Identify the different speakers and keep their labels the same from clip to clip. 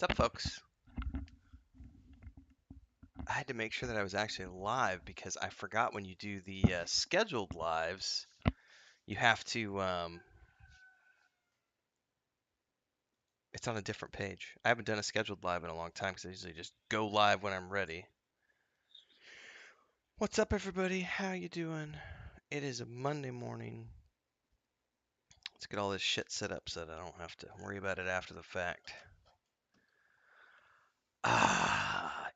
Speaker 1: What's up, folks? I had to make sure that I was actually live because I forgot when you do the scheduled lives, you have to, it's on a different page. I haven't done a scheduled live in a long time because I usually just go live when I'm ready. What's up, everybody? How you doing? It is a Monday morning. Let's get all this shit set up so that I don't have to worry about it after the fact.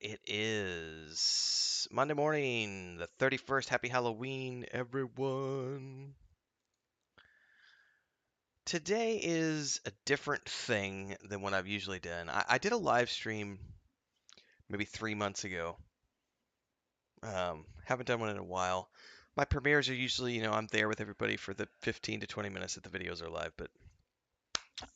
Speaker 1: It is Monday morning, the 31st. Happy Halloween, everyone. Today is a different thing than what I've usually done. I did a live stream maybe 3 months ago. Haven't done one in a while. My premieres are usually, I'm there with everybody for the 15 to 20 minutes that the videos are live, but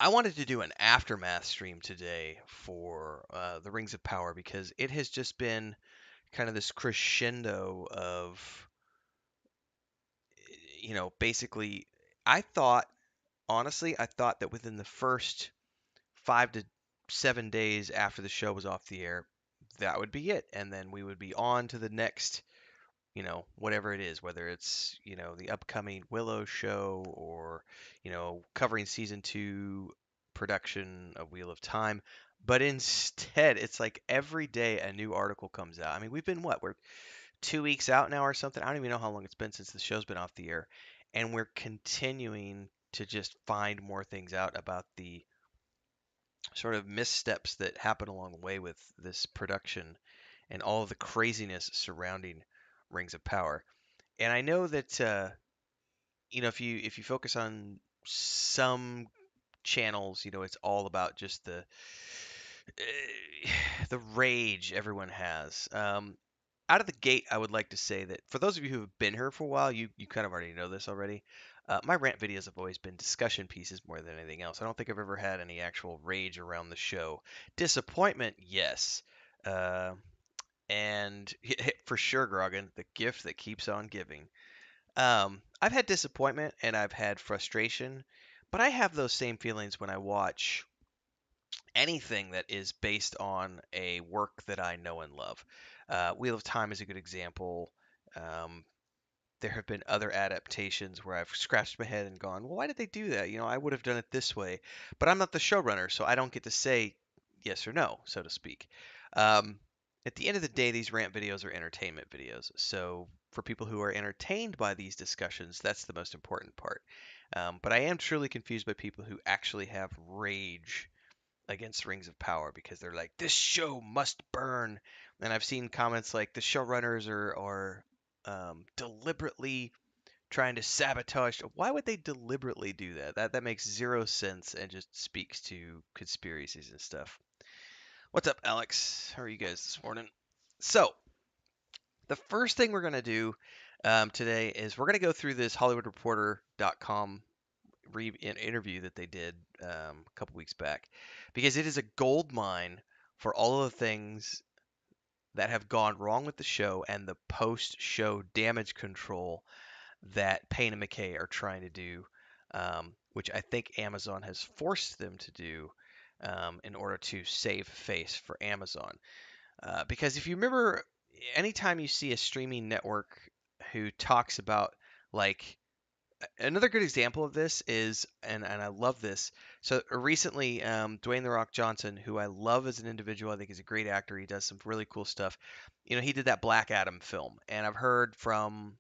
Speaker 1: I wanted to do an aftermath stream today for the Rings of Power because it has just been kind of this crescendo of, basically, I thought, honestly, I thought that within the first 5 to 7 days after the show was off the air, that would be it. And then we would be on to the next, whatever it is, whether it's, the upcoming Willow show or, covering season 2 production of Wheel of Time. But instead, it's like every day a new article comes out. I mean, we've been what? We're 2 weeks out now or something. I don't even know how long it's been since the show's been off the air. And we're continuing to just find more things out about the sort of missteps that happen along the way with this production and all of the craziness surrounding Rings of Power. And I know that if you focus on some channels, it's all about just the rage everyone has. Out of the gate, I would like to say that for those of you who have been here for a while, you kind of already know this already. My rant videos have always been discussion pieces more than anything else. I don't think I've ever had any actual rage around the show. Disappointment, yes. Uh, and for sure, Grogan, the gift that keeps on giving. I've had disappointment and I've had frustration, but I have those same feelings when I watch anything that is based on a work that I know and love. Wheel of Time is a good example. Um, there have been other adaptations where I've scratched my head and gone, well, why did they do that? I would have done it this way. But I'm not the showrunner, so I don't get to say yes or no, so to speak. Um, at the end of the day, these rant videos are entertainment videos. So for people who are entertained by these discussions, that's the most important part. But I am truly confused by people who actually have rage against Rings of Power because they're like, this show must burn. And I've seen comments like the showrunners are deliberately trying to sabotage. Why would they deliberately do that? That makes zero sense and just speaks to conspiracies and stuff. What's up, Alex? How are you guys this morning? So the first thing we're gonna do today is we're gonna go through this HollywoodReporter.com interview that they did a couple weeks back because it is a gold mine for all of the things that have gone wrong with the show and the post-show damage control that Payne and McKay are trying to do, which I think Amazon has forced them to do in order to save face for Amazon. Because if you remember, anytime you see a streaming network who talks about like another good example of this is, and I love this. So recently, Dwayne the Rock Johnson, who I love as an individual, I think he's a great actor. He does some really cool stuff. He did that Black Adam film, and I've heard from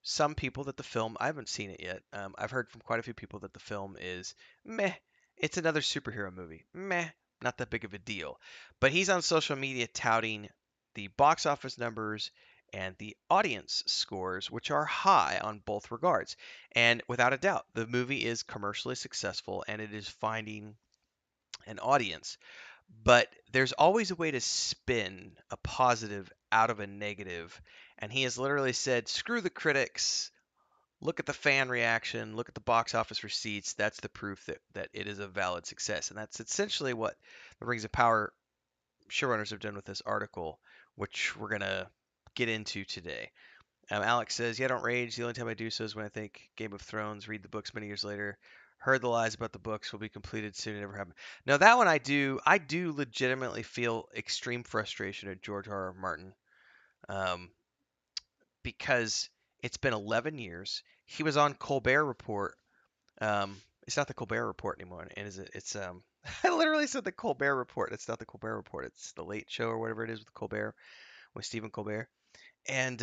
Speaker 1: some people that the film, I haven't seen it yet. I've heard from quite a few people that the film is meh. It's another superhero movie. Meh, not that big of a deal. But he's on social media touting the box office numbers and the audience scores, which are high on both regards. And without a doubt, the movie is commercially successful and it is finding an audience. But there's always a way to spin a positive out of a negative. And he has literally said, screw the critics. Look at the fan reaction. Look at the box office receipts. That's the proof that it is a valid success. And that's essentially what the Rings of Power showrunners have done with this article, which we're going to get into today. Alex says, yeah, I don't rage. The only time I do so is when I think Game of Thrones, read the books many years later, Heard the lies about the books will be completed soon. It never happened. No, that one I do. I do legitimately feel extreme frustration at George R. R. Martin, um, because it's been 11 years. He was on Colbert Report. It's not the Colbert Report anymore, and is it? It's I literally said the Colbert Report. It's not the Colbert Report. It's the Late Show or whatever it is with Colbert, with Stephen Colbert. And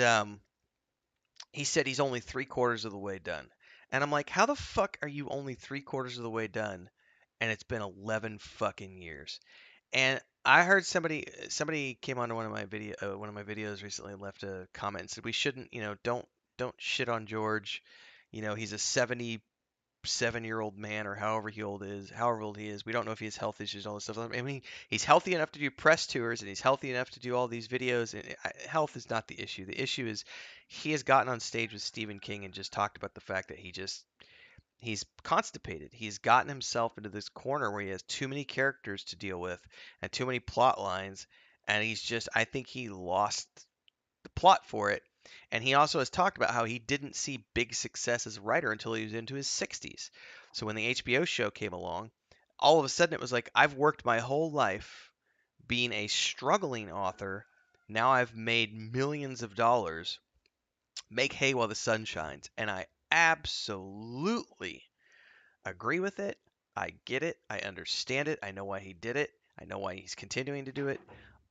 Speaker 1: he said he's only 3/4 of the way done. And I'm like, how the fuck are you only 3/4 of the way done? And it's been 11 fucking years. And I heard somebody came onto one of my videos recently and left a comment and said we shouldn't, don't shit on George. He's a 77-year-old man or however old he is. We don't know if he has health issues and all this stuff. I mean, he's healthy enough to do press tours and he's healthy enough to do all these videos. And health is not the issue. The issue is he has gotten on stage with Stephen King and just talked about the fact that he's constipated. He's gotten himself into this corner where he has too many characters to deal with and too many plot lines. And I think he lost the plot for it. And he also has talked about how he didn't see big success as a writer until he was into his 60s. So when the HBO show came along, all of a sudden it was like, I've worked my whole life being a struggling author. Now I've made millions of dollars. Make hay while the sun shines. And I absolutely agree with it. I get it. I understand it. I know why he did it. I know why he's continuing to do it.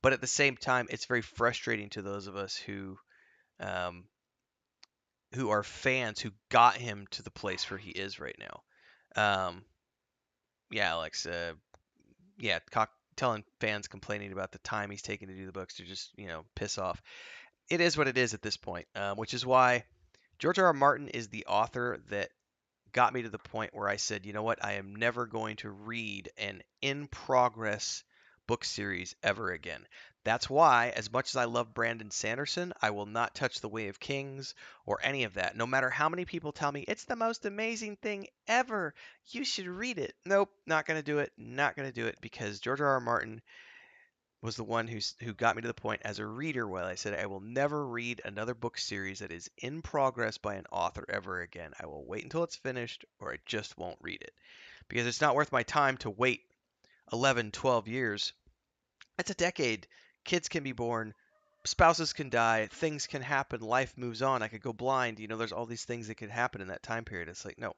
Speaker 1: But at the same time, it's very frustrating to those of us um, who are fans who got him to the place where he is right now. Yeah, Alex. Yeah, telling fans complaining about the time he's taking to do the books to just piss off. It is what it is at this point, which is why George R. R. Martin is the author that got me to the point where I said, you know what, I am never going to read an in progress book series ever again. That's why, as much as I love Brandon Sanderson, I will not touch The Way of Kings or any of that. No matter how many people tell me it's the most amazing thing ever, you should read it. Nope, not going to do it. Not going to do it because George R. R. Martin was the one who got me to the point as a reader where I said I will never read another book series that is in progress by an author ever again. I will wait until it's finished or I just won't read it because it's not worth my time to wait 11, 12 years. That's a decade. Kids can be born, spouses can die, things can happen, life moves on. I could go blind. There's all these things that could happen in that time period. It's like, no.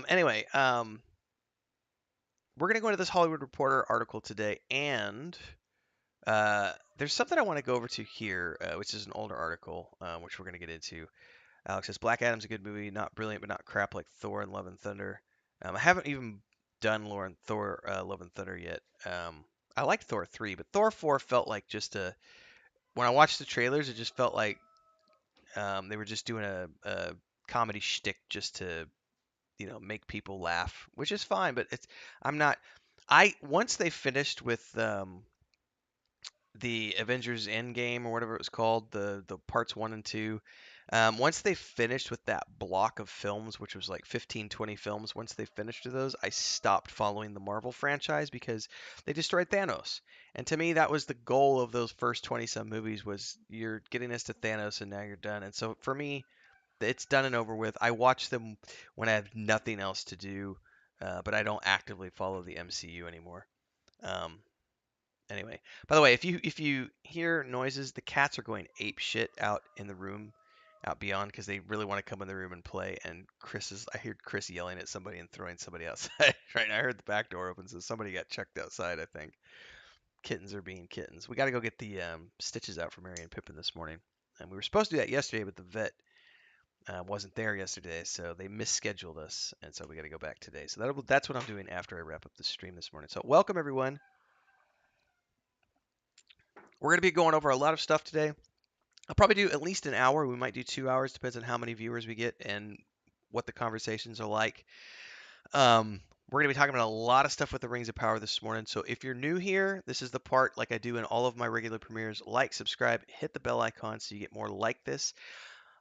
Speaker 1: Anyway, we're going to go into this Hollywood Reporter article today and there's something I want to go over to here, which is an older article, which we're going to get into. Alex says Black Adam's a good movie, not brilliant, but not crap like Thor and Love and Thunder. I haven't even done Thor Love and Thunder yet. I liked Thor 3, but Thor 4 felt like when I watched the trailers, it just felt like they were just doing a comedy shtick just to make people laugh, which is fine. But I'm not. Once they finished with the Avengers Endgame or whatever it was called, the parts 1 and 2. Once they finished with that block of films, which was like 15, 20 films, once they finished with those, I stopped following the Marvel franchise because they destroyed Thanos. And to me, that was the goal of those first 20 some movies was you're getting us to Thanos and now you're done. And so for me, it's done and over with. I watch them when I have nothing else to do, but I don't actively follow the MCU anymore. Um, Anyway, by the way, if you hear noises, the cats are going ape shit out in the room, out beyond, because they really want to come in the room and play. And I heard Chris yelling at somebody and throwing somebody outside. Right now, I heard the back door open, so somebody got chucked outside. I think kittens are being kittens. We got to go get the stitches out for Mary and Pippin this morning, and we were supposed to do that yesterday, but the vet wasn't there yesterday, so they misscheduled us, and so we got to go back today. So that's what I'm doing after I wrap up the stream this morning. So welcome everyone. We're going to be going over a lot of stuff today. I'll probably do at least an hour. We might do 2 hours, depends on how many viewers we get and what the conversations are like. We're going to be talking about a lot of stuff with the Rings of Power this morning. So if you're new here, this is the part like I do in all of my regular premieres. Like, subscribe, hit the bell icon so you get more like this.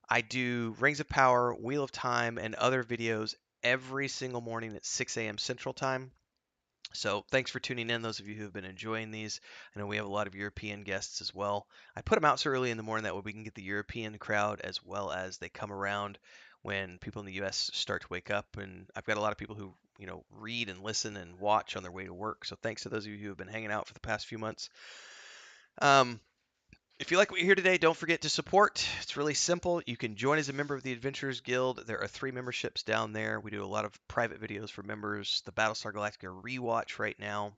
Speaker 1: I do Rings of Power, Wheel of Time, and other videos every single morning at 6 a.m. Central Time. So thanks for tuning in, those of you who have been enjoying these. I know we have a lot of European guests as well. I put them out so early in the morning that way we can get the European crowd as well as they come around when people in the U.S. start to wake up. And I've got a lot of people who, read and listen and watch on their way to work. So thanks to those of you who have been hanging out for the past few months. Um, if you like what you hear today, don't forget to support. It's really simple. You can join as a member of the Adventurers Guild. There are 3 memberships down there. We do a lot of private videos for members. The Battlestar Galactica rewatch right now.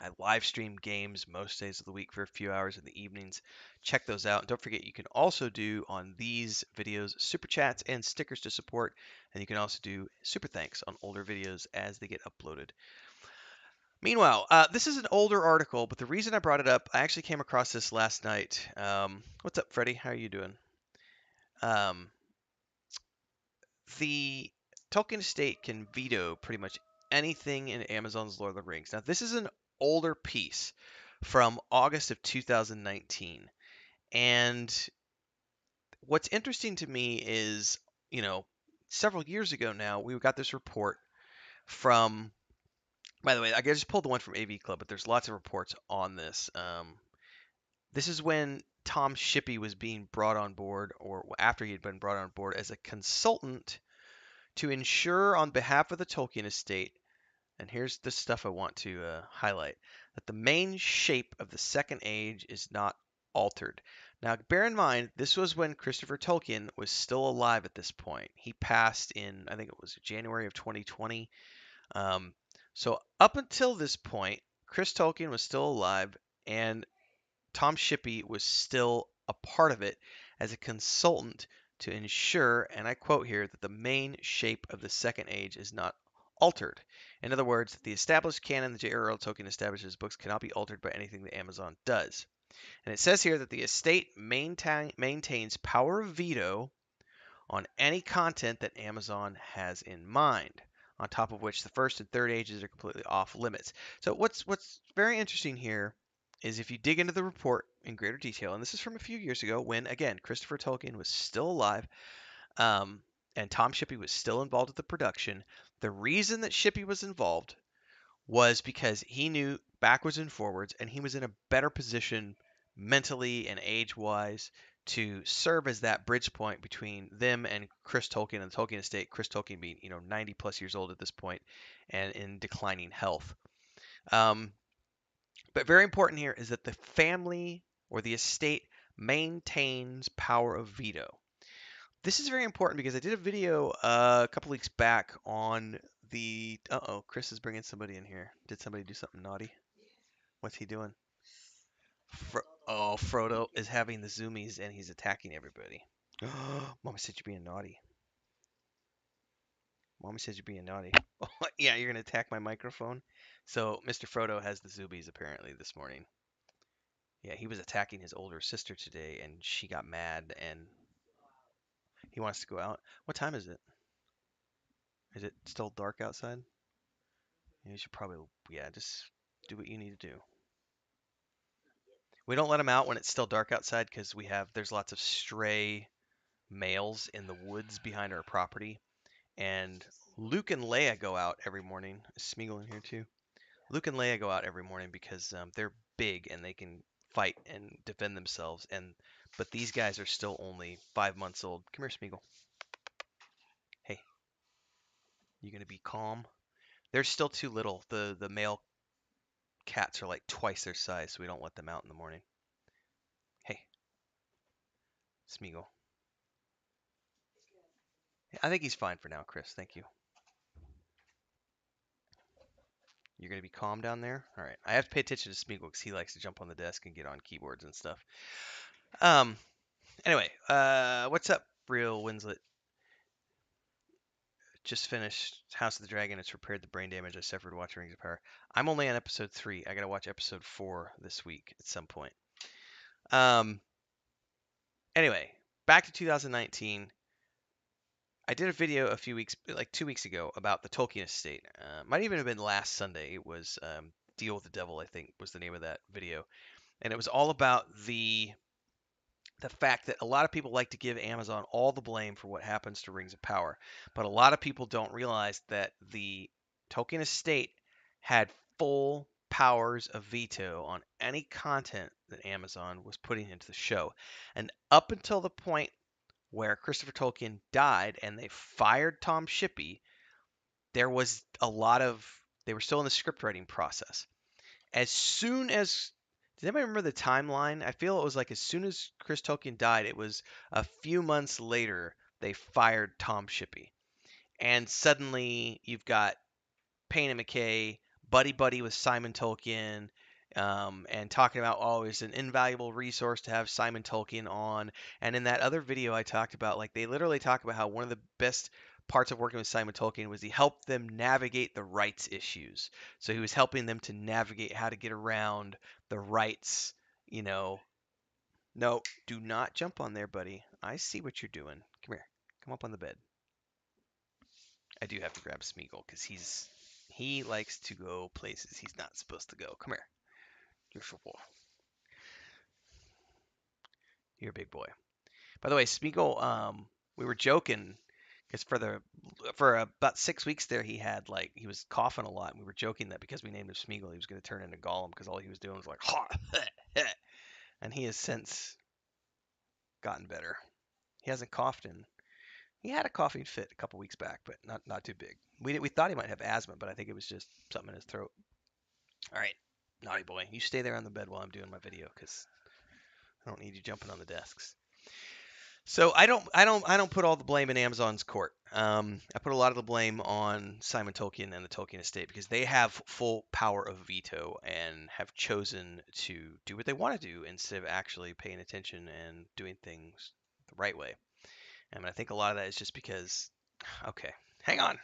Speaker 1: I live stream games most days of the week for a few hours in the evenings. Check those out. And don't forget, you can also do on these videos super chats and stickers to support. And you can also do super thanks on older videos as they get uploaded. Meanwhile, this is an older article, but the reason I brought it up, I actually came across this last night. What's up, Freddie? How are you doing? Um, the Tolkien estate can veto pretty much anything in Amazon's Lord of the Rings. Now, this is an older piece from August of 2019. And what's interesting to me is, several years ago now, we got this report from, by the way, I just pulled the one from AV Club, but there's lots of reports on this. This is when Tom Shippey was being brought on board, or after he had been brought on board as a consultant to ensure on behalf of the Tolkien estate, and here's the stuff I want to highlight, that the main shape of the Second Age is not altered. Now, bear in mind, this was when Christopher Tolkien was still alive at this point. He passed in, I think it was January of 2020. So up until this point, Chris Tolkien was still alive, and Tom Shippey was still a part of it as a consultant to ensure, and I quote here, that the main shape of the Second Age is not altered. In other words, the established canon that J.R.R. Tolkien establishes books cannot be altered by anything that Amazon does. And it says here that the estate maintains power of veto on any content that Amazon has in mind, on top of which the first and third ages are completely off limits. So what's very interesting here is if you dig into the report in greater detail, and this is from a few years ago when, again, Christopher Tolkien was still alive, and Tom Shippey was still involved with the production. The reason that Shippey was involved was because he knew backwards and forwards, and he was in a better position mentally and age-wise to serve as that bridge point between them and Chris Tolkien and the Tolkien estate. Chris Tolkien being, 90 plus years old at this point and in declining health. But very important here is that the family or the estate maintains power of veto. This is very important because I did a video a couple weeks back on the. Uh-oh, Chris is bringing somebody in here. Did somebody do something naughty? What's he doing? Frodo is having the zoomies and he's attacking everybody. Mama said you're being naughty. Mama says you're being naughty. Yeah, you're gonna attack my microphone. So Mr. Frodo has the zoomies apparently this morning. Yeah, he was attacking his older sister today, and she got mad, and he wants to go out. What time is it? Is it still dark outside? You should probably, yeah, just do what you need to do. We don't let him out when it's still dark outside because there's lots of stray males in the woods behind our property. And Luke and Leia go out every morning. Is Smeagol in here too? Luke and Leia go out every morning because they're big and they can fight and defend themselves. But these guys are still only 5 months old. Come here, Smeagol. Hey, you gonna be calm? They're still too little. The male cats are like twice their size, so we don't let them out in the morning. Hey, Smeagol. I think he's fine for now, Chris. Thank you. You're gonna be calm down there. All right. I have to pay attention to Smeagol because he likes to jump on the desk and get on keyboards and stuff. Um. Anyway, what's up, Real Winslet? Just finished House of the Dragon. It's repaired the brain damage I suffered watching Rings of Power. I'm only on episode 3. I gotta watch episode 4 this week at some point. Anyway, back to 2019. I did a video a few weeks, like 2 weeks ago, about the Tolkien estate. Might even have been last Sunday. It was Deal with the Devil, I think, was the name of that video. And it was all about the fact that a lot of people like to give Amazon all the blame for what happens to Rings of Power. But a lot of people don't realize that the Tolkien estate had full powers of veto on any content that Amazon was putting into the show. And up until the point where Christopher Tolkien died and they fired Tom Shippey, there was a lot of they were still in the script writing process. As soon as Does anybody remember the timeline? I feel it was like as soon as Chris Tolkien died, it was a few months later they fired Tom Shippey. And suddenly you've got Payne and McKay, buddy with Simon Tolkien, and talking about, oh, it's an invaluable resource to have Simon Tolkien on. And in that other video I talked about, like they literally talk about how one of the best parts of working with Simon Tolkien was he helped them navigate the rights issues. So he was helping them to navigate how to get around the rights, you know. No, do not jump on there, buddy. I see what you're doing. Come here. Come up on the bed. I do have to grab Smeagol because he likes to go places he's not supposed to go. Come here. You're so boy. You're a big boy. By the way, Smeagol, we were joking because for about 6 weeks there he was coughing a lot, and we were joking that because we named him Smeagol he was going to turn into Gollum because all he was doing was like ha, and he has since gotten better. He hasn't coughed in. He had a coughing fit a couple weeks back, but not too big. We thought he might have asthma, but I think it was just something in his throat. All right, naughty boy, you stay there on the bed while I'm doing my video because I don't need you jumping on the desks. So I don't put all the blame in Amazon's court. I put a lot of the blame on Simon Tolkien and the Tolkien estate because they have full power of veto and have chosen to do what they want to do instead of actually paying attention and doing things the right way. And I think a lot of that is just because, okay, hang on.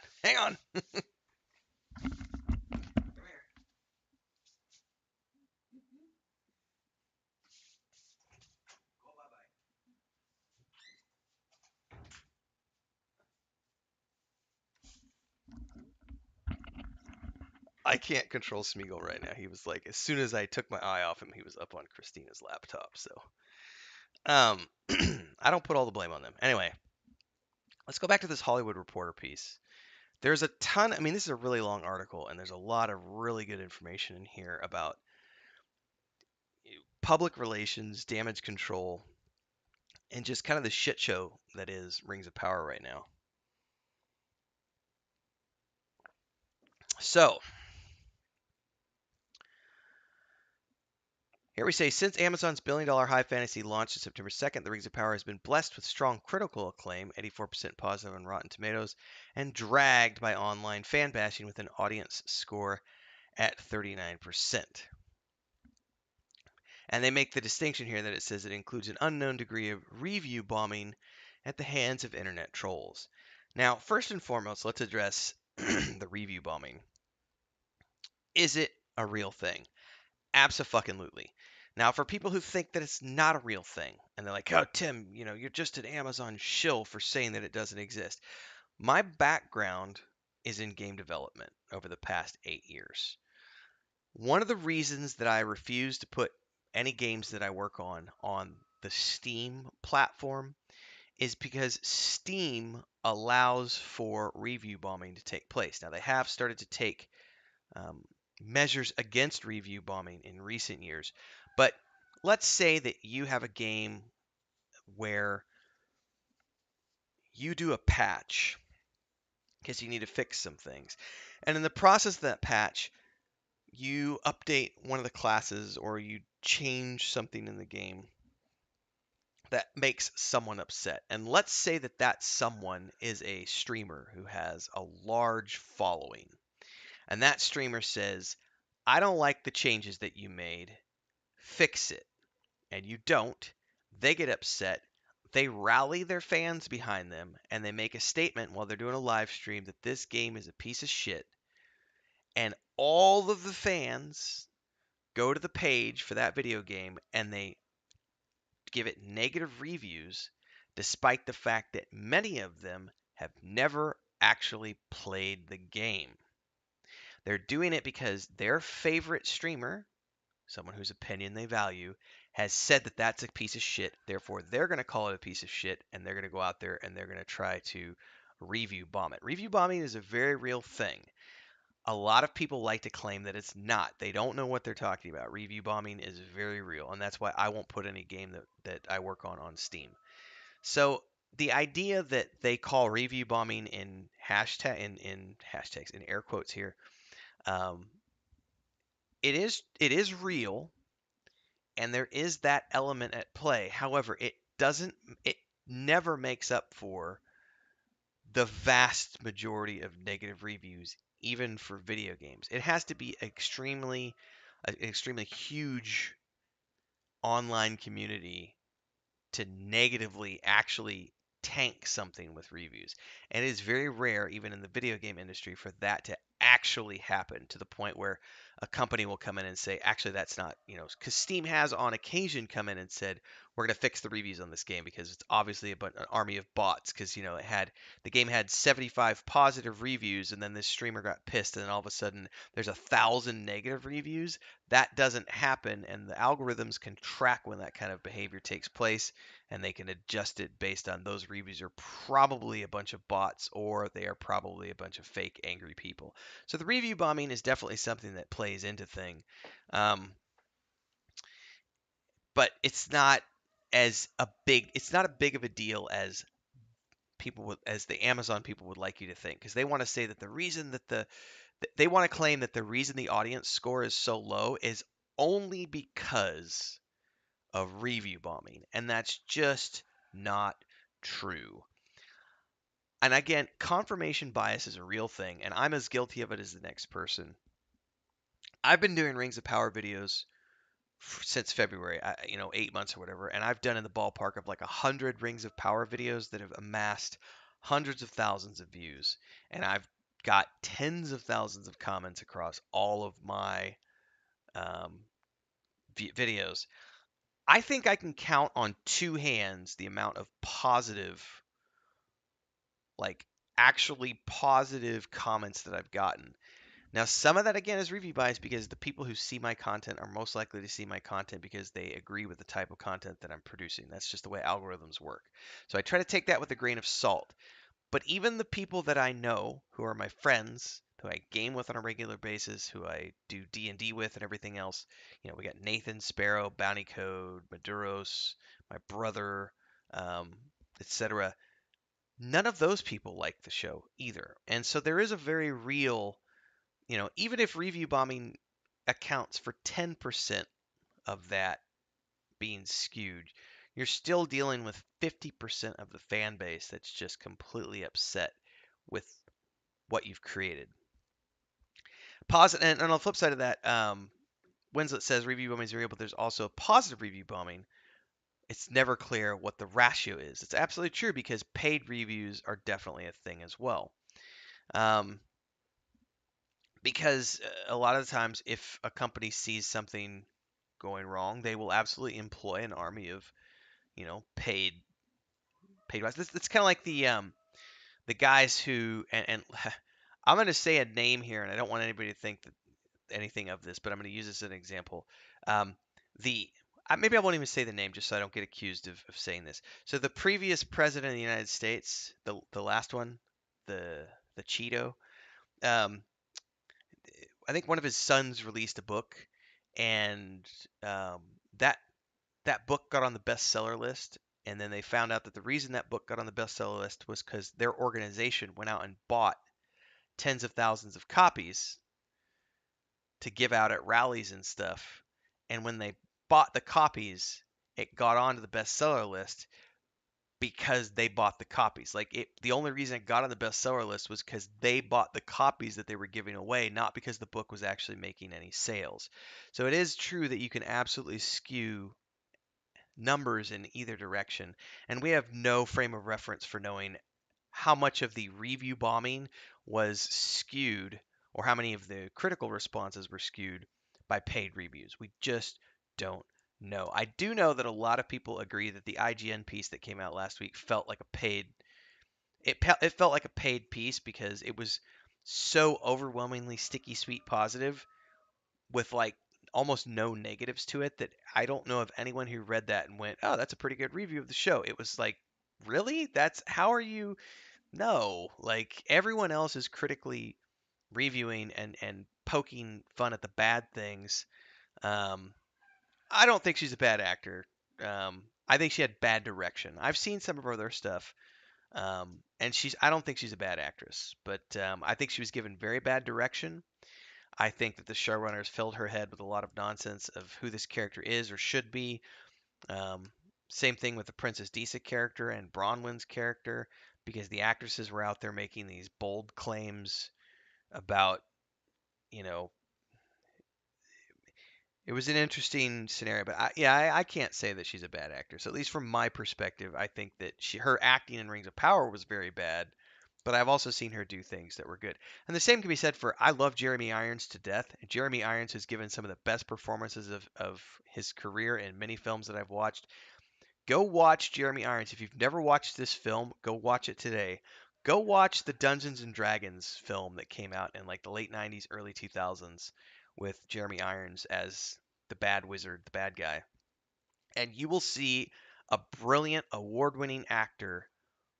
Speaker 1: I can't control Smeagol right now. He was like, as soon as I took my eye off him, he was up on Christina's laptop. So, um, I don't put all the blame on them. Anyway, let's go back to this Hollywood Reporter piece. There's a ton. I mean, this is a really long article, and there's a lot of really good information in here about public relations, damage control, and just kind of the shit show that is Rings of Power right now. So, here we say, since Amazon's billion-dollar high fantasy launched on September 2nd, The Rings of Power has been blessed with strong critical acclaim, 84% positive on Rotten Tomatoes, and dragged by online fan bashing with an audience score at 39%. And they make the distinction here that it says it includes an unknown degree of review bombing at the hands of internet trolls. Now, first and foremost, let's address the review bombing. Is it a real thing? Abso-fucking-lutely. Now, for people who think that it's not a real thing, and they're like, oh, Tim, you're just an Amazon shill for saying that it doesn't exist. My background is in game development over the past 8 years. One of the reasons that I refuse to put any games that I work on the Steam platform is because Steam allows for review bombing to take place. Now, they have started to take measures against review bombing in recent years. But let's say that you have a game where you do a patch because you need to fix some things. And in the process of that patch, you update one of the classes or you change something in the game that makes someone upset. And let's say that that someone is a streamer who has a large following. And that streamer says, I don't like the changes that you made. Fix it. And you don't. They get upset. They rally their fans behind them and they make a statement while they're doing a live stream that this game is a piece of shit. And all of the fans go to the page for that video game and they give it negative reviews, despite the fact that many of them have never actually played the game. They're doing it because their favorite streamer, someone whose opinion they value, has said that that's a piece of shit. Therefore, they're going to call it a piece of shit and they're going to go out there and they're going to try to review bomb it. Review bombing is a very real thing. A lot of people like to claim that it's not. They don't know what they're talking about. Review bombing is very real, and that's why I won't put any game that I work on Steam. So the idea that they call review bombing in hashtags in air quotes here, um, it is real, and there is that element at play. However, it never makes up for the vast majority of negative reviews, even for video games. It has to be an extremely huge online community to negatively actually tank something with reviews. And it is very rare, even in the video game industry, for that to actually happen to the point where a company will come in and say, actually, that's not, because Steam has on occasion come in and said, we're going to fix the reviews on this game because it's obviously an army of bots. Because the game had 75 positive reviews, and then this streamer got pissed, and then all of a sudden there's 1,000 negative reviews. That doesn't happen, and the algorithms can track when that kind of behavior takes place, and they can adjust it based on those reviews are probably a bunch of bots, or they are probably a bunch of fake angry people. So the review bombing is definitely something that plays into thing, um, but it's not a big of a deal as as the Amazon people would like you to think, because they want to say that the reason that they want to claim that the reason the audience score is so low is only because of review bombing, and that's just not true. And again, confirmation bias is a real thing, and I'm as guilty of it as the next person. I've been doing Rings of Power videos since February, 8 months or whatever, and I've done in the ballpark of like 100 Rings of Power videos that have amassed hundreds of thousands of views, and I've got tens of thousands of comments across all of my um, videos. I think I can count on two hands the amount of like actually positive comments that I've gotten. Now, some of that again is review bias because the people who see my content are most likely to see my content because they agree with the type of content that I'm producing. That's just the way algorithms work. So I try to take that with a grain of salt. But even the people that I know who are my friends, who I game with on a regular basis, who I do D&D with and everything else, we got Nathan, Sparrow, Bounty Code, Maduros, my brother, um, etc. None of those people like the show either. And so there is a very real, even if review bombing accounts for 10% of that being skewed, you're still dealing with 50% of the fan base that's just completely upset with what you've created. Positive, and on the flip side of that, Winslet says review bombing is real, but there's also positive review bombing. It's never clear what the ratio is. It's absolutely true because paid reviews are definitely a thing as well. Um, because a lot of the times, if a company sees something going wrong, they will absolutely employ an army of, paid guys. It's kind of like the guys who and I'm going to say a name here, and I don't want anybody to think that anything of this, but I'm going to use this as an example. Um, the Maybe I won't even say the name just so I don't get accused of saying this. So the previous president of the United States, the last one, the Cheeto, um, I think one of his sons released a book, and um, that that book got on the bestseller list. And then they found out that the reason that book got on the bestseller list was because their organization went out and bought tens of thousands of copies to give out at rallies and stuff. And when they bought the copies, it got onto the bestseller list because they bought the copies. The only reason it got on the bestseller list was because they bought the copies that they were giving away, not because the book was actually making any sales. So it is true that you can absolutely skew numbers in either direction, and we have no frame of reference for knowing how much of the review bombing was skewed or how many of the critical responses were skewed by paid reviews. We just don't know. I do know that a lot of people agree that the IGN piece that came out last week felt like a paid it felt like a paid piece because it was so overwhelmingly sticky sweet positive with like almost no negatives to it that I don't know of anyone who read that and went, "Oh, that's a pretty good review of the show." It was like, "Really? That's how are you?" No, like everyone else is critically reviewing and poking fun at the bad things. Um, I don't think she's a bad actor. I think she had bad direction. I've seen some of her other stuff, and I don't think she's a bad actress, but I think she was given very bad direction. I think that the showrunners filled her head with a lot of nonsense of who this character is or should be. Um, Same thing with the Princess Disa character and Bronwyn's character, because the actresses were out there making these bold claims about, you know, it was an interesting scenario. But I can't say that she's a bad actress. At least from my perspective, I think that her acting in Rings of Power was very bad. But I've also seen her do things that were good. And the same can be said for I love Jeremy Irons to death. Jeremy Irons has given some of the best performances of his career in many films that I've watched. Go watch Jeremy Irons. If you've never watched this film, go watch it today. Go watch the Dungeons and Dragons film that came out in like the late 90s, early 2000s with Jeremy Irons as the bad wizard, the bad guy. And you will see a brilliant award-winning actor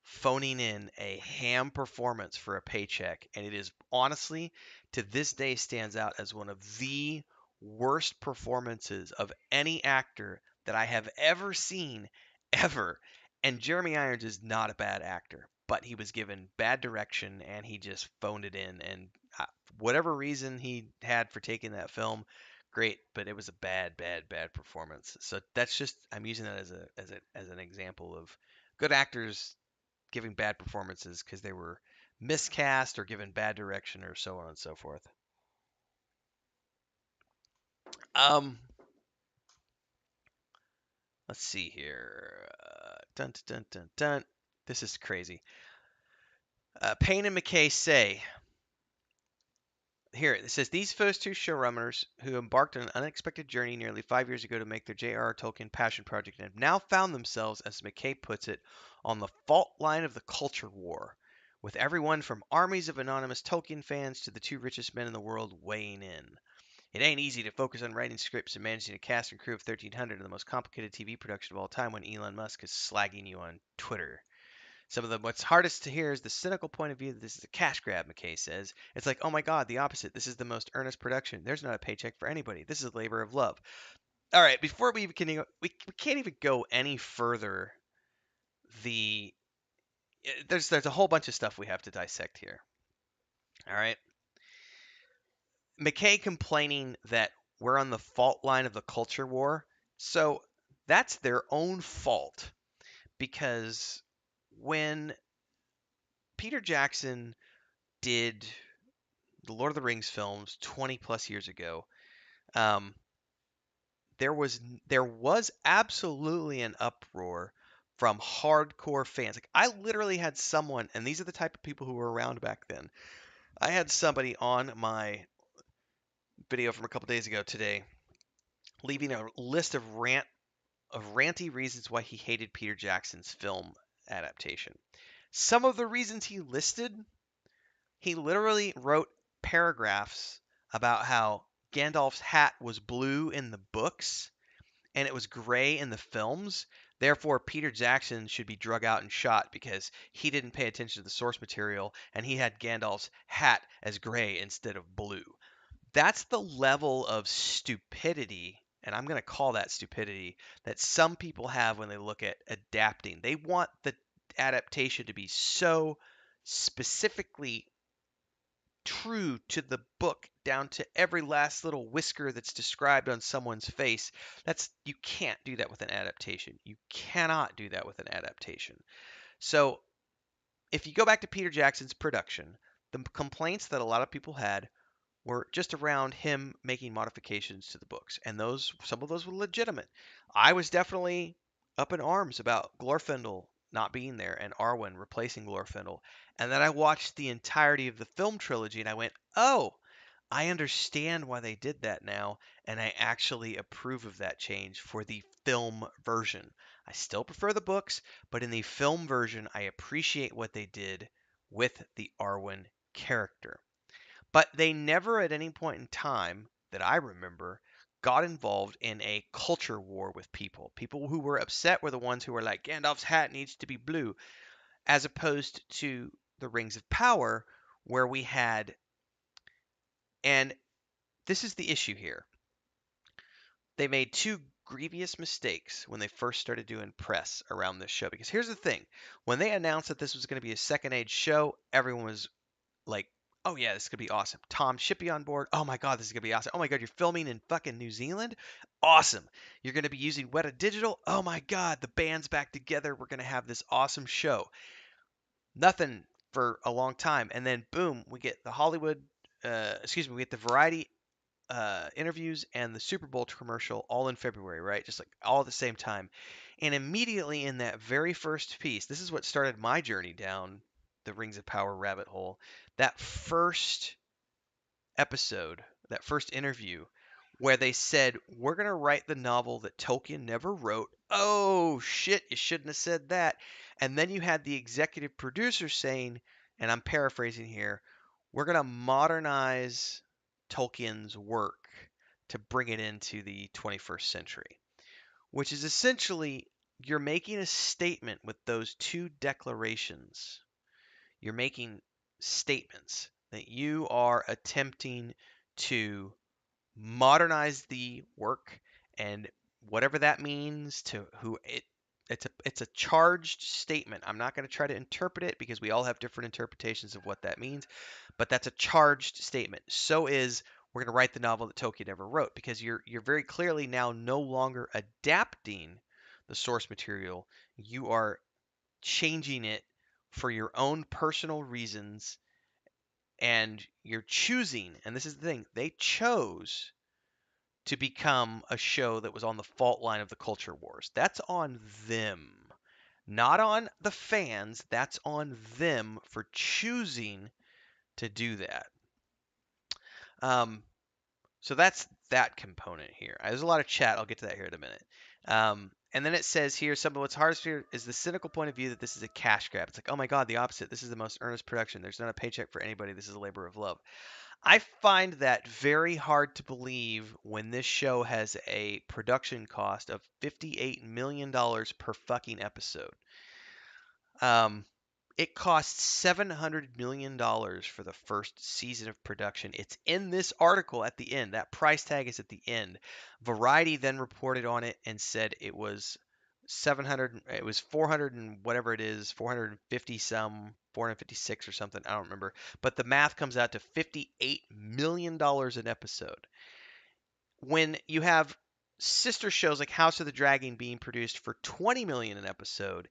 Speaker 1: phoning in a ham performance for a paycheck, and it is honestly, to this day, stands out as one of the worst performances of any actor that I have ever seen, ever. And Jeremy Irons is not a bad actor, but he was given bad direction and he just phoned it in. And whatever reason he had for taking that film, great, but it was a bad, bad, bad performance. So that's just, I'm using that as an example of good actors giving bad performances because they were miscast or given bad direction or so on and so forth. Um, let's see here. Dun, dun, dun, dun, dun. This is crazy. Payne and McKay say here it says these first two showrunners who embarked on an unexpected journey nearly 5 years ago to make their J.R.R. Tolkien passion project and have now found themselves, as McKay puts it, on the fault line of the culture war, with everyone from armies of anonymous Tolkien fans to the two richest men in the world weighing in. It ain't easy to focus on writing scripts and managing a cast and crew of 1,300 in the most complicated TV production of all time when Elon Musk is slagging you on Twitter. Some of the what's hardest to hear is the cynical point of view that this is a cash grab, McKay says. It's like, oh my God, the opposite. This is the most earnest production. There's not a paycheck for anybody. This is a labor of love. All right, before we even can, we can't even go any further. The there's a whole bunch of stuff we have to dissect here. All right, McKay complaining that we're on the fault line of the culture war. So that's their own fault because when Peter Jackson did the Lord of the Rings films 20 plus years ago, um, there was absolutely an uproar from hardcore fans. Like I literally had someone, and these are the type of people who were around back then. I had somebody on my video from a couple days ago today leaving a list of ranty reasons why he hated Peter Jackson's film adaptation. Some of the reasons he listed, he literally wrote paragraphs about how Gandalf's hat was blue in the books and it was gray in the films. Therefore, Peter Jackson should be drug out and shot because he didn't pay attention to the source material and he had Gandalf's hat as gray instead of blue. That's the level of stupidity, and I'm going to call that stupidity, that some people have when they look at adapting. They want the adaptation to be so specifically true to the book down to every last little whisker that's described on someone's face. That's you can't do that with an adaptation. You cannot do that with an adaptation. So, if you go back to Peter Jackson's production, the complaints that a lot of people had were just around him making modifications to the books, and some of those were legitimate. I was definitely up in arms about Glorfindel not being there and Arwen replacing Glorfindel, and then I watched the entirety of the film trilogy and I went, "Oh, I understand why they did that now, and I actually approve of that change for the film version. I still prefer the books, but in the film version, I appreciate what they did with the Arwen character." But they never at any point in time that I remember got involved in a culture war with people. People who were upset were the ones who were like, Gandalf's hat needs to be blue, as opposed to the Rings of Power, where we had, and this is the issue here. They made two grievous mistakes when they first started doing press around this show. Because here's the thing, when they announced that this was going to be a second age show, everyone was like, oh yeah, this is gonna be awesome. Tom Shippey on board. Oh my god, this is gonna be awesome. Oh my god, you're filming in fucking New Zealand? Awesome. You're gonna be using Weta Digital? Oh my god, the band's back together. We're gonna have this awesome show. Nothing for a long time, and then boom, we get the Hollywood, we get the Variety interviews and the Super Bowl commercial all in February, right? Just like all at the same time. And immediately in that very first piece, this is what started my journey down the Rings of Power rabbit hole. That first episode, that first interview, where they said, we're going to write the novel that Tolkien never wrote. Oh, shit, you shouldn't have said that. And then you had the executive producer saying, and I'm paraphrasing here, we're going to modernize Tolkien's work to bring it into the 21st century, which is essentially you're making a statement with those two declarations. You're making statements that you are attempting to modernize the work, and whatever that means to who it's a charged statement. I'm not going to try to interpret it because we all have different interpretations of what that means, but that's a charged statement. So is we're going to write the novel that Tolkien never wrote, because you're very clearly now no longer adapting the source material. You are changing it for your own personal reasons, and you're choosing, and this is the thing, they chose to become a show that was on the fault line of the culture wars. That's on them, not on the fans. That's on them for choosing to do that. Um, so that's that component here. There's a lot of chat. I'll get to that here in a minute. And then it says here, some of what's hardest here is the cynical point of view that this is a cash grab. It's like, oh my God, the opposite. This is the most earnest production. There's not a paycheck for anybody. This is a labor of love. I find that very hard to believe when this show has a production cost of $58 million per fucking episode. Um, it cost $700 million for the first season of production. It's in this article at the end. That price tag is at the end. Variety then reported on it and said it was 700, it was 400 and whatever it is, 450 some, 456 or something. I don't remember. But the math comes out to $58 million an episode. When you have sister shows like House of the Dragon being produced for 20 million an episode,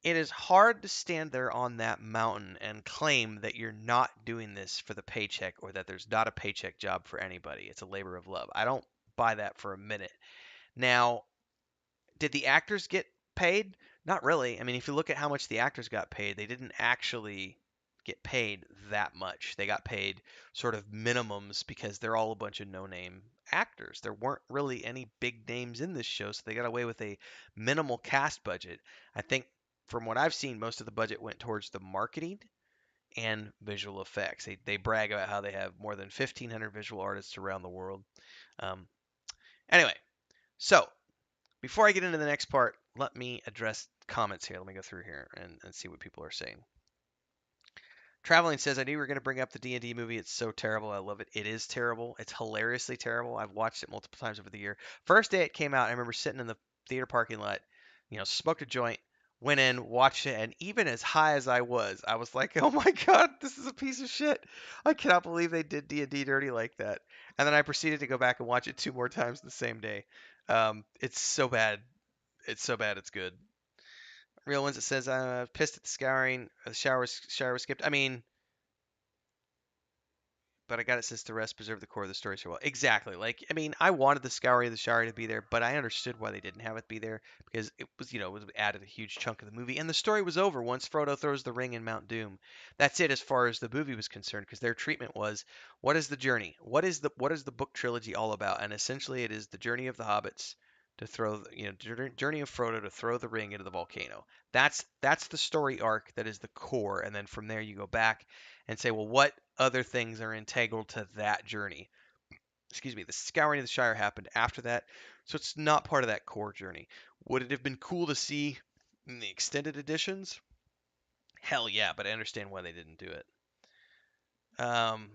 Speaker 1: it is hard to stand there on that mountain and claim that you're not doing this for the paycheck, or that there's not a paycheck job for anybody. It's a labor of love. I don't buy that for a minute. Now, did the actors get paid? Not really. I mean, if you look at how much the actors got paid, they didn't actually get paid that much. They got paid sort of minimums because they're all a bunch of no-name actors. There weren't really any big names in this show, so they got away with a minimal cast budget. I think from what I've seen, most of the budget went towards the marketing and visual effects. They brag about how they have more than 1,500 visual artists around the world. Um, anyway, so before I get into the next part, let me address comments here. Let me go through here and see what people are saying. Traveling says, I knew you were going to bring up the D&D movie. It's so terrible. I love it. It is terrible. It's hilariously terrible. I've watched it multiple times over the year. First day it came out, I remember sitting in the theater parking lot, smoked a joint, went in, watched it, and even as high as I was like, oh my God, this is a piece of shit. I cannot believe they did D&D dirty like that. And then I proceeded to go back and watch it 2 more times the same day. It's so bad. It's so bad. It's good. Real ones, it says, pissed at the scouring. The shower was skipped. I mean, but I got it, says the rest preserve the core of the story so well. Exactly. Like, I mean, I wanted the Scouring of the Shire to be there, but I understood why they didn't have it be there, because it was, it was added a huge chunk of the movie, and the story was over once Frodo throws the ring in Mount Doom. That's it as far as the movie was concerned, because their treatment was, what is the journey? What is the book trilogy all about? And essentially, it is the journey of the hobbits to throw, journey of Frodo to throw the ring into the volcano. That's the story arc. That is the core, and then from there you go back and say, well, what other things are integral to that journey? Excuse me, the Scouring of the Shire happened after that, so it's not part of that core journey. Would it have been cool to see in the extended editions? Hell yeah, but I understand why they didn't do it. Um,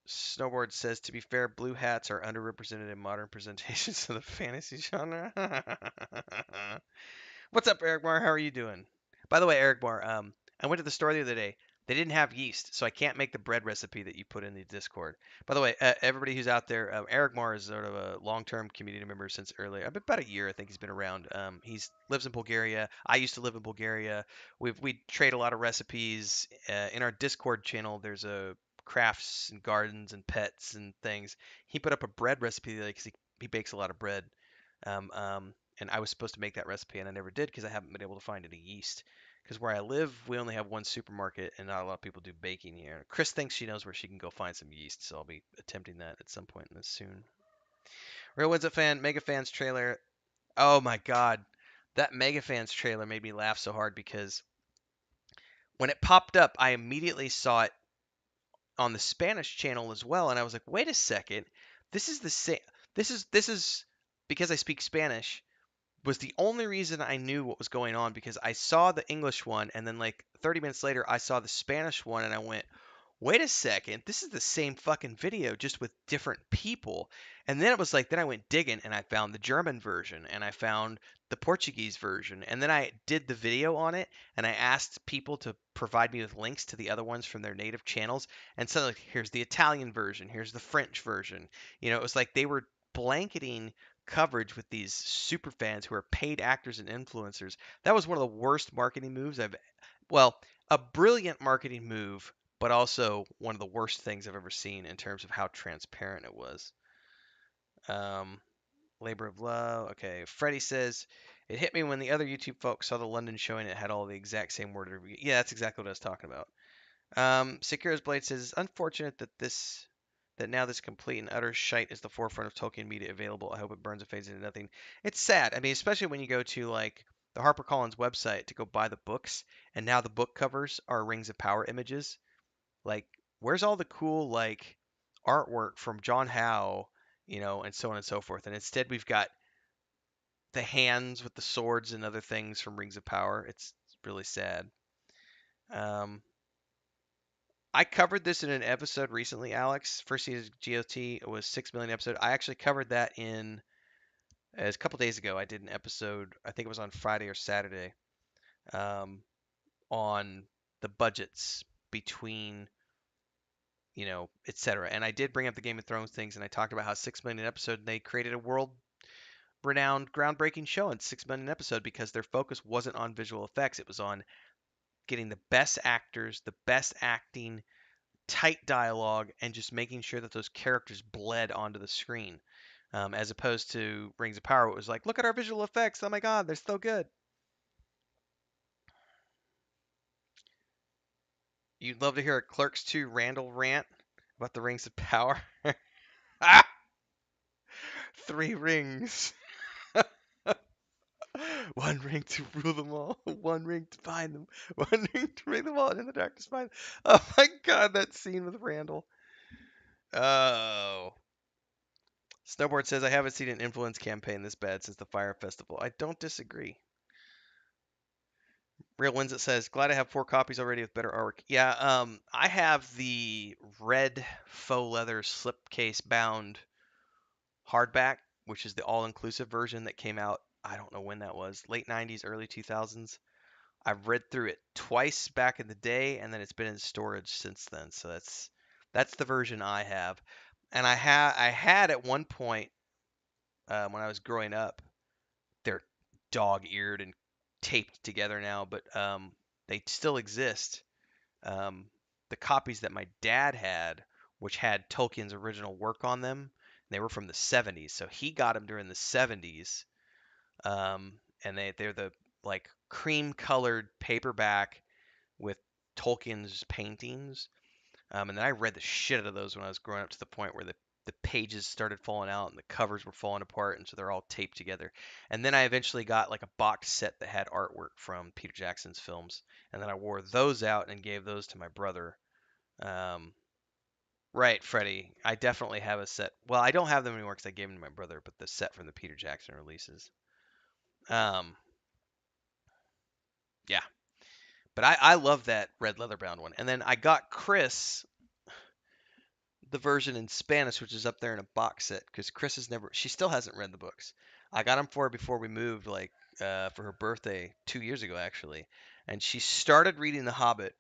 Speaker 1: Snowboard says, to be fair, blue hats are underrepresented in modern presentations of the fantasy genre. What's up, Eric Mar? How are you doing? By the way, Eric Mar, I went to the store the other day. They didn't have yeast, so I can't make the bread recipe that you put in the Discord. By the way, everybody who's out there, Eric Mar is sort of a long-term community member since earlier. About a year, I think he's been around. He's lives in Bulgaria. I used to live in Bulgaria. We trade a lot of recipes. In our Discord channel, there's a crafts and gardens and pets and things. He put up a bread recipe because he bakes a lot of bread. Um, um, and I was supposed to make that recipe, and I never did because I haven't been able to find any yeast. Because where I live, we only have one supermarket, and not a lot of people do baking here. Chris thinks she knows where she can go find some yeast, so I'll be attempting that at some point in this soon. Real Woods a fan, Mega Fans trailer. Oh my god, that Mega Fans trailer made me laugh so hard because when it popped up, I immediately saw it on the Spanish channel as well, and I was like, wait a second, this is the same. This is because I speak Spanish was the only reason I knew what was going on because I saw the English one and then like 30 minutes later I saw the Spanish one and I went, wait a second, this is the same fucking video just with different people. And then it was like, then I went digging and I found the German version and I found the Portuguese version. And then I did the video on it and I asked people to provide me with links to the other ones from their native channels. And so, like, here's the Italian version, here's the French version. It was like they were blanketing coverage with these super fans who are paid actors and influencers. That was one of the worst marketing moves well, a brilliant marketing move, but also one of the worst things I've ever seen in terms of how transparent it was. Um, Labor of Love. Okay, Freddie says it hit me when the other YouTube folks saw the London showing. It had all the exact same worded review. Yeah, that's exactly what I was talking about. Sekira's Blade says it's unfortunate that now this complete and utter shite is the forefront of Tolkien media available. I hope it burns and fades into nothing. It's sad. I mean, especially when you go to like the HarperCollins website to go buy the books, and now the book covers are Rings of Power images. Like, where's all the cool like artwork from John Howe, and so on and so forth? And instead, we've got the hands with the swords and other things from Rings of Power. It's really sad. Um, I covered this in an episode recently, Alex. First season of GOT was 6 million episode. I actually covered that in as a couple days ago. I did an episode. I think it was on Friday or Saturday, um, on the budgets between etc. And I did bring up the Game of Thrones things, and I talked about how 6 million episode. And they created a world-renowned, groundbreaking show in 6 million episode because their focus wasn't on visual effects. It was on getting the best actors, the best acting, tight dialogue, and just making sure that those characters bled onto the screen. As opposed to Rings of Power, it was like, look at our visual effects. Oh my God, they're so good. You'd love to hear a Clerks 2 Randall rant about the Rings of Power. Ah! 3 rings. One ring to rule them all, one ring to find them, one ring to bring them all, and in the darkness find them. Oh my God, that scene with Randall. Oh. Snowboard says, I haven't seen an influence campaign this bad since the Fire Festival. I don't disagree. Real Wins It says, glad I have 4 copies already with better artwork. Yeah, I have the red faux leather slipcase bound hardback, which is the all-inclusive version that came out, I don't know when that was, late 90s, early 2000s. I've read through it twice back in the day, and then it's been in storage since then. So that's the version I have. And I had at one point, when I was growing up, they're dog-eared and taped together now, but they still exist. Um, the copies that my dad had, which had Tolkien's original work on them, they were from the 70s. So he got them during the 70s, and they're the like cream colored paperback with Tolkien's paintings. And then I read the shit out of those when I was growing up to the point where the pages started falling out and the covers were falling apart, and so they're all taped together. And then I eventually got like a box set that had artwork from Peter Jackson's films, and then I wore those out and gave those to my brother. Um, right, Freddie. I definitely have a set. Well, I don't have them anymore because I gave them to my brother, but the set from the Peter Jackson releases. Um, yeah, but I love that red leather bound one. And then I got Chris the version in Spanish, which is up there in a box set, because Chris has never, she still hasn't read the books. I got them for her before we moved, like for her birthday 2 years ago, actually. And she started reading The Hobbit,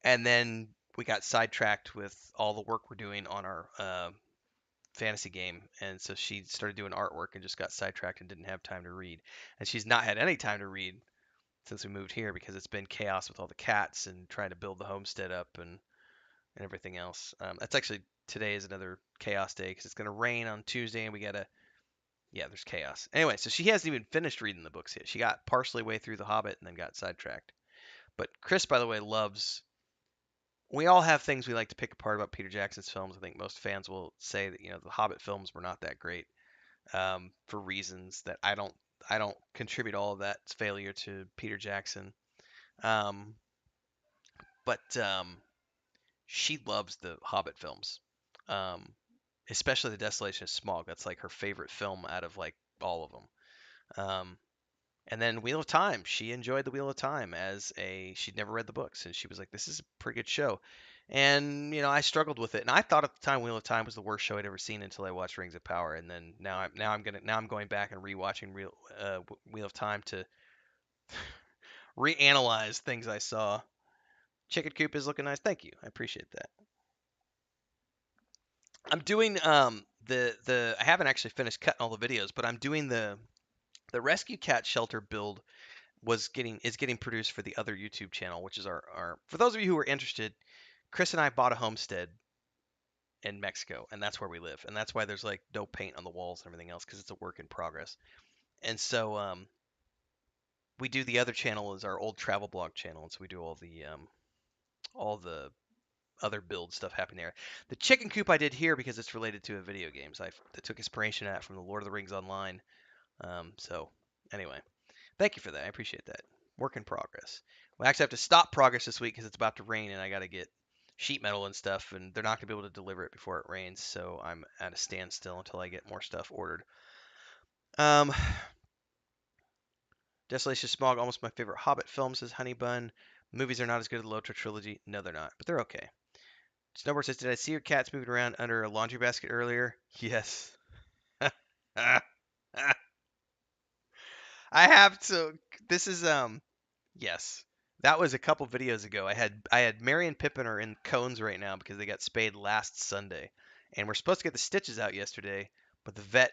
Speaker 1: and then we got sidetracked with all the work we're doing on our fantasy game, and so she started doing artwork and just got sidetracked and didn't have time to read. And she's not had any time to read since we moved here because it's been chaos with all the cats and trying to build the homestead up and everything else. That's actually today is another chaos day because it's gonna rain on Tuesday and we gotta yeah, there's chaos. Anyway, so she hasn't even finished reading the books yet. She got partially way through The Hobbit and then got sidetracked. But Chris, by the way, loves. We all have things we like to pick apart about Peter Jackson's films. I think most fans will say that the Hobbit films were not that great for reasons that I don't contribute all of that failure to Peter Jackson. Um, but she loves the Hobbit films, um, especially the Desolation of Smaug. That's like her favorite film out of like all of them. And then Wheel of Time. She enjoyed the Wheel of Time as she'd never read the books, and she was like, "This is a pretty good show." And I struggled with it, and I thought at the time Wheel of Time was the worst show I'd ever seen until I watched Rings of Power, and then now I'm going back and rewatching Wheel of Time to reanalyze things I saw. Chicken Coop is looking nice. Thank you, I appreciate that. I'm doing the I haven't actually finished cutting all the videos, but I'm doing the rescue cat shelter build is getting produced for the other YouTube channel, which is our for those of you who are interested, Chris and I bought a homestead in Mexico, and that's where we live, and that's why there's like no paint on the walls and everything else because it's a work in progress. And so we do the other channel is our old travel blog channel, and so we do all the other build stuff happening there. The chicken coop I did here because it's related to a video games. I took inspiration out from the Lord of the Rings Online. So anyway, thank you for that. I appreciate that. Work in progress. We actually have to stop progress this week because it's about to rain and I got to get sheet metal and stuff, and they're not going to be able to deliver it before it rains. So I'm at a standstill until I get more stuff ordered. Um, Desolation Smog, almost my favorite Hobbit film, says Honey Bun. Movies are not as good as the Lotra trilogy. No, they're not, but they're okay. Snowboard says, "Did I see your cats moving around under a laundry basket earlier?" Yes. I have to. This is Yes. That was a couple videos ago. I had Mary and Pippin are in cones right now because they got spayed last Sunday. And we're supposed to get the stitches out yesterday, but the vet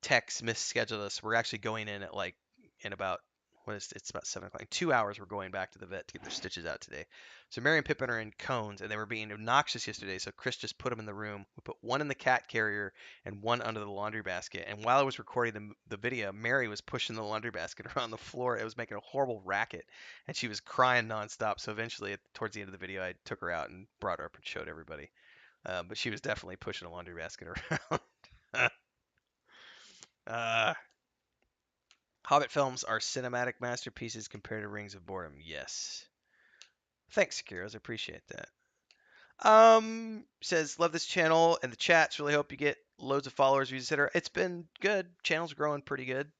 Speaker 1: techs misscheduled us. We're actually going in at like in about what is it's about 7 o'clock. In 2 hours we're going back to the vet to get their stitches out today. So Mary and Pippin are in cones and they were being obnoxious yesterday. So Chris just put them in the room. We put one in the cat carrier and one under the laundry basket. And while I was recording the video, Mary was pushing the laundry basket around the floor. It was making a horrible racket, and she was crying nonstop. So eventually, towards the end of the video, I took her out and brought her up and showed everybody. But she was definitely pushing a laundry basket around. uh, Hobbit films are cinematic masterpieces compared to Rings of Boredom. Yes. Thanks, Kiros. I appreciate that. Says love this channel and the chats. Really hope you get loads of followers, views, etc. It's been good. Channel's growing pretty good.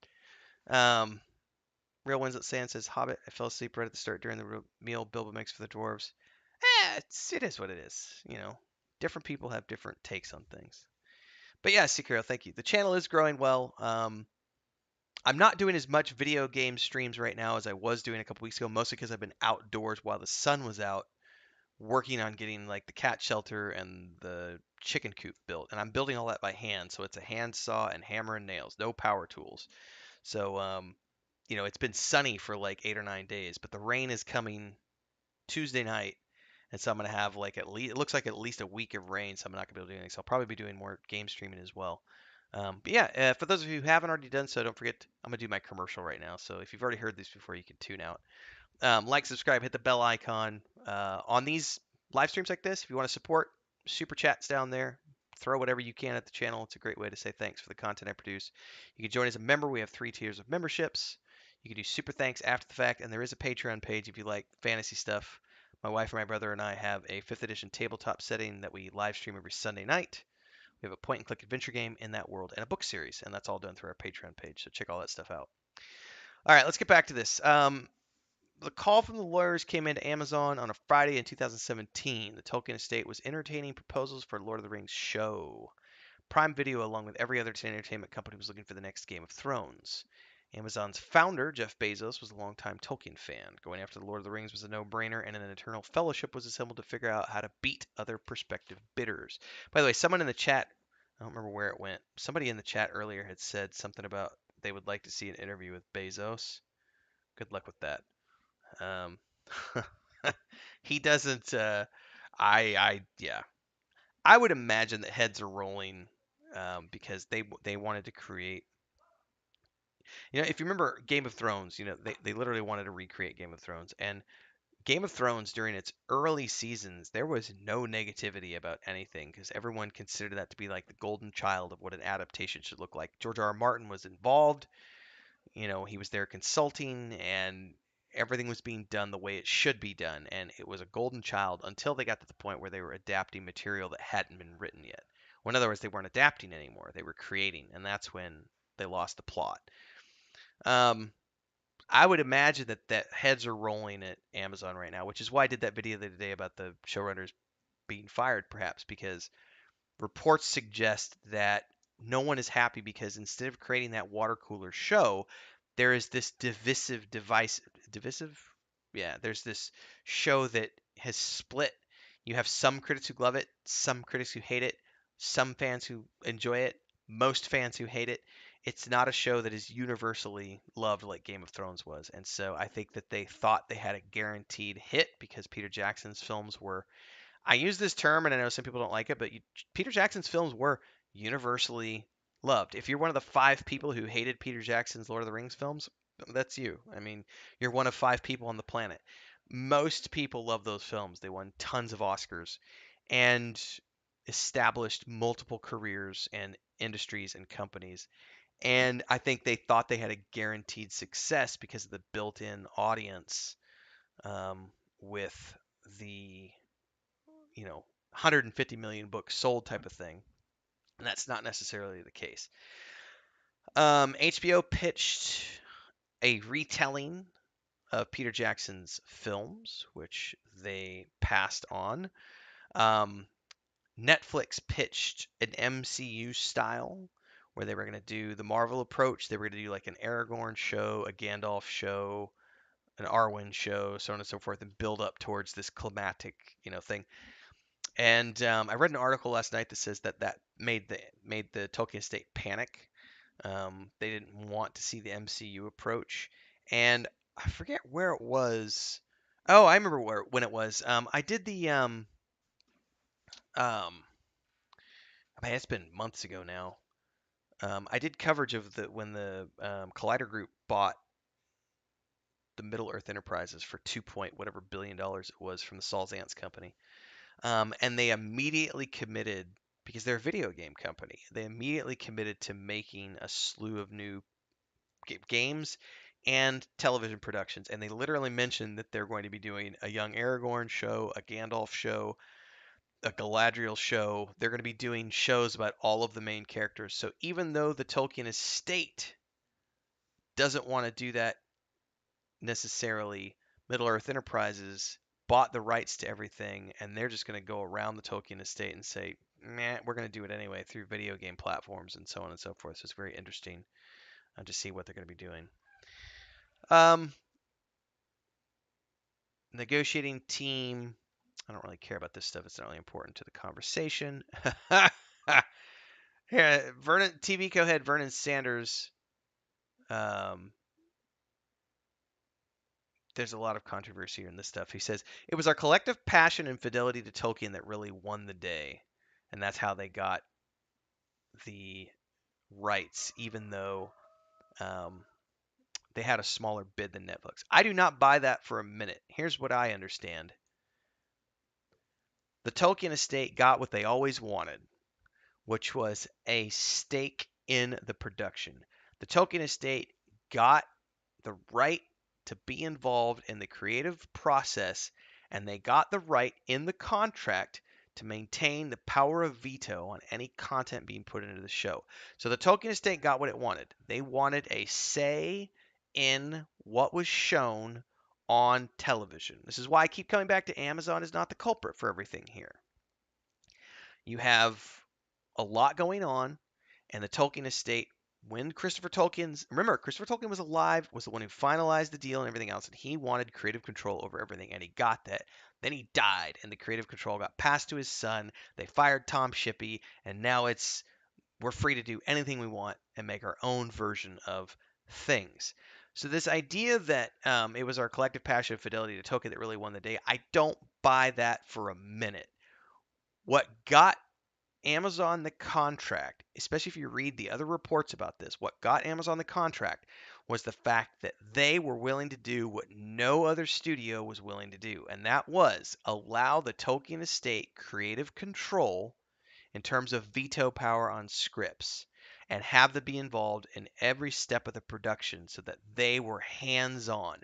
Speaker 1: Um, Real Winds at Sand says Hobbit. I fell asleep right at the start during the meal Bilbo makes for the dwarves. It is what it is. Different people have different takes on things. But yeah, Sekiro, thank you. The channel is growing well. I'm not doing as much video game streams right now as I was doing a couple weeks ago, mostly because I've been outdoors while the sun was out, working on getting like the cat shelter and the chicken coop built. And I'm building all that by hand, so it's a hand saw and hammer and nails, no power tools. So it's been sunny for like 8 or 9 days, but the rain is coming Tuesday night, and so I'm gonna have like at least it looks like at least a week of rain, so I'm not gonna be able to do anything. So I'll probably be doing more game streaming as well. But yeah, for those of you who haven't already done so, don't forget I'm gonna do my commercial right now. So if you've already heard this before, you can tune out. Like, subscribe, hit the bell icon on these live streams like this. If you want to support, super chats down there. Throw whatever you can at the channel. It's a great way to say thanks for the content I produce. You can join as a member. We have 3 tiers of memberships. You can do super thanks after the fact, and there is a Patreon page if you like fantasy stuff. My wife and my brother and I have a 5th edition tabletop setting that we live stream every Sunday night. We have a point and click adventure game in that world and a book series, and that's all done through our Patreon page. So check all that stuff out. All right, let's get back to this. The call from the lawyers came into Amazon on a Friday in 2017. The Tolkien estate was entertaining proposals for Lord of the Rings show. Prime Video, along with every other entertainment company, was looking for the next Game of Thrones. Amazon's founder, Jeff Bezos, was a longtime Tolkien fan. Going after the Lord of the Rings was a no-brainer, and an eternal fellowship was assembled to figure out how to beat other prospective bidders. By the way, someone in the chat, I don't remember where it went, somebody in the chat earlier had said something about they would like to see an interview with Bezos. Good luck with that. Um, he doesn't. Yeah. I would imagine that heads are rolling because they wanted to create. If you remember Game of Thrones, they literally wanted to recreate Game of Thrones, and Game of Thrones during its early seasons, there was no negativity about anything because everyone considered that to be like the golden child of what an adaptation should look like. George R. R. Martin was involved. He was there consulting, and everything was being done the way it should be done, and it was a golden child until they got to the point where they were adapting material that hadn't been written yet. Well, in other words, they weren't adapting anymore; they were creating, and that's when they lost the plot. Um, I would imagine that heads are rolling at Amazon right now, which is why I did that video the other day about the showrunners being fired, perhaps because reports suggest that no one is happy because instead of creating that water cooler show, there is this divisive, yeah, there's this show that has split. You have some critics who love it, some critics who hate it, some fans who enjoy it, most fans who hate it. It's not a show that is universally loved like Game of Thrones was. And so I think that they thought they had a guaranteed hit because Peter Jackson's films were, I use this term, and I know some people don't like it, but Peter Jackson's films were universally loved. If you're one of the 5 people who hated Peter Jackson's Lord of the Rings films, that's you. I mean, you're one of 5 people on the planet. Most people love those films. They won tons of Oscars and established multiple careers and industries and companies. And I think they thought they had a guaranteed success because of the built-in audience with the 150 million books sold type of thing. And that's not necessarily the case. HBO pitched a retelling of Peter Jackson's films, which they passed on. Um, Netflix pitched an MCU style where they were going to do the Marvel approach. They were going to do like an Aragorn show, a Gandalf show, an Arwen show, so on and so forth, and build up towards this climatic, thing. And I read an article last night that says that made the Tolkien estate panic. They didn't want to see the MCU approach, and I forget where it was. Oh, I remember when it was. I did the um, man, it's been months ago now. I did coverage of the when the Collider Group bought the Middle Earth Enterprises for 2 point whatever billion dollars it was from the Saul Zaentz company. And they immediately committed, because they're a video game company, they immediately committed to making a slew of new games and television productions. And they literally mentioned that they're going to be doing a young Aragorn show, a Gandalf show, a Galadriel show. They're going to be doing shows about all of the main characters. So even though the Tolkien estate doesn't want to do that necessarily, Middle Earth Enterprises bought the rights to everything, and they're just going to go around the Tolkien estate and say, "Nah, we're going to do it anyway through video game platforms and so on and so forth." So it's very interesting to see what they're going to be doing. Um, Negotiating team. I don't really care about this stuff. It's not really important to the conversation. Here, TV co-head Vernon Sanders. There's a lot of controversy in this stuff. He says, "It was our collective passion and fidelity to Tolkien that really won the day." And that's how they got the rights, even though um, they had a smaller bid than Netflix. I do not buy that for a minute. Here's what I understand. The Tolkien estate got what they always wanted, which was a stake in the production. The Tolkien estate got the right to be involved in the creative process, and they got the right in the contract to maintain the power of veto on any content being put into the show. So the Tolkien estate got what it wanted. They wanted a say in what was shown on television. This is why I keep coming back to Amazon is not the culprit for everything here. You have a lot going on, and the Tolkien estate. When Christopher Tolkien was alive, was the one who finalized the deal and everything else, and he wanted creative control over everything, and he got that. Then he died, and the creative control got passed to his son. They fired Tom Shippey, and now we're free to do anything we want and make our own version of things. So this idea that it was our collective passion and fidelity to Tolkien that really won the day, I don't buy that for a minute. What got Amazon the contract, especially if you read the other reports about this, what got Amazon the contract was the fact that they were willing to do what no other studio was willing to do, and that was allow the Tolkien estate creative control in terms of veto power on scripts and have them be involved in every step of the production so that they were hands on.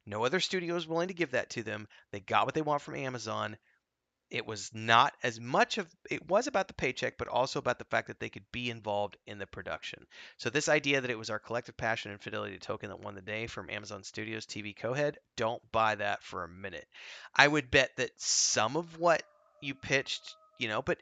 Speaker 1: No other studio was willing to give that to them. They got what they want from Amazon. It was not as much of it was about the paycheck, but also about the fact that they could be involved in the production. So this idea that it was our collective passion and fidelity to Tolkien that won the day from Amazon Studios TV co-head, don't buy that for a minute. I would bet that some of what you pitched, but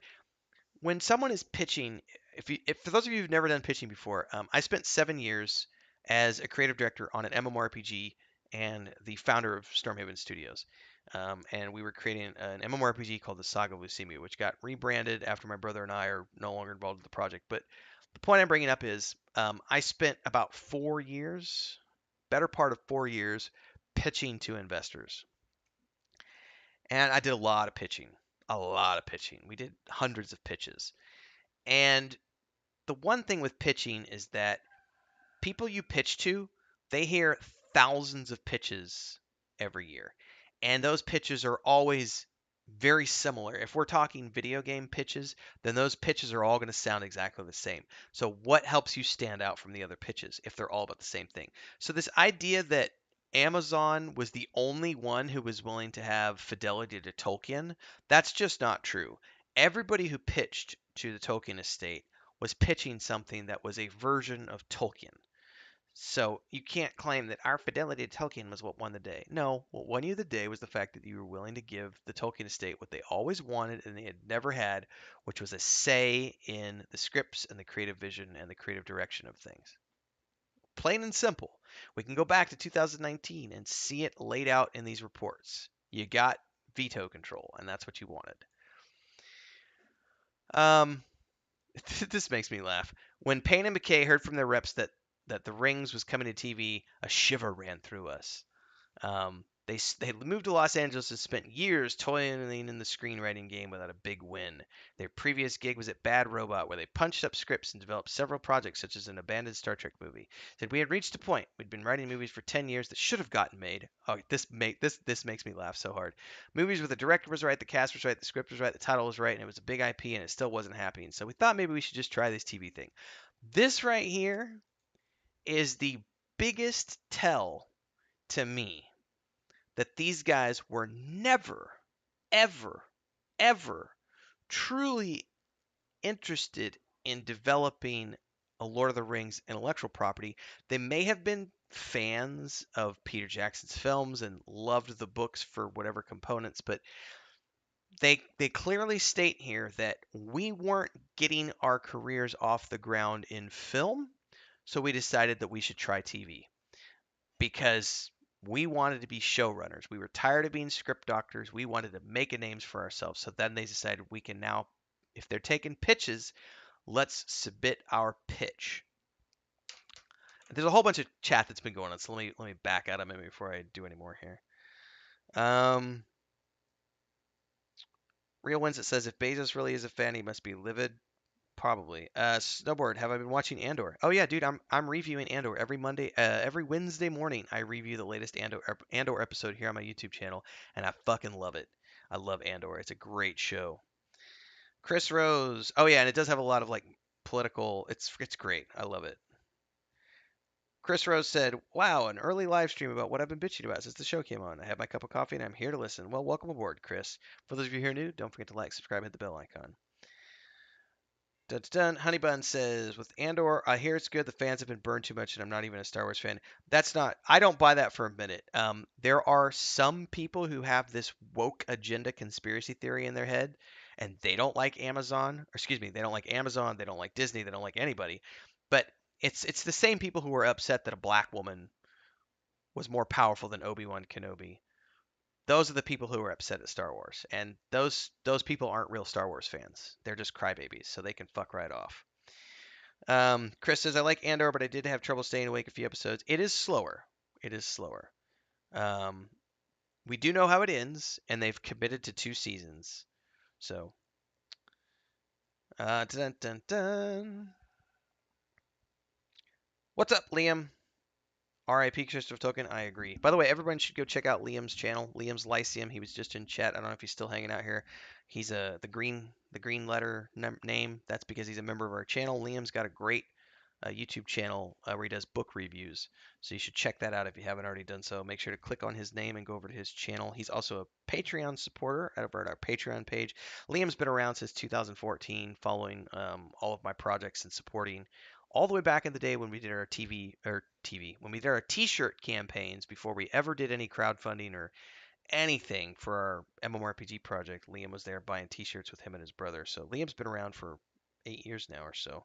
Speaker 1: when someone is pitching, if for those of you who've never done pitching before, I spent 7 years as a creative director on an MMORPG and the founder of Stormhaven Studios. And we were creating an MMORPG called the Saga of Lucimia, which got rebranded after my brother and I are no longer involved with the project. But the point I'm bringing up is I spent about 4 years, better part of 4 years, pitching to investors. And I did a lot of pitching, a lot of pitching. We did hundreds of pitches. And the one thing with pitching is that people you pitch to, they hear thousands of pitches every year. And those pitches are always very similar. If we're talking video game pitches, then those pitches are all going to sound exactly the same. So what helps you stand out from the other pitches if they're all about the same thing? So this idea that Amazon was the only one who was willing to have fidelity to Tolkien, that's just not true. Everybody who pitched to the Tolkien estate was pitching something that was a version of Tolkien. So you can't claim that our fidelity to Tolkien was what won the day. No, what won you the day was the fact that you were willing to give the Tolkien estate what they always wanted and they had never had, which was a say in the scripts and the creative vision and the creative direction of things. Plain and simple. We can go back to 2019 and see it laid out in these reports. You got veto control, and that's what you wanted. This makes me laugh. When Payne and McKay heard from their reps that the Rings was coming to TV, a shiver ran through us. They moved to Los Angeles and spent years toiling in the screenwriting game without a big win. Their previous gig was at Bad Robot, where they punched up scripts and developed several projects, such as an abandoned Star Trek movie. Said we had reached a point. We'd been writing movies for 10 years that should have gotten made. Oh, this makes me laugh so hard. Movies where the director was right, the cast was right, the script was right, the title was right, and it was a big IP, and it still wasn't happening. So we thought maybe we should just try this TV thing. This right here is the biggest tell to me that these guys were never, ever, ever truly interested in developing a Lord of the Rings intellectual property. They may have been fans of Peter Jackson's films and loved the books for whatever components, but they clearly state here that we weren't getting our careers off the ground in film, so we decided that we should try TV because we wanted to be showrunners. We were tired of being script doctors. We wanted to make a names for ourselves. So then they decided we can now, if they're taking pitches, let's submit our pitch. There's a whole bunch of chat that's been going on, so let me back out of it before I do any more here. Real Wins it says if Bezos really is a fan, he must be livid. Probably. Snowboard, have I been watching Andor? Oh yeah, dude, I'm reviewing Andor every Wednesday morning. I review the latest Andor episode here on my YouTube channel, and I fucking love it. I love Andor. It's a great show. Chris Rose. Oh yeah, and it does have a lot of like political. It's great. I love it. Chris Rose said, "Wow, an early live stream about what I've been bitching about since the show came on. I have my cup of coffee and I'm here to listen. Well, welcome aboard, Chris. For those of you here new, don't forget to like, subscribe, hit the bell icon." Dun, dun, dun. Honeybun says, with Andor, I hear it's good. The fans have been burned too much, and I'm not even a Star Wars fan. That's not. I don't buy that for a minute. There are some people who have this woke agenda conspiracy theory in their head, and they don't like Amazon. Or excuse me, they don't like Amazon. They don't like Disney. They don't like anybody. But it's the same people who are upset that a black woman was more powerful than Obi-Wan Kenobi. Those are the people who are upset at Star Wars, and those people aren't real Star Wars fans. They're just crybabies, so they can fuck right off. Chris says, I like Andor, but I did have trouble staying awake a few episodes. It is slower. It is slower. Um, we do know how it ends, and they've committed to 2 seasons. So, dun, dun, dun. What's up, Liam? RIP Christopher Token, I agree. By the way, everyone should go check out Liam's channel. Liam's Lyceum. He was just in chat. I don't know if he's still hanging out here. He's the green letter name. That's because he's a member of our channel. Liam's got a great YouTube channel where he does book reviews. So you should check that out if you haven't already done so. Make sure to click on his name and go over to his channel. He's also a Patreon supporter over at our Patreon page. Liam's been around since 2014, following all of my projects and supporting all the way back in the day when we did our when we did our T-shirt campaigns before we ever did any crowdfunding or anything for our MMORPG project. Liam was there buying T-shirts with him and his brother. So Liam's been around for 8 years now or so.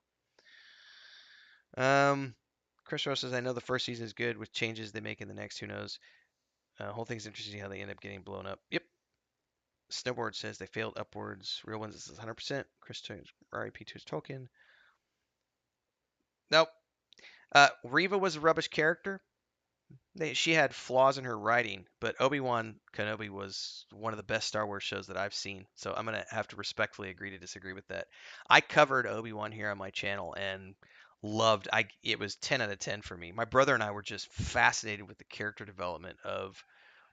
Speaker 1: Chris Rose says, I know the first season is good with changes they make in the next. Who knows? Whole thing's interesting how they end up getting blown up. Yep. Snowboard says they failed upwards. Real ones is 100%. Chris RIP2's Tolkien. Nope. Reva was a rubbish character. She had flaws in her writing, but Obi-Wan Kenobi was one of the best Star Wars shows that I've seen. So I'm gonna have to respectfully agree to disagree with that. I covered Obi-Wan here on my channel and loved. It was 10 out of 10 for me. My brother and I were just fascinated with the character development of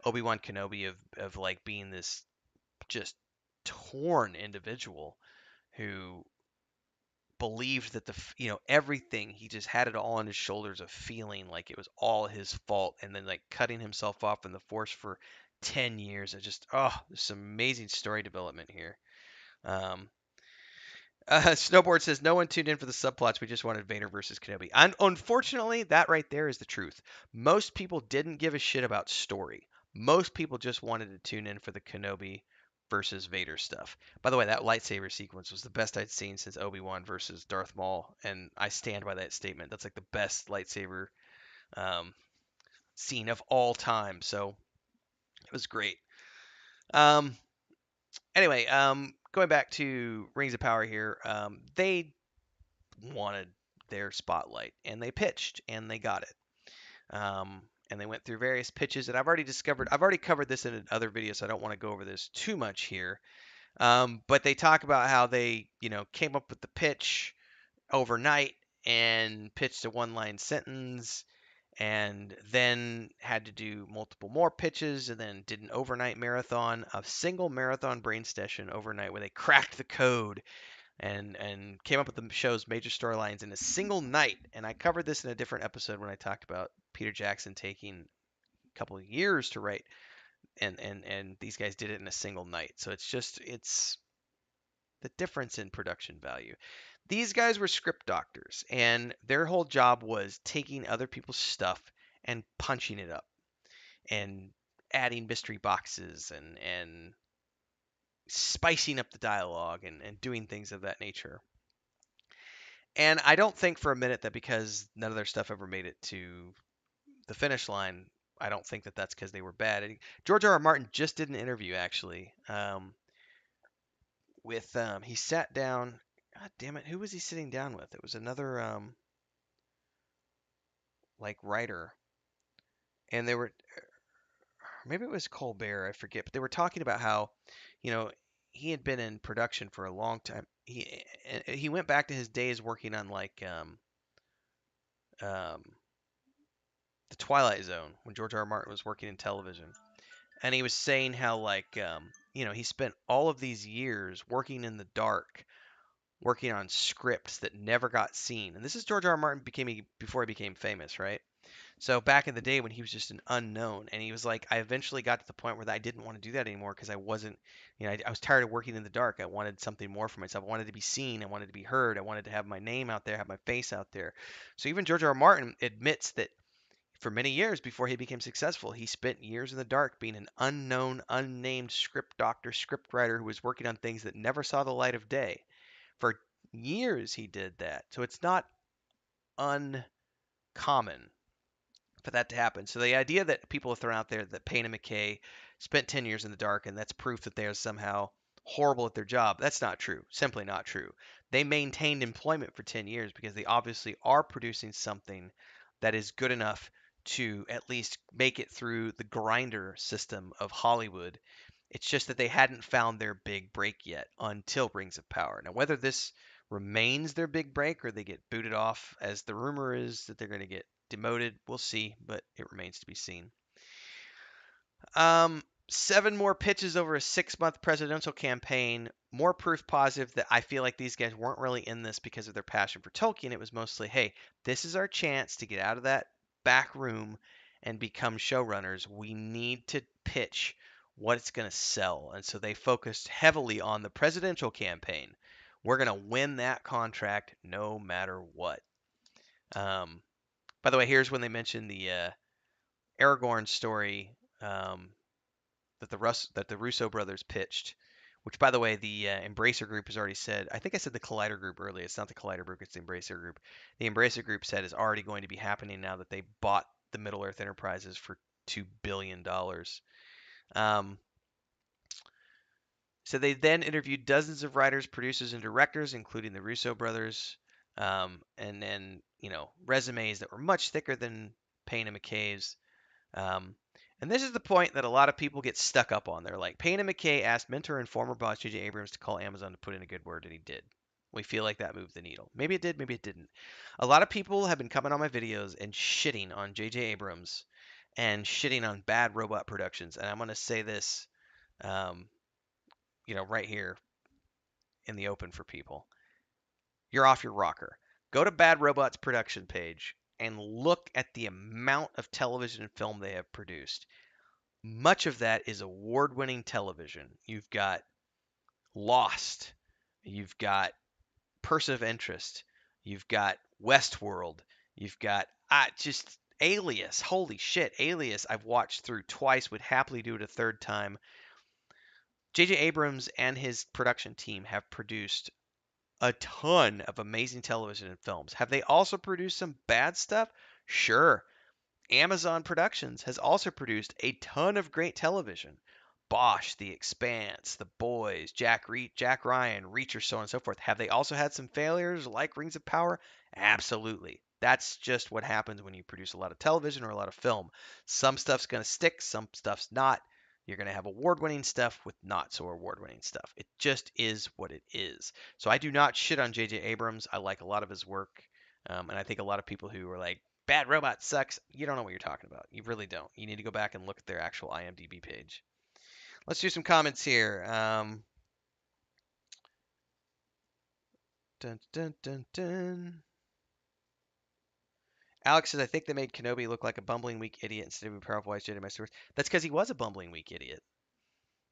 Speaker 1: Obi-Wan Kenobi of like being this just torn individual who believed that everything, he just had it all on his shoulders of feeling like it was all his fault, and then like cutting himself off from the force for 10 years. It just, there's some amazing story development here. um Snowboard says no one tuned in for the subplots. We just wanted Vader versus Kenobi. And unfortunately, that right there is the truth. Most people didn't give a shit about story. Most people just wanted to tune in for the Kenobi versus Vader stuff. By the way, that lightsaber sequence was the best I'd seen since Obi-Wan versus Darth Maul, and I stand by that statement. That's like the best lightsaber um, scene of all time. So it was great. Um, anyway, going back to Rings of Power here, they wanted their spotlight, and they pitched, and they got it. And they went through various pitches, and I've already covered this in other videos, so I don't want to go over this too much here. But they talk about how they, came up with the pitch overnight and pitched a one-line sentence, and then had to do multiple more pitches, and then did an overnight marathon, a single marathon brain session overnight where they cracked the code and came up with the show's major storylines in a single night. And I covered this in a different episode when I talked about Peter Jackson taking a couple of years to write, and these guys did it in a single night. So it's the difference in production value. These guys were script doctors, and their whole job was taking other people's stuff and punching it up and adding mystery boxes and spicing up the dialogue and doing things of that nature. And I don't think for a minute that because none of their stuff ever made it to the finish line, I don't think that that's because they were bad. And George R. R. Martin just did an interview actually with he sat down. God damn it, who was he sitting down with? It was another like writer, and they were maybe it was Colbert, I forget, but they were talking about how you know he had been in production for a long time. He went back to his days working on like um, the Twilight Zone when George R. R. Martin was working in television, and he was saying how like he spent all of these years working in the dark, working on scripts that never got seen. And this is George R. R. Martin before he became famous, right? So back in the day when he was just an unknown, and he was like, I eventually got to the point where I didn't want to do that anymore because I wasn't, I was tired of working in the dark. I wanted something more for myself. I wanted to be seen. I wanted to be heard. I wanted to have my name out there, have my face out there. So even George R. R. Martin admits that for many years before he became successful, he spent years in the dark being an unknown, unnamed script doctor, script writer who was working on things that never saw the light of day. For years he did that. So it's not uncommon for that to happen. So the idea that people have thrown out there that Payne and McKay spent 10 years in the dark and that's proof that they are somehow horrible at their job, that's not true. Simply not true. They maintained employment for 10 years because they obviously are producing something that is good enough to at least make it through the grinder system of Hollywood. It's just that they hadn't found their big break yet until Rings of Power. Now, whether this remains their big break or they get booted off, as the rumor is that they're going to get demoted, we'll see, but it remains to be seen. 7 more pitches over a 6-month presidential campaign. More proof positive that I feel like these guys weren't really in this because of their passion for Tolkien. It was mostly, hey, this is our chance to get out of that back room and become showrunners. We need to pitch what it's going to sell. And so they focused heavily on the presidential campaign. We're going to win that contract no matter what. By the way, here's when they mentioned the Aragorn story that the Russo brothers pitched. Which, by the way, the Embracer Group has already said. I think I said the Collider Group earlier. It's not the Collider Group. It's the Embracer Group. The Embracer Group said is already going to be happening now that they bought the Middle Earth Enterprises for $2 billion. So they then interviewed dozens of writers, producers, and directors, including the Russo brothers, and then resumes that were much thicker than Payne and McKay's. Um, and this is the point that a lot of people get stuck up on. They're like, Payne and McKay asked mentor and former boss J.J. Abrams to call Amazon to put in a good word, and he did. We feel like that moved the needle. Maybe it did, maybe it didn't. A lot of people have been coming on my videos and shitting on J.J. Abrams and shitting on Bad Robot Productions. And I'm going to say this, um, right here in the open for people. You're off your rocker. Go to Bad Robot's production page and look at the amount of television and film they have produced. Much of that is award-winning television. You've got Lost, you've got Person of Interest, you've got Westworld, you've got just Alias. Holy shit, Alias I've watched through twice, would happily do it a third time. J.J. Abrams and his production team have produced a ton of amazing television and films. Have they also produced some bad stuff? Sure. Amazon Productions has also produced a ton of great television. Bosch, The Expanse, The Boys, Jack Ryan, Reacher, so on and so forth. Have they also had some failures like Rings of Power? Absolutely. That's just what happens when you produce a lot of television or a lot of film. Some stuff's going to stick, some stuff's not. You're going to have award-winning stuff with not so award-winning stuff. It just is what it is. So I do not shit on J.J. Abrams. I like a lot of his work. And I think a lot of people who are like, Bad Robot sucks, you don't know what you're talking about. You really don't. You need to go back and look at their actual IMDb page. Let's do some comments here. Dun, dun, dun, dun. Alex says, I think they made Kenobi look like a bumbling, weak idiot instead of a powerful, wise Jedi Master. That's because he was a bumbling, weak idiot.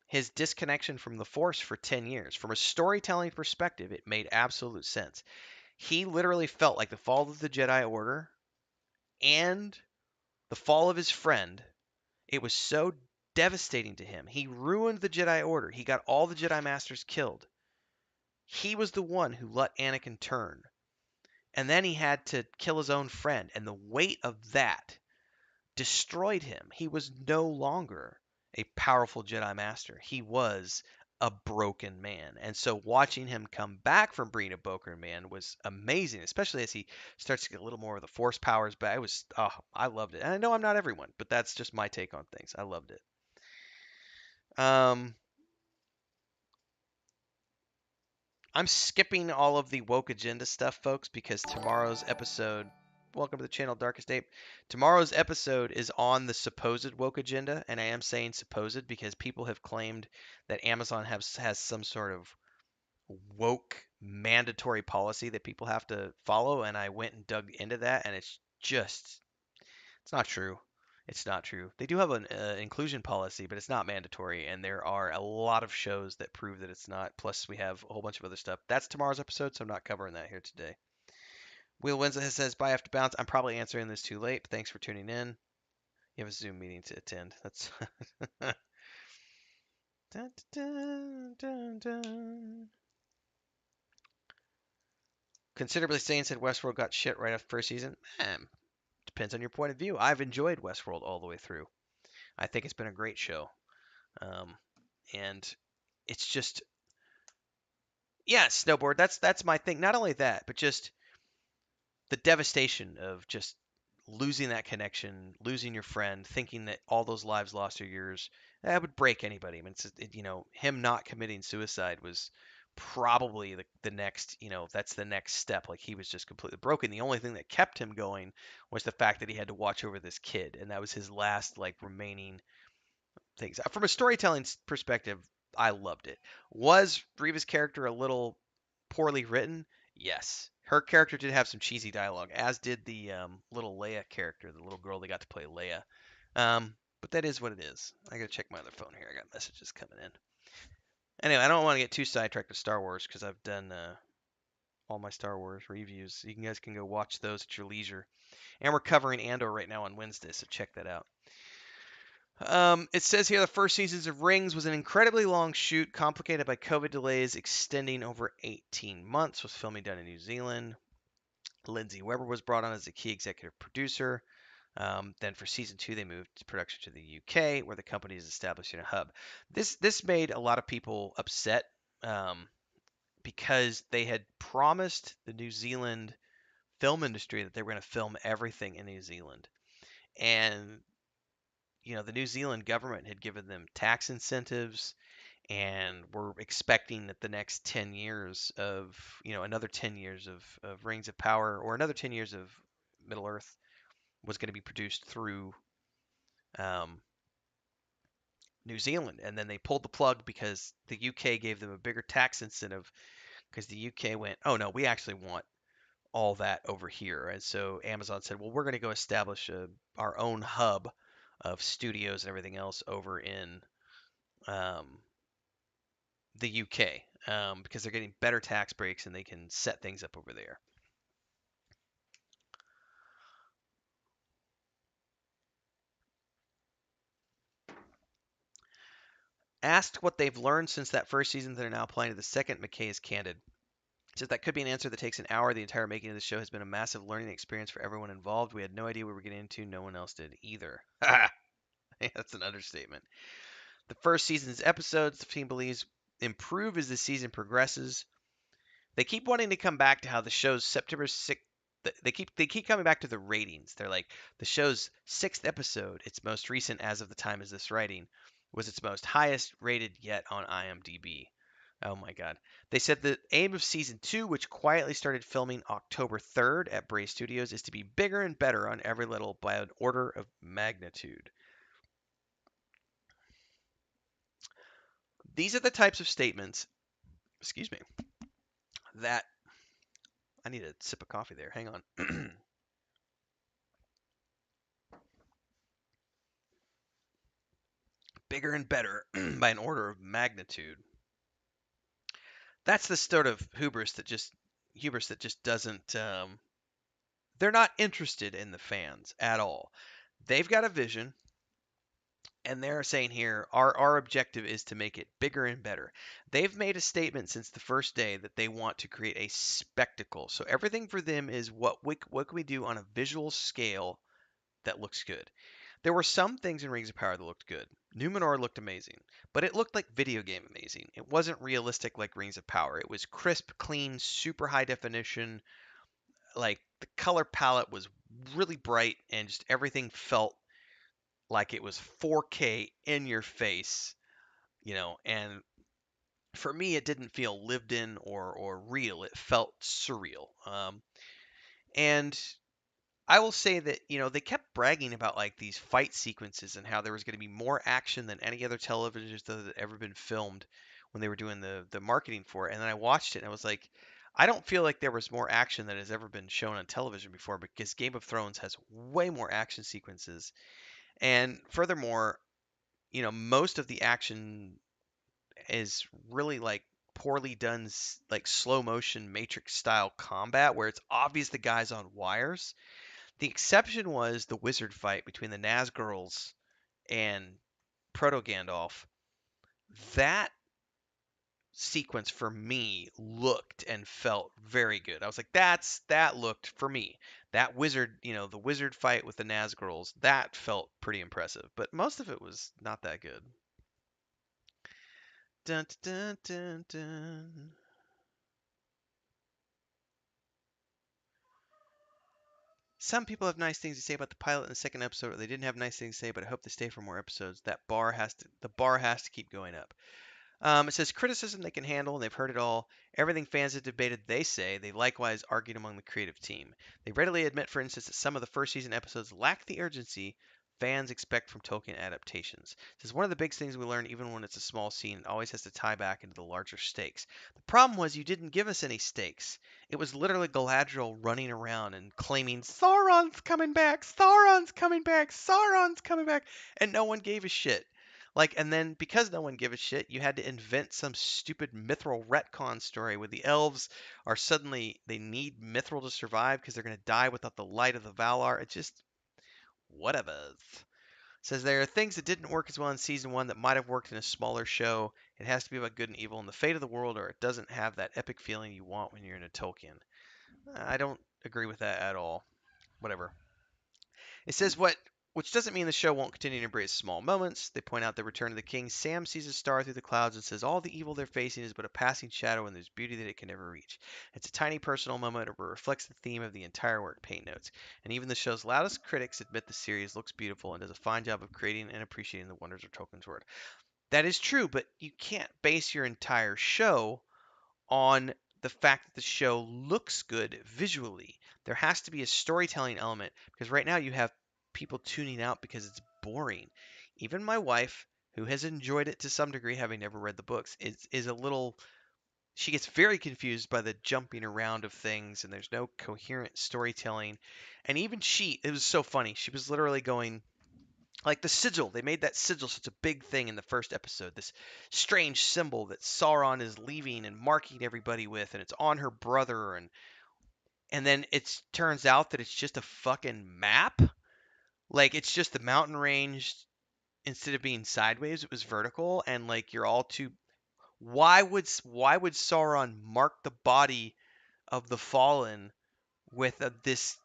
Speaker 1: His disconnection from the Force for 10 years. From a storytelling perspective, it made absolute sense. He literally felt like the fall of the Jedi Order and the fall of his friend. It was so devastating to him. He ruined the Jedi Order. He got all the Jedi Masters killed. He was the one who let Anakin turn. And then he had to kill his own friend. And the weight of that destroyed him. He was no longer a powerful Jedi Master. He was a broken man. And so watching him come back from being a broken man was amazing, especially as he starts to get a little more of the Force powers back. I loved it. And I know I'm not everyone, but that's just my take on things. I loved it. I'm skipping all of the woke agenda stuff, folks, because tomorrow's episode. Welcome to the channel, Darkest Ape. Tomorrow's episode is on the supposed woke agenda, and I am saying supposed because people have claimed that Amazon has some sort of woke mandatory policy that people have to follow, and I went and dug into that, and it's just It's not true. It's not true. They do have an inclusion policy, but it's not mandatory, and there are a lot of shows that prove that it's not. Plus, we have a whole bunch of other stuff. That's tomorrow's episode, so I'm not covering that here today. Wheel Wednesday says, "Bye, I have to bounce. I'm probably answering this too late, but thanks for tuning in. You have a Zoom meeting to attend." That's dun, dun, dun, dun. Considerably Sane said Westworld got shit right after first season. Depends on your point of view. I've enjoyed Westworld all the way through. I think it's been a great show. Um, and it's just, yeah, snowboard. That's my thing. Not only that, but just the devastation of just losing that connection, losing your friend, thinking that all those lives lost are yours. That would break anybody. I mean, him not committing suicide was probably the next, that's the next step. Like he was just completely broken. The only thing that kept him going was the fact that he had to watch over this kid, and that was his last like remaining things. From a storytelling perspective, I loved it. Was Reva's character a little poorly written? Yes. Her character did have some cheesy dialogue, as did the little Leia character, the little girl that got to play Leia. But that is what it is. I gotta check my other phone here. I got messages coming in. Anyway, I don't want to get too sidetracked with Star Wars because I've done all my Star Wars reviews. You guys can go watch those at your leisure. And we're covering Andor right now on Wednesday, so check that out. It says here the first seasons of Rings was an incredibly long shoot, complicated by COVID delays extending over 18 months. Was filming done in New Zealand. Lindsay Weber was brought on as a key executive producer. Then for season 2, they moved production to the UK, where the company is establishing a hub. This made a lot of people upset because they had promised the New Zealand film industry that they were going to film everything in New Zealand, and the New Zealand government had given them tax incentives, and we're expecting that the next 10 years of, another 10 years of Rings of Power, or another 10 years of Middle Earth, was going to be produced through um, New Zealand. And then they pulled the plug because the UK gave them a bigger tax incentive, because the UK went, oh no, we actually want all that over here. And so Amazon said, well, we're going to go establish our own hub of studios and everything else over in um, the UK, because they're getting better tax breaks and they can set things up over there. Asked what they've learned since that first season that they're now applying to the second, McKay is candid. He says that could be an answer that takes an hour. The entire making of the show has been a massive learning experience for everyone involved. We had no idea what we were getting into. No one else did either. That's an understatement. The first season's episodes, the team believes, improve as the season progresses. They keep wanting to come back to how the show's September 6th. They keep coming back to the ratings. They're like, the show's sixth episode, its most recent as of the time of this writing, was its most highest rated yet on IMDb. Oh my God. They said the aim of season 2, which quietly started filming October 3rd at Bray Studios, is to be bigger and better on every level by an order of magnitude. These are the types of statements, excuse me, that I need a sip of coffee there. Hang on. Bigger and better by an order of magnitude. That's the sort of hubris that just doesn't. They're not interested in the fans at all. They've got a vision, and they're saying here, our objective is to make it bigger and better. They've made a statement since the first day that they want to create a spectacle. So everything for them is what can we do on a visual scale that looks good. There were some things in Rings of Power that looked good. Numenor looked amazing, but it looked like video game amazing. It wasn't realistic like Rings of Power. It was crisp, clean, super high definition. Like the color palette was really bright, and just everything felt like it was 4K in your face, and for me it didn't feel lived in or real. It felt surreal. And I will say that, they kept bragging about like these fight sequences and how there was going to be more action than any other television show that had ever been filmed when they were doing the marketing for it. And then I watched it and I was like, I don't feel like there was more action that has ever been shown on television before because Game of Thrones has way more action sequences. And furthermore, most of the action is really like poorly done, like slow motion Matrix style combat where it's obvious the guy's on wires. The exception was the wizard fight between the Nazgûls and Proto Gandalf. That sequence for me looked and felt very good. I was like, that looked for me. That wizard, the wizard fight with the Nazgûls, that felt pretty impressive. But most of it was not that good. Dun, dun, dun, dun. Some people have nice things to say about the pilot and the second episode, or they didn't have nice things to say, but I hope they stay for more episodes. The bar has to keep going up. It says criticism they can handle, and they've heard it all. Everything fans have debated, they say. They likewise argued among the creative team. They readily admit, for instance, that some of the first season episodes lack the urgency fans expect from Tolkien adaptations. It says one of the big things we learn, even when it's a small scene, it always has to tie back into the larger stakes. The problem was you didn't give us any stakes. It was literally Galadriel running around and claiming, Sauron's coming back, Sauron's coming back, Sauron's coming back, and no one gave a shit. Like, and then because no one gave a shit, you had to invent some stupid mithril retcon story where the elves are suddenly they need mithril to survive because they're gonna die without the light of the Valar. It just whatever. Says there are things that didn't work as well in season one that might have worked in a smaller show. It has to be about good and evil and the fate of the world, or it doesn't have that epic feeling you want when you're in a Tolkien. I don't agree with that at all. Whatever. It says which doesn't mean the show won't continue to embrace small moments. They point out the return of the king. Sam sees a star through the clouds and says all the evil they're facing is but a passing shadow and there's beauty that it can never reach. It's a tiny personal moment but reflects the theme of the entire work, Paint notes. And even the show's loudest critics admit the series looks beautiful and does a fine job of creating and appreciating the wonders of Tolkien's world. That is true, but you can't base your entire show on the fact that the show looks good visually. There has to be a storytelling element because right now you have people tuning out because it's boring. Even my wife, who has enjoyed it to some degree, having never read the books, is a little. She gets very confused by the jumping around of things, and there's no coherent storytelling. And even it was so funny. She was literally going, like the sigil, they made that sigil such a big thing in the first episode. This strange symbol that Sauron is leaving and marking everybody with, and it's on her brother, and then it turns out that it's just a fucking map. Like it's just the mountain range instead of being sideways, it was vertical, and like you're all too. Why would Sauron mark the body of the fallen with this?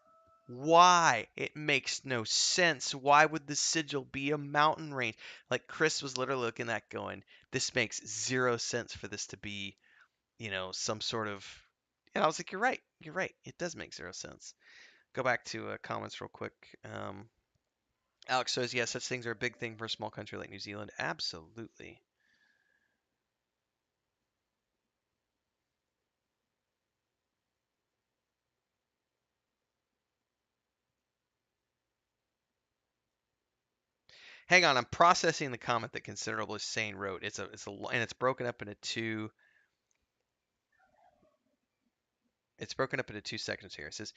Speaker 1: Why? It makes no sense. Why would the sigil be a mountain range? Like Chris was literally looking at going, this makes zero sense for this to be, some sort of. And I was like, you're right. You're right. It does make zero sense. Go back to comments real quick. Alex says, yes, such things are a big thing for a small country like New Zealand. Absolutely. Hang on, I'm processing the comment that Considerable Sane wrote. And it's broken up into two. It's broken up into 2 sections here. It says,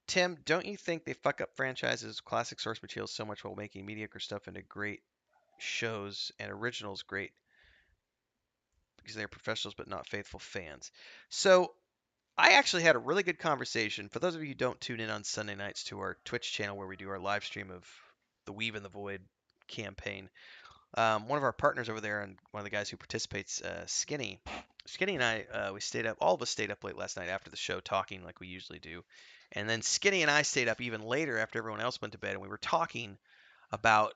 Speaker 1: Tim, don't you think they fuck up franchises, classic source material so much while making mediocre stuff into great shows and originals great because they're professionals but not faithful fans? So I actually had a really good conversation. For those of you who don't tune in on Sunday nights to our Twitch channel where we do our live stream of the Weave in the Void campaign, one of our partners over there and one of the guys who participates, Skinny and I, we stayed up. All of us stayed up late last night after the show, talking like we usually do. And then Skinny and I stayed up even later after everyone else went to bed, and we were talking about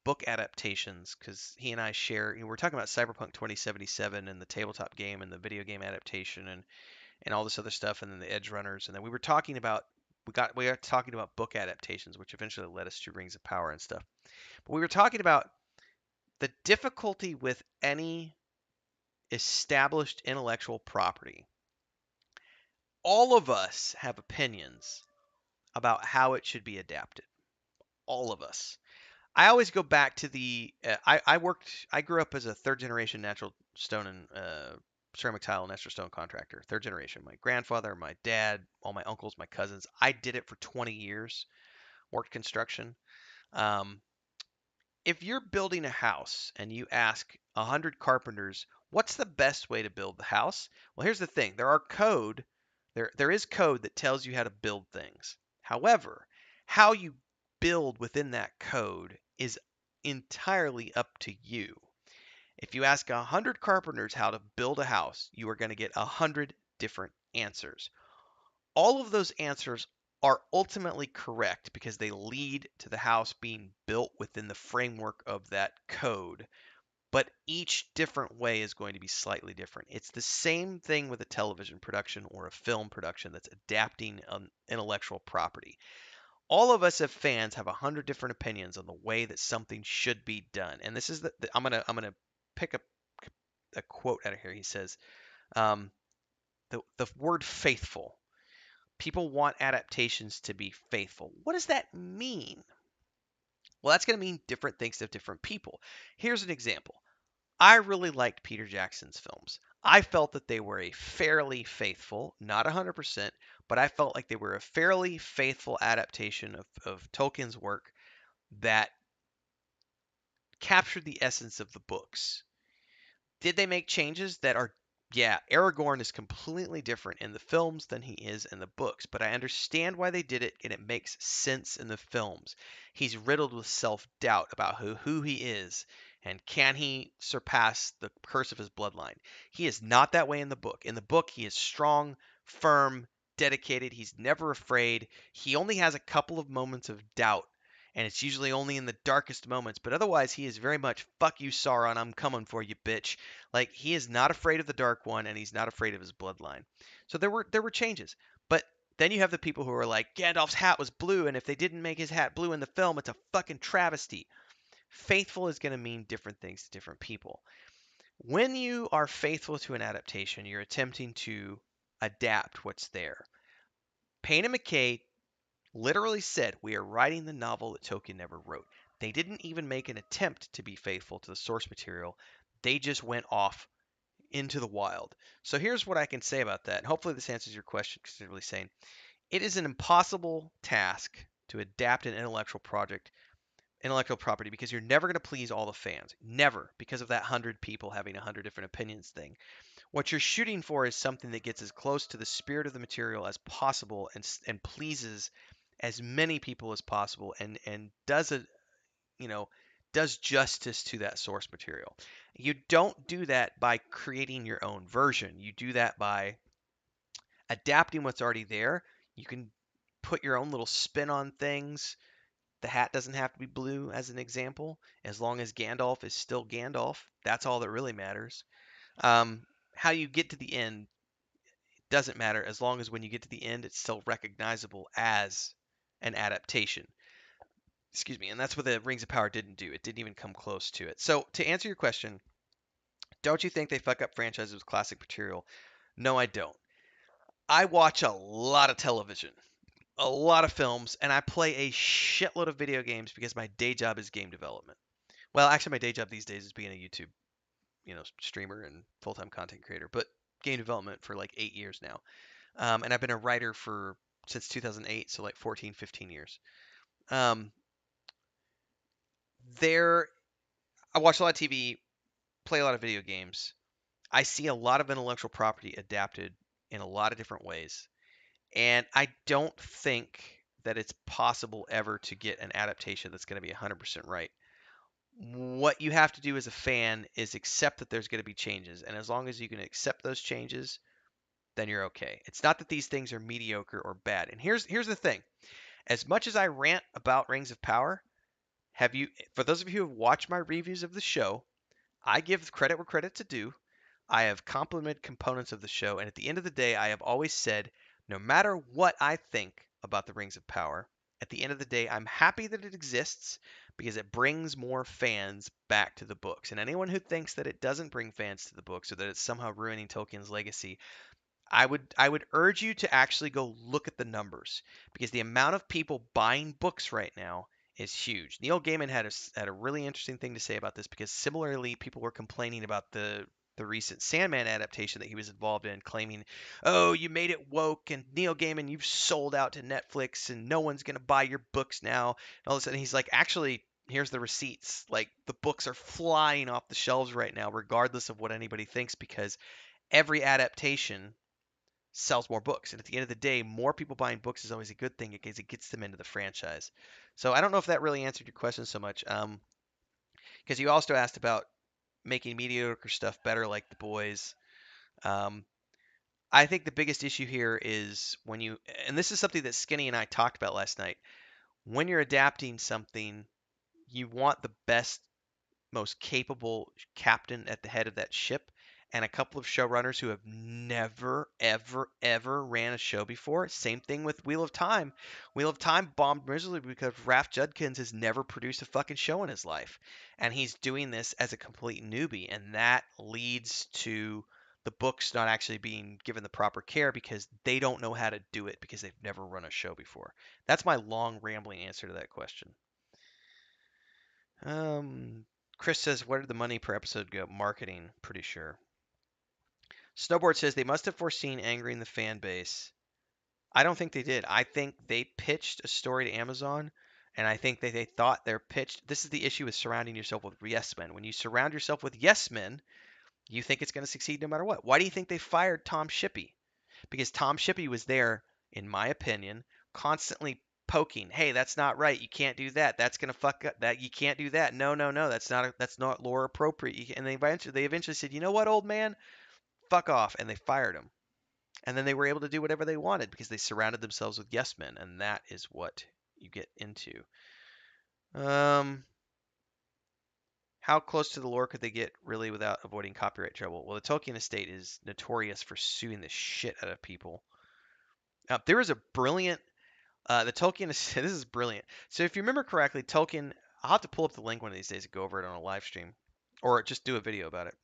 Speaker 1: book adaptations because he and I share. We're talking about Cyberpunk 2077 and the tabletop game and the video game adaptation and all this other stuff, and then the Edge Runners. And then we were talking about we got talking about book adaptations, which eventually led us to Rings of Power and stuff. But we were talking about the difficulty with any established intellectual property. All of us have opinions about how it should be adapted. All of us. I always go back to I grew up as a third generation natural stone and ceramic tile and extra stone contractor, third generation. My grandfather, my dad, all my uncles, my cousins. I did it for 20 years, worked construction. Um, if you're building a house and you ask 100 carpenters, what's the best way to build the house? Well, here's the thing. There is code that tells you how to build things. However, how you build within that code is entirely up to you. If you ask 100 carpenters how to build a house, you are going to get 100 different answers. All of those answers are ultimately correct because they lead to the house being built within the framework of that code. But each different way is going to be slightly different. It's the same thing with a television production or a film production that's adapting an intellectual property. All of us as fans have 100 different opinions on the way that something should be done. And this is I'm gonna pick a quote out of here. He says, um, the word faithful. People want adaptations to be faithful. What does that mean? Well, that's going to mean different things to different people. Here's an example. I really liked Peter Jackson's films. I felt that they were a fairly faithful, not 100%, but I felt like they were a fairly faithful adaptation of Tolkien's work that captured the essence of the books. Did they make changes that are, yeah, Aragorn is completely different in the films than he is in the books, but I understand why they did it and it makes sense in the films. He's riddled with self-doubt about who he is and can he surpass the curse of his bloodline. He is not that way in the book. In the book, he is strong, firm, dedicated. He's never afraid. He only has a couple of moments of doubt and it's usually only in the darkest moments. But otherwise, he is very much "fuck you, Sauron. I'm coming for you, bitch." Like he is not afraid of the Dark One, and he's not afraid of his bloodline. So there were changes, but then you have the people who are like Gandalf's hat was blue, and if they didn't make his hat blue in the film, it's a fucking travesty. Faithful is going to mean different things to different people. When you are faithful to an adaptation, you're attempting to adapt what's there. Payne and McKay literally said, "We are writing the novel that Tolkien never wrote." They didn't even make an attempt to be faithful to the source material. They just went off into the wild. So here's what I can say about that. Hopefully this answers your question because it's really saying it is an impossible task to adapt an intellectual property because you're never going to please all the fans. Never, because of that 100 people having 100 different opinions thing. What you're shooting for is something that gets as close to the spirit of the material as possible and pleases as many people as possible and does it, you know, does justice to that source material. You don't do that by creating your own version. You do that by adapting what's already there. You can put your own little spin on things. The hat doesn't have to be blue, as an example, as long as Gandalf is still Gandalf. That's all that really matters. Um, how you get to the end doesn't matter as long as when you get to the end, it's still recognizable as an adaptation. Excuse me. And that's what the Rings of Power didn't do. It didn't even come close to it. So, to answer your question, don't you think they fuck up franchises with classic material? No, I don't. I watch a lot of television, a lot of films, and I play a shitload of video games because my day job is game development. Well, actually, my day job these days is being a YouTube, streamer and full-time content creator, but game development for like 8 years now. And I've been a writer for since 2008, so like 14, 15 years. Um, there, I watch a lot of TV, play a lot of video games. I see a lot of intellectual property adapted in a lot of different ways. And I don't think that it's possible ever to get an adaptation that's going to be 100% right. What you have to do as a fan is accept that there's going to be changes. And as long as you can accept those changes, then you're okay. It's not that these things are mediocre or bad. And here's the thing. As much as I rant about Rings of Power, for those of you who have watched my reviews of the show, I give credit where credit's due. I have complimented components of the show, and at the end of the day, I have always said, no matter what I think about the Rings of Power, at the end of the day, I'm happy that it exists because it brings more fans back to the books. And anyone who thinks that it doesn't bring fans to the books or that it's somehow ruining Tolkien's legacy, I would urge you to actually go look at the numbers because the amount of people buying books right now is huge. Neil Gaiman had a really interesting thing to say about this because similarly, people were complaining about the the recent Sandman adaptation that he was involved in, claiming, "Oh, you made it woke, and Neil Gaiman, you've sold out to Netflix, and no one's gonna buy your books now." And all of a sudden, he's like, "Actually, here's the receipts. Like the books are flying off the shelves right now, regardless of what anybody thinks, because every adaptation sells more books. And at the end of the day, more people buying books is always a good thing because it gets them into the franchise." So I don't know if that really answered your question so much. Because you also asked about making mediocre stuff better, like The Boys. Um, I think the biggest issue here is when you, and this is something that Skinny and I talked about last night. When you're adapting something, you want the best, most capable captain at the head of that ship, and a couple of showrunners who have never, ever, ever ran a show before. Same thing with Wheel of Time. Wheel of Time bombed miserably because Raf Judkins has never produced a fucking show in his life. And he's doing this as a complete newbie, and that leads to the books not actually being given the proper care because they don't know how to do it because they've never run a show before. That's my long rambling answer to that question. Um, Chris says, "Where did the money per episode go?" Marketing, pretty sure. Snowboard says they must have foreseen angering the fan base. I don't think they did. I think they pitched a story to Amazon, and I think that they thought their pitch. This is the issue with surrounding yourself with yes men. When you surround yourself with yes men, you think it's going to succeed no matter what. Why do you think they fired Tom Shippey? Because Tom Shippey was there, in my opinion, constantly poking. Hey, that's not right. You can't do that. That's gonna fuck up. That you can't do that. No, no, no. That's not lore appropriate. And they eventually said, you know what, old man, fuck off, and they fired him. And then they were able to do whatever they wanted because they surrounded themselves with yes men, and that is what you get into. Um, how close to the lore could they get really without avoiding copyright trouble? Well, the Tolkien estate is notorious for suing the shit out of people. There is a brilliant the Tolkien is this is brilliant. So if you remember correctly, Tolkien. I'll have to pull up the link one of these days and go over it on a live stream, or just do a video about it.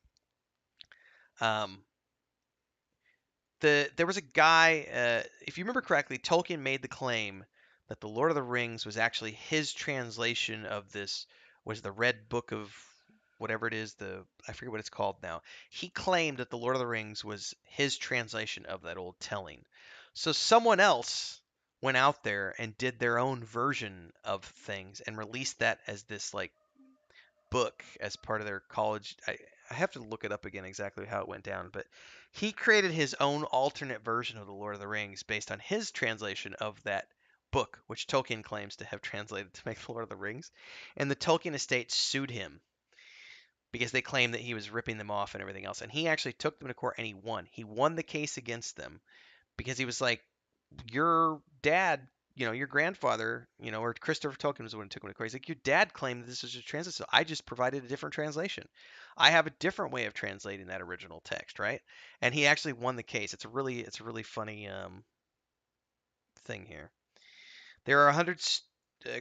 Speaker 1: Um, there was a guy. If you remember correctly, Tolkien made the claim that the Lord of the Rings was actually his translation of this was the Red Book of whatever it is. I forget what it's called now. He claimed that the Lord of the Rings was his translation of that old telling. So someone else went out there and did their own version of things and released that as this like book as part of their college. I have to look it up again exactly how it went down, but he created his own alternate version of the Lord of the Rings based on his translation of that book, which Tolkien claims to have translated to make the Lord of the Rings. And the Tolkien estate sued him because they claimed that he was ripping them off and everything else. And he actually took them to court and he won. He won the case against them because he was like, your dad, your grandfather, or Christopher Tolkien was the one who took him to court. He's like, your dad claimed that this was a translation, so I just provided a different translation. I have a different way of translating that original text, right? And he actually won the case. It's a really funny thing here. There are 100.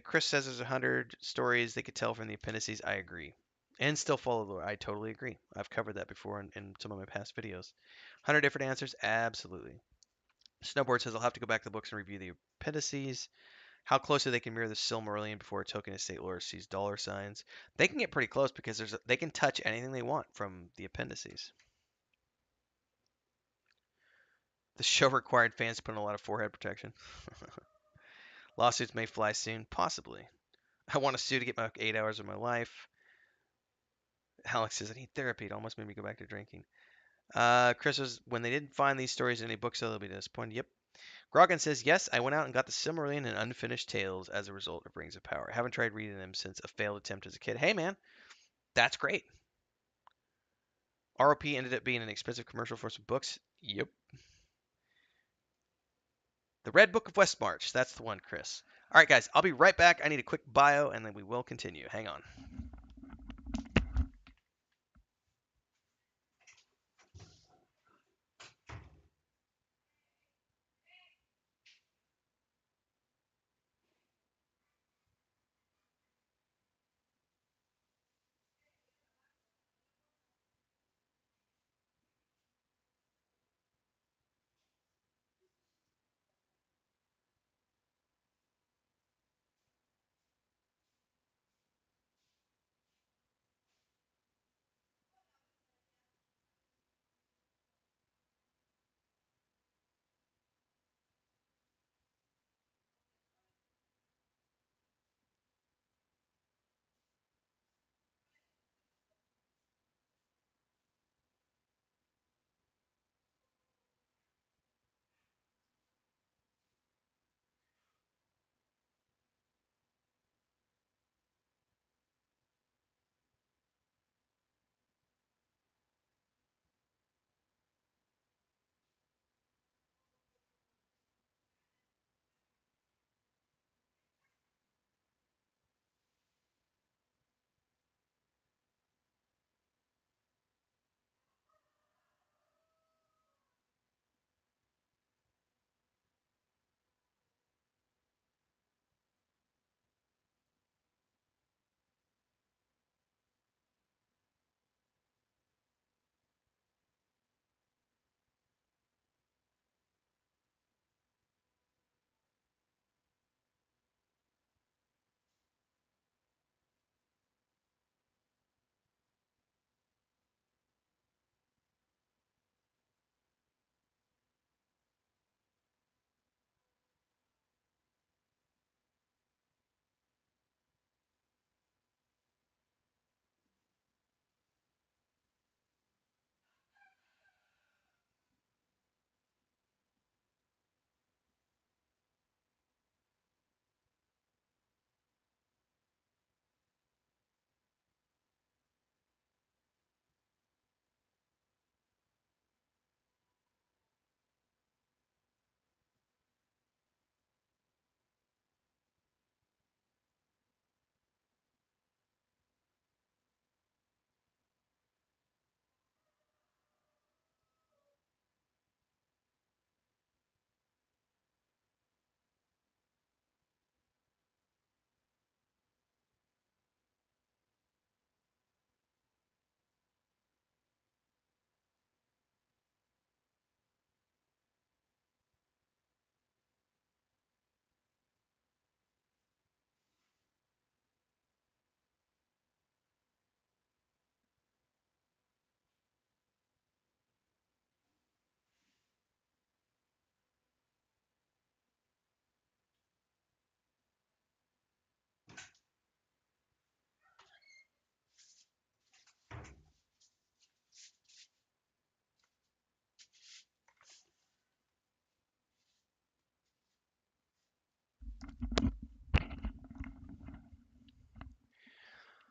Speaker 1: Chris says there's 100 stories they could tell from the appendices. I agree. And still follow the lore. I totally agree. I've covered that before in some of my past videos. 100 different answers? Absolutely. Snowboard says I'll have to go back to the books and review the appendices. How closely they can mirror the Silmarillion before a token estate lore sees dollar signs. They can get pretty close because they can touch anything they want from the appendices. The show required fans to put in a lot of forehead protection. Lawsuits may fly soon, possibly. I want to sue to get my 8 hours of my life. Alex says I need therapy. It almost made me go back to drinking. Chris says when they didn't find these stories in any books, they'll be disappointed. Yep. Grogan says, yes, I went out and got the Silmarillion and Unfinished Tales as a result of Rings of Power. I haven't tried reading them since a failed attempt as a kid. Hey, man, that's great. ROP ended up being an expensive commercial for some books. Yep. The Red Book of Westmarch. That's the one, Chris. All right, guys, I'll be right back. I need a quick bio, and then we will continue. Hang on.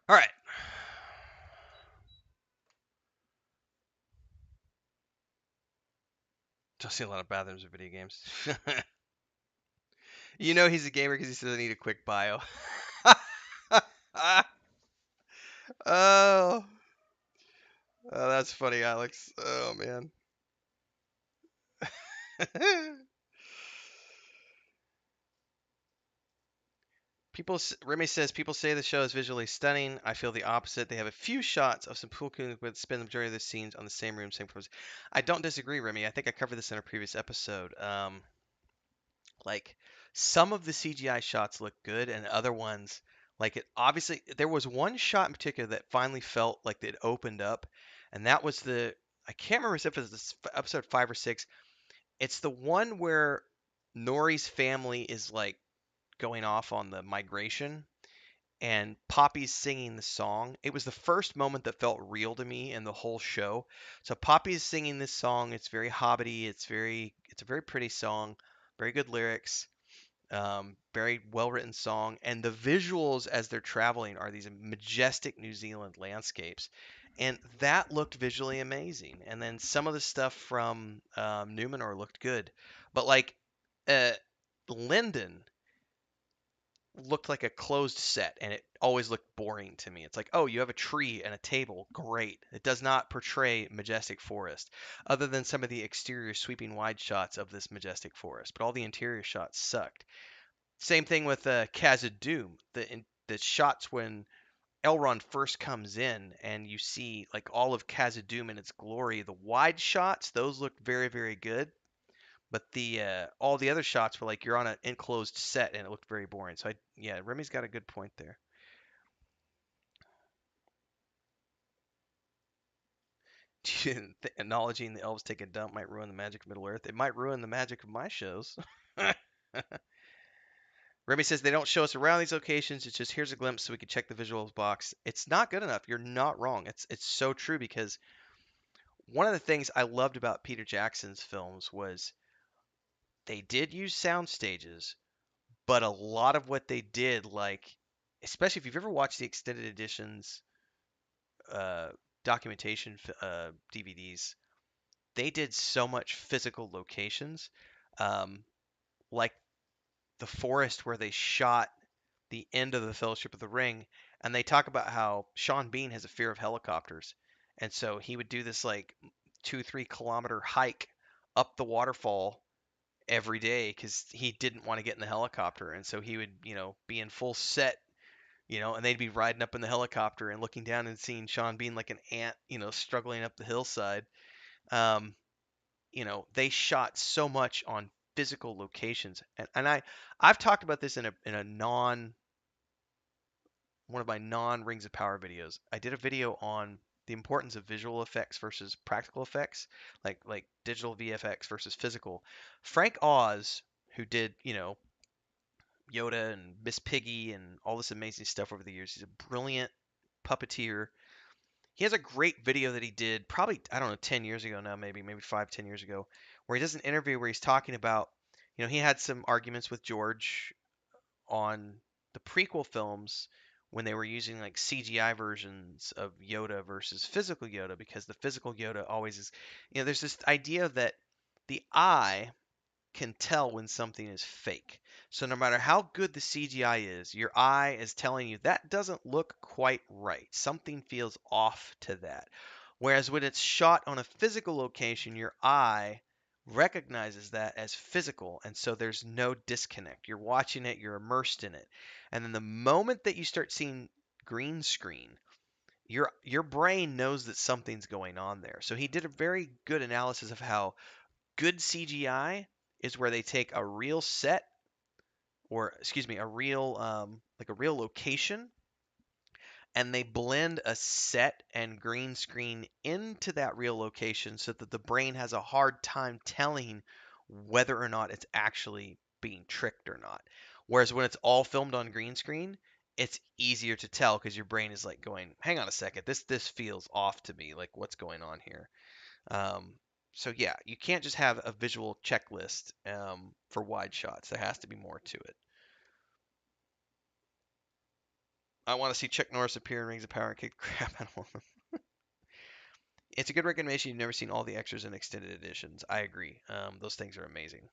Speaker 1: All right. Don't see a lot of bathrooms in video games. You know he's a gamer because he says I need a quick bio. Oh, oh, that's funny, Alex. Oh man. Remy says people say the show is visually stunning. I feel the opposite. They have a few shots of some pool cues, but spend the majority of the scenes on the same room, same pose. I don't disagree, Remy. I think I covered this in a previous episode. Like some of the CGI shots look good, and other ones, like it obviously there was one shot in particular that finally felt like it opened up, and that was the I can't remember if it was episode 5 or 6. It's the one where Nori's family is like going off on the migration and Poppy's singing the song. It was the first moment that felt real to me in the whole show. So Poppy's singing this song. It's very hobbity. It's a very pretty song. Very good lyrics. Very well written song. And the visuals as they're traveling are these majestic New Zealand landscapes. And that looked visually amazing. And then some of the stuff from Numenor looked good. But like uh, Linden looked like a closed set and it always looked boring to me. It's like, oh, you have a tree and a table. Great. It does not portray majestic forest other than some of the exterior sweeping wide shots of this majestic forest, but all the interior shots sucked. Same thing with Khazad-dûm. The shots when Elrond first comes in and you see like all of Khazad-dûm in its glory, the wide shots, those look very, very good. But the all the other shots were like you're on an enclosed set and it looked very boring. So yeah, Remy's got a good point there. Acknowledging the elves take a dump might ruin the magic of Middle Earth. It might ruin the magic of my shows. Remy says they don't show us around these locations. It's just here's a glimpse so we can check the visuals box. It's not good enough. You're not wrong. It's so true because one of the things I loved about Peter Jackson's films was they did use sound stages, but a lot of what they did, like especially if you've ever watched the extended editions, uh, documentation DVDs, they did so much physical locations, um, like the forest where they shot the end of the Fellowship of the Ring, and they talk about how Sean Bean has a fear of helicopters, and so he would do this like 2-3 kilometer hike up the waterfall every day because he didn't want to get in the helicopter, and so he would be in full set. And they'd be riding up in the helicopter and looking down and seeing Sean Bean like an ant, struggling up the hillside. Um, they shot so much on physical locations, and I've talked about this in a non one of my non Rings of Power videos. I did a video on the importance of visual effects versus practical effects, like digital VFX versus physical. Frank Oz, who did Yoda and Miss Piggy and all this amazing stuff over the years, he's a brilliant puppeteer. He has a great video that he did probably, I don't know, 10 years ago now, maybe 5, 10 years ago, where he does an interview where he's talking about, he had some arguments with George on the prequel films when they were using like CGI versions of Yoda versus physical Yoda because the physical Yoda always is, there's this idea that the eye can tell when something is fake. So no matter how good the CGI is, your eye is telling you that doesn't look quite right. Something feels off to that. Whereas when it's shot on a physical location, your eye recognizes that as physical, and so there's no disconnect. You're watching it, you're immersed in it. And then the moment that you start seeing green screen, your brain knows that something's going on there. So he did a very good analysis of how good CGI is where they take a real set, or excuse me, a real like a real location, and they blend a set and green screen into that real location so that the brain has a hard time telling whether or not it's actually being tricked or not. Whereas when it's all filmed on green screen, it's easier to tell because your brain is like going, "Hang on a second, this feels off to me. Like what's going on here?" Um, so yeah, you can't just have a visual checklist for wide shots. There has to be more to it. I want to see Chuck Norris appear in Rings of Power and kick the crap out of him. It's a good recommendation. You've never seen all the extras and extended editions. I agree. Those things are amazing.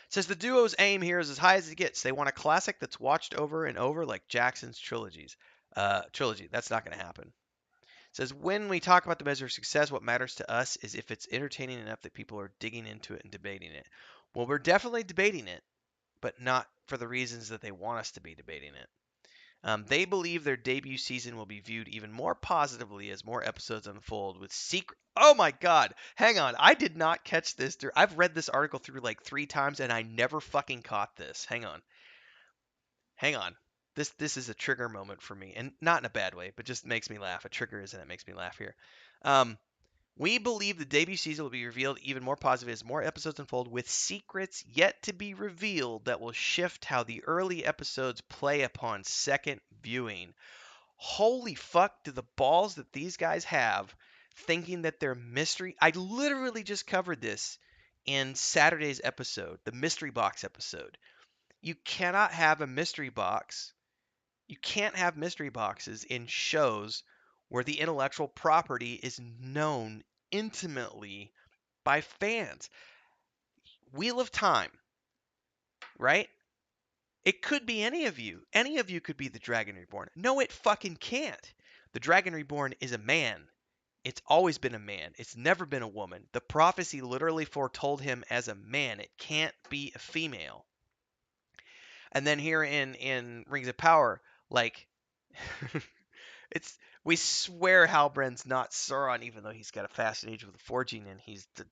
Speaker 1: Says the duo's aim here is as high as it gets. They want a classic that's watched over and over, like Jackson's trilogy. That's not going to happen. Says when we talk about the measure of success, what matters to us is if it's entertaining enough that people are digging into it and debating it. Well, we're definitely debating it, but not for the reasons that they want us to be debating it. They believe their debut season will be viewed even more positively as more episodes unfold with secret. Oh my God! Hang on, I did not catch this. I've read this article through like 3 times and I never fucking caught this. Hang on. This is a trigger moment for me, and not in a bad way, but just makes me laugh. A trigger is, and it makes me laugh here. Um, we believe the debut season will be revealed even more positive as more episodes unfold, with secrets yet to be revealed that will shift how the early episodes play upon second viewing. Holy fuck, do the balls that these guys have thinking that they're mystery. I literally just covered this in Saturday's episode, the mystery box episode. You cannot have a mystery box. You can't have mystery boxes in shows where the intellectual property is known intimately by fans. Wheel of Time, right? It could be any of you. Any of you could be the Dragon Reborn. No, it fucking can't. The Dragon Reborn is a man. It's always been a man. It's never been a woman. The prophecy literally foretold him as a man. It can't be a female. And then here in Rings of Power, like it's we swear Halbrand's not Sauron, even though he's got a fascination with the forging and he's the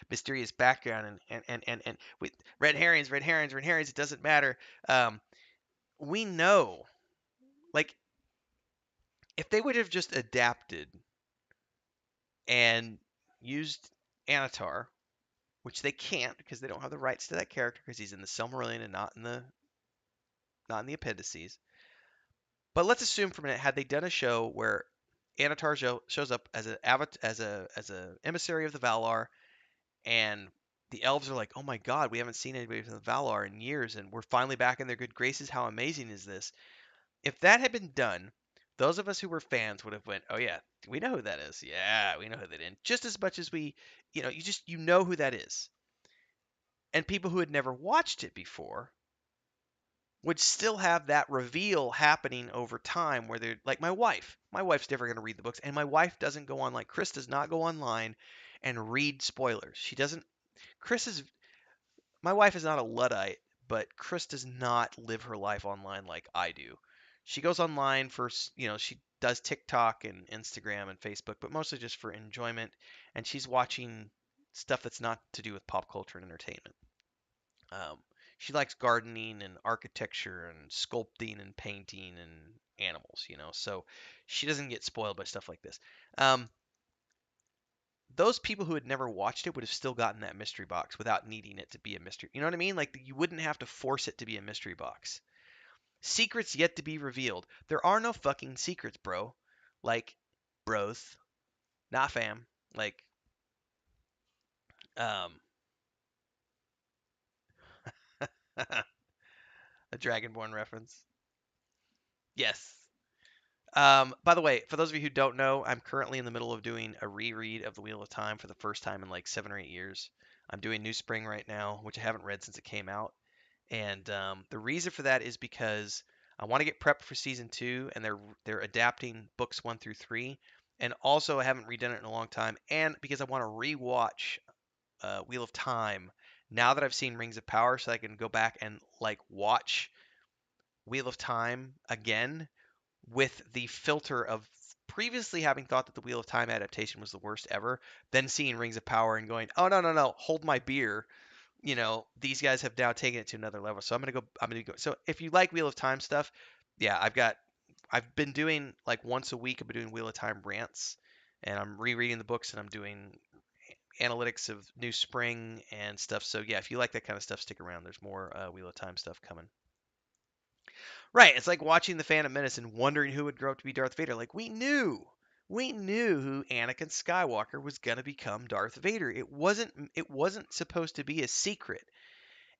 Speaker 1: mysterious background and with red herrings, red herrings, red herrings. It doesn't matter. We know, like, if they would have just adapted and used Anatar, which they can't because they don't have the rights to that character because he's in the Silmarillion and not in the appendices. But let's assume for a minute, had they done a show where Anatar shows up as a emissary of the Valar, and the elves are like, "Oh my God, we haven't seen anybody from the Valar in years, and we're finally back in their good graces. How amazing is this?" If that had been done, those of us who were fans would have went, "Oh yeah, we know who that is. Yeah, we know who that is." Just as much as we, you know who that is. And people who had never watched it before would still have that reveal happening over time where they're like my wife. My wife's never going to read the books, and my wife doesn't go on, like Chris does not go online and read spoilers. She doesn't. Chris is My wife is not a Luddite, but Chris does not live her life online like I do. She goes online for, she does TikTok and Instagram and Facebook, but mostly just for enjoyment, and she's watching stuff that's not to do with pop culture and entertainment. Um, she likes gardening and architecture and sculpting and painting and animals, so she doesn't get spoiled by stuff like this. Um, those people who had never watched it would have still gotten that mystery box without needing it to be a mystery. You know what I mean? Like you wouldn't have to force it to be a mystery box. Secrets yet to be revealed. There are no fucking secrets, bro. Like, bros, not fam. Like, um, a Dragonborn reference. Yes. By the way, for those of you who don't know, I'm currently in the middle of doing a reread of The Wheel of Time for the first time in like 7 or 8 years. I'm doing New Spring right now, which I haven't read since it came out. And the reason for that is because I want to get prepped for season 2, and they're adapting books 1 through 3. And also, I haven't redone it in a long time, and because I want to rewatch Wheel of Time now that I've seen Rings of Power, so I can go back and like watch Wheel of Time again with the filter of previously having thought that the Wheel of Time adaptation was the worst ever, then seeing Rings of Power and going, "Oh no, no, no, hold my beer." These guys have now taken it to another level. So I'm gonna go. So if you like Wheel of Time stuff, yeah, I've been doing like once a week. I've been doing Wheel of Time rants, and I'm rereading the books, and I'm doing analytics of New Spring and stuff. So yeah, if you like that kind of stuff, stick around. There's more Wheel of Time stuff coming. Right, it's like watching the Phantom Menace and wondering who would grow up to be Darth Vader. Like we knew who Anakin Skywalker was gonna become Darth Vader. It wasn't supposed to be a secret.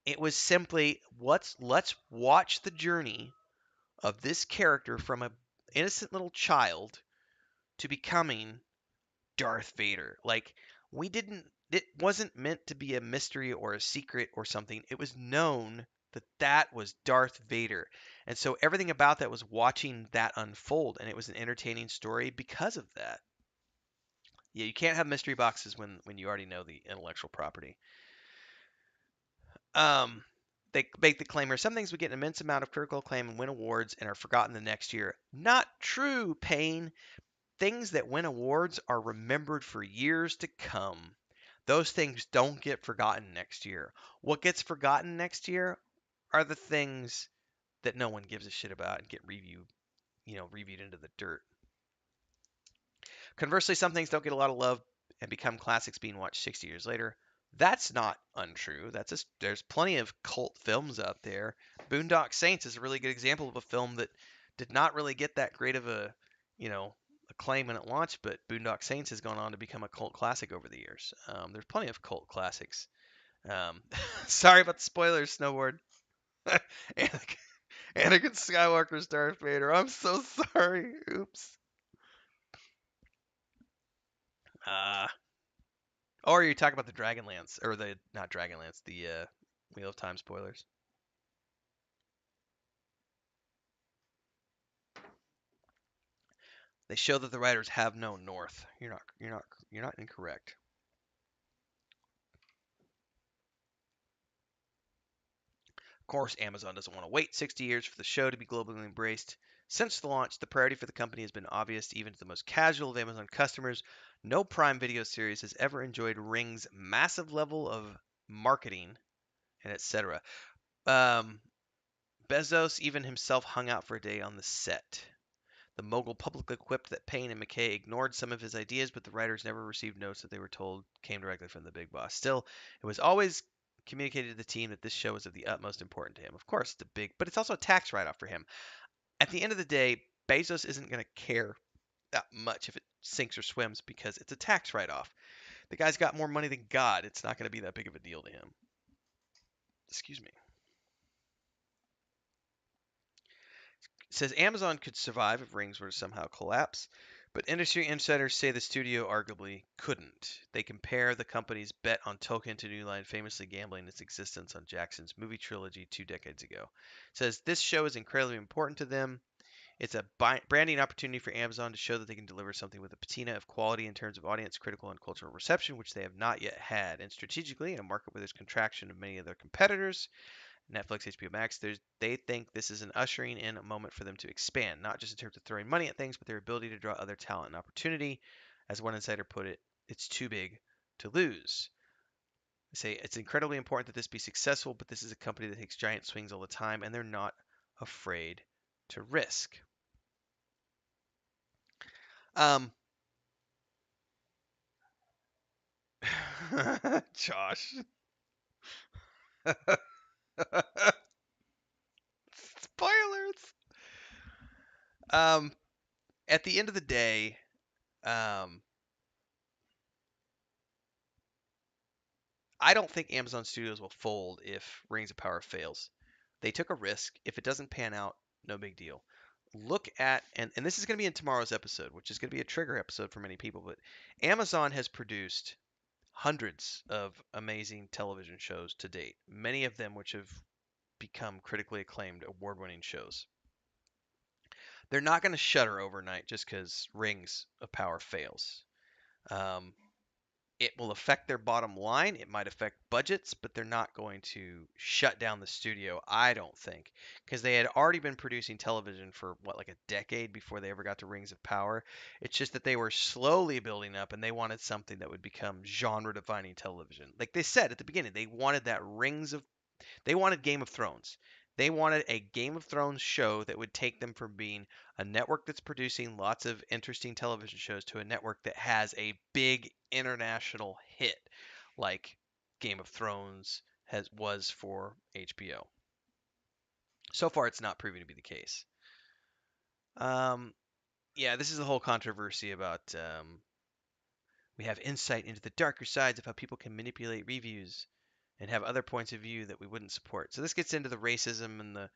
Speaker 1: It was simply let's watch the journey of this character from a innocent little child to becoming Darth Vader. Like, we didn't, it wasn't meant to be a mystery or a secret or something. It was known that that was Darth Vader. And so everything about that was watching that unfold, and it was an entertaining story because of that. Yeah, you can't have mystery boxes when you already know the intellectual property. Um, they make the claim here, some things would get an immense amount of critical acclaim and win awards and are forgotten the next year. Not true, Payne. Things that win awards are remembered for years to come. Those things don't get forgotten next year. What gets forgotten next year are the things that no one gives a shit about and get reviewed into the dirt. Conversely, some things don't get a lot of love and become classics being watched 60 years later. That's not untrue. That's just, there's plenty of cult films out there. Boondock Saints is a really good example of a film that did not really get that great of a, you know, acclaim when it launched, but Boondock Saints has gone on to become a cult classic over the years. There's plenty of cult classics. Sorry about the spoilers, Snowboard. Anakin, Anakin Skywalker's Darth Vader. I'm so sorry. Oops. Uh, Or you talk about the Dragonlance, or the not Dragonlance, the Wheel of Time spoilers. They show that the writers have known North. You're not incorrect. Of course, Amazon doesn't want to wait 60 years for the show to be globally embraced. Since the launch, the priority for the company has been obvious even to the most casual of Amazon customers. No Prime Video series has ever enjoyed Ring's massive level of marketing and etc. Um, Bezos even himself hung out for a day on the set. The mogul publicly quipped that Payne and McKay ignored some of his ideas, but the writers never received notes that they were told came directly from the big boss. Still, it was always communicated to the team that this show was of the utmost importance to him. Of course, it's a big, but it's also a tax write-off for him. At the end of the day, Bezos isn't going to care that much if it sinks or swims because it's a tax write-off. The guy's got more money than God. It's not going to be that big of a deal to him. Excuse me. Says Amazon could survive if Rings were to somehow collapse, but industry insiders say the studio arguably couldn't. They compare the company's bet on Tolkien to New Line famously gambling its existence on Jackson's movie trilogy 2 decades ago. Says this show is incredibly important to them. It's a branding opportunity for Amazon to show that they can deliver something with a patina of quality in terms of audience, critical, and cultural reception, which they have not yet had. And strategically, in a market where there's contraction of many of their competitors, Netflix, HBO Max, they think this is an ushering in a moment for them to expand, not just in terms of throwing money at things, but their ability to draw other talent and opportunity. As one insider put it, it's too big to lose. They say it's incredibly important that this be successful, but this is a company that takes giant swings all the time, and they're not afraid to risk. Um, Josh. Spoilers. Um, at the end of the day, um, I don't think Amazon Studios will fold if Rings of Power fails. They took a risk. If it doesn't pan out, no big deal. Look at, and this is going to be in tomorrow's episode, which is going to be a trigger episode for many people, but Amazon has produced hundreds of amazing television shows to date, many of them which have become critically acclaimed, award winning shows. They're not going to shutter overnight just because Rings of Power fails. Um, it will affect their bottom line. It might affect budgets, but they're not going to shut down the studio, I don't think, because they had already been producing television for what, like a decade before they ever got to Rings of Power. It's just that they were slowly building up and they wanted something that would become genre defining television. Like they said at the beginning, they wanted that they wanted Game of Thrones. They wanted a Game of Thrones show that would take them from being a network that's producing lots of interesting television shows to a network that has a big international hit like Game of Thrones was for HBO. So far, it's not proving to be the case. Um, yeah, this is the whole controversy about we have insight into the darker sides of how people can manipulate reviews and have other points of view that we wouldn't support. So this gets into the racism and the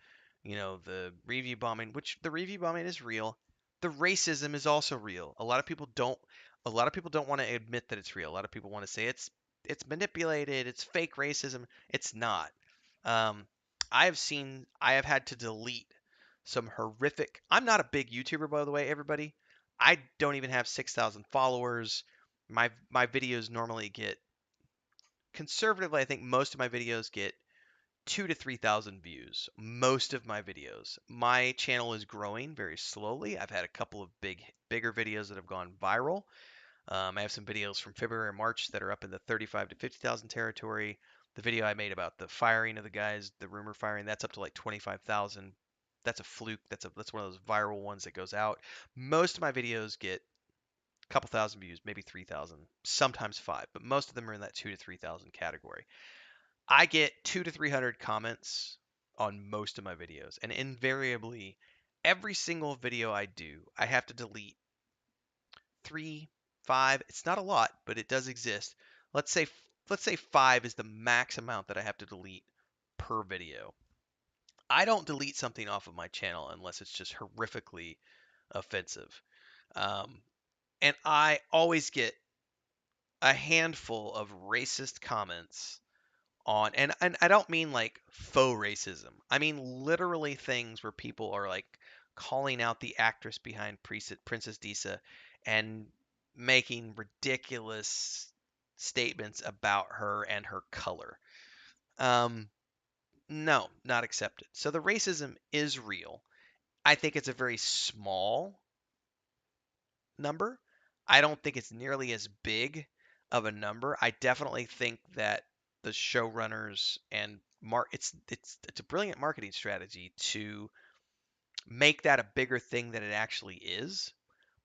Speaker 1: The review bombing, which the review bombing is real. The racism is also real. A lot of people don't want to admit that it's real. A lot of people want to say it's manipulated, it's fake racism. It's not. Um, I have had to delete some horrific. I'm not a big YouTuber, by the way, everybody. I don't even have 6,000 followers. My videos normally get conservatively. I think most of my videos get 2 to 3,000 views. Most of my videos. My channel is growing very slowly. I've had a couple of bigger videos that have gone viral. I have some videos from February and March that are up in the 35 to 50,000 territory. The video I made about the firing of the guys, the rumor firing, that's up to like 25,000. That's a fluke. That's one of those viral ones that goes out. Most of my videos get a couple thousand views, maybe 3,000, sometimes five, but most of them are in that 2 to 3,000 category. I get 2 to 300 comments on most of my videos, and invariably, every single video I do, I have to delete three, five. It's not a lot, but it does exist. Let's say let's say five is the max amount that I have to delete per video. I don't delete something off of my channel unless it's just horrifically offensive. Um, and I always get a handful of racist comments and I don't mean like faux racism. I mean literally things where people are like calling out the actress behind Princess Disa and making ridiculous statements about her and her color. Um, no, not accepted. So the racism is real. I think it's a very small number. I don't think it's nearly as big of a number. I definitely think that the showrunners and it's a brilliant marketing strategy to make that a bigger thing than it actually is,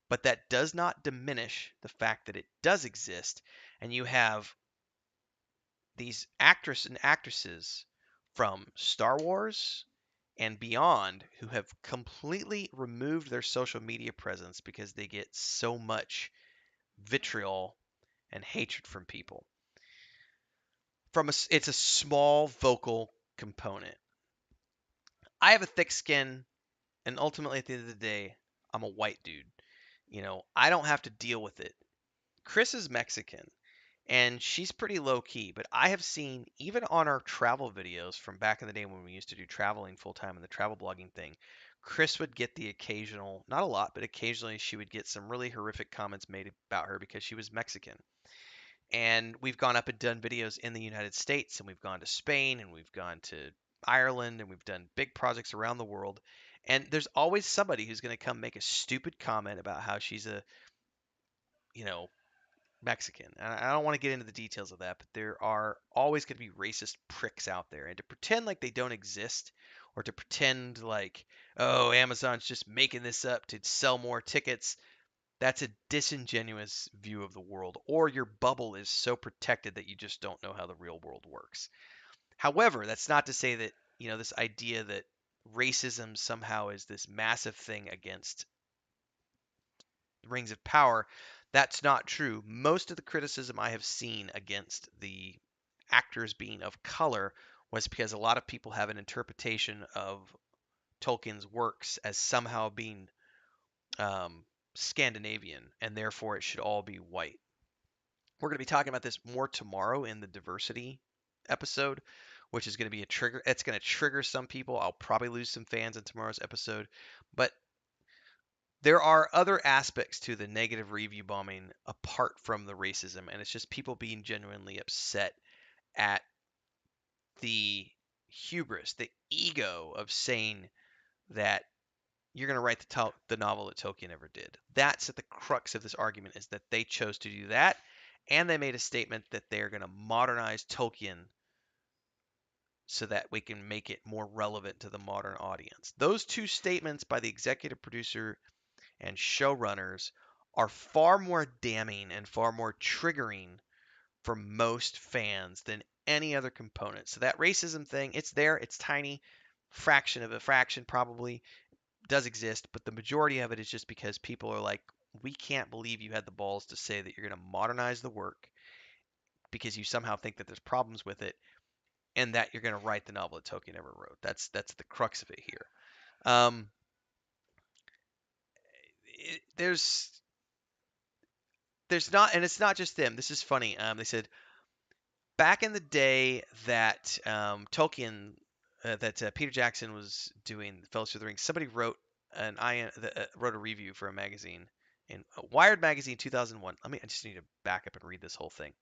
Speaker 1: but that does not diminish the fact that it does exist and you have these actors and actresses from Star Wars and beyond who have completely removed their social media presence because they get so much vitriol and hatred from people. It's a small vocal component. I have a thick skin, and ultimately, at the end of the day, I'm a white dude. I don't have to deal with it. Chris is Mexican, and she's pretty low key, but I have seen, even on our travel videos from back in the day when we used to do traveling full time in the travel blogging thing, Chris would get the occasional, not a lot, but occasionally she would get some really horrific comments made about her because she was Mexican. And we've gone up and done videos in the United States, and we've gone to Spain, and we've gone to Ireland, and we've done big projects around the world. And there's always somebody who's going to come make a stupid comment about how she's a, you know, Mexican. And I don't want to get into the details of that, but there are always going to be racist pricks out there. And to pretend like they don't exist, or to pretend like, oh, Amazon's just making this up to sell more tickets, that's a disingenuous view of the world, or your bubble is so protected that you just don't know how the real world works. However, that's not to say that, this idea that racism somehow is this massive thing against rings of power, that's not true. Most of the criticism I have seen against the actors being of color was because a lot of people have an interpretation of Tolkien's works as somehow being um, Scandinavian, and therefore it should all be white. We're going to be talking about this more tomorrow in the diversity episode, which is going to be a trigger. It's going to trigger some people. I'll probably lose some fans in tomorrow's episode, but there are other aspects to the negative review bombing apart from the racism, and it's just people being genuinely upset at the hubris, the ego of saying that you're going to write the novel that Tolkien ever did. That's at the crux of this argument, is that they chose to do that, and they made a statement that they're going to modernize Tolkien so that we can make it more relevant to the modern audience. Those two statements by the executive producer and showrunners are far more damning and far more triggering for most fans than any other component. So that racism thing, it's there, it's tiny, fraction of a fraction probably does exist, but the majority of it is just because people are like, we can't believe you had the balls to say that you're going to modernize the work because you somehow think that there's problems with it. and that you're going to write the novel that Tolkien never wrote. That's the crux of it here. Um, there's not, and it's not just them. This is funny. They said back in the day that Tolkien, that Peter Jackson was doing Fellowship of the Ring, somebody wrote a review for a magazine in Wired magazine 2001. I just need to back up and read this whole thing.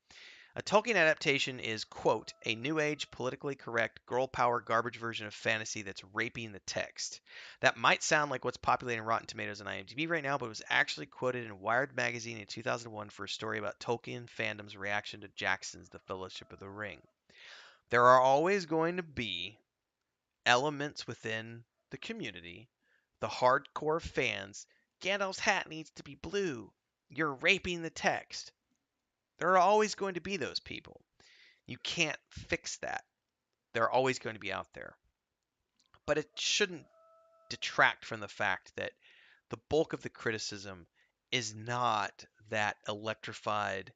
Speaker 1: A Tolkien adaptation is, quote, a new age, politically correct, girl power garbage version of fantasy that's raping the text. That might sound like what's populating Rotten Tomatoes and IMDb right now, but it was actually quoted in Wired magazine in 2001 for a story about Tolkien fandom's reaction to Jackson's The Fellowship of the Ring. There are always going to be elements within the community, the hardcore fans. Gandalf's hat needs to be blue. You're raping the text. There are always going to be those people. You can't fix that. They're always going to be out there. But it shouldn't detract from the fact that the bulk of the criticism is not that electrified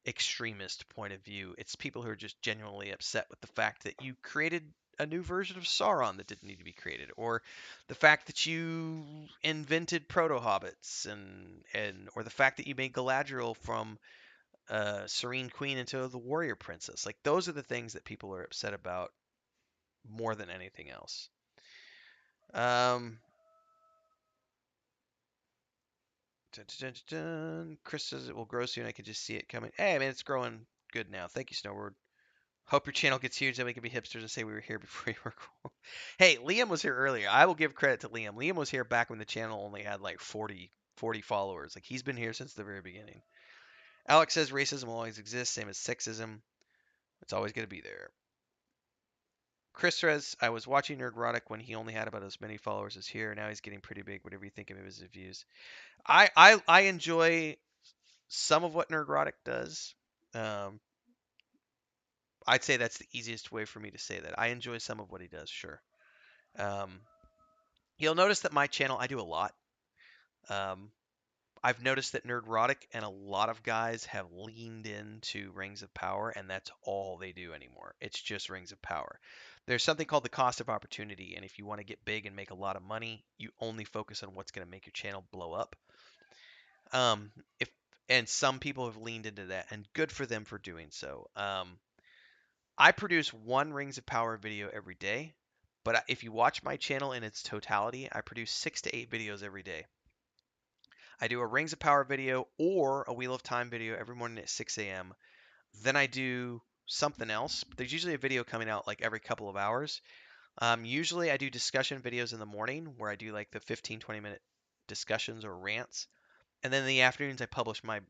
Speaker 1: extremist point of view. It's people who are just genuinely upset with the fact that you created a new version of Sauron that didn't need to be created, or the fact that you invented proto hobbits, and or the fact that you made Galadriel from Serene Queen into the Warrior Princess. Like those are the things that people are upset about more than anything else. Um, dun, dun, dun, dun. Chris says it will grow soon. I can just see it coming. Hey, man, it's growing good now. Thank you, Snowboard. Hope your channel gets huge, then we can be hipsters and say we were here before you were cool. Hey, Liam was here earlier. I will give credit to Liam. Liam was here back when the channel only had like 40 followers. Like he's been here since the very beginning. Alex says racism will always exist, same as sexism. It's always going to be there. Chris says, I was watching Nerdrotic when he only had about as many followers as here. Now he's getting pretty big. Whatever you think of his views. I enjoy some of what Nerdrotic does. Um, I'd say that's the easiest way for me to say that. I enjoy some of what he does, sure. Um, you'll notice that my channel, I do a lot. Um, I've noticed that Nerdrotic and a lot of guys have leaned into Rings of Power, and that's all they do anymore. It's just Rings of Power. There's something called the cost of opportunity, and if you want to get big and make a lot of money, you only focus on what's going to make your channel blow up. Um, if and some people have leaned into that, and good for them for doing so. I produce one Rings of Power video every day, but if you watch my channel in its totality, I produce 6 to 8 videos every day. I do a Rings of Power video or a Wheel of Time video every morning at 6 a.m. Then I do something else. There's usually a video coming out like every couple of hours. Usually I do discussion videos in the morning where I do like the 15-20 minute discussions or rants. And then in the afternoons I publish my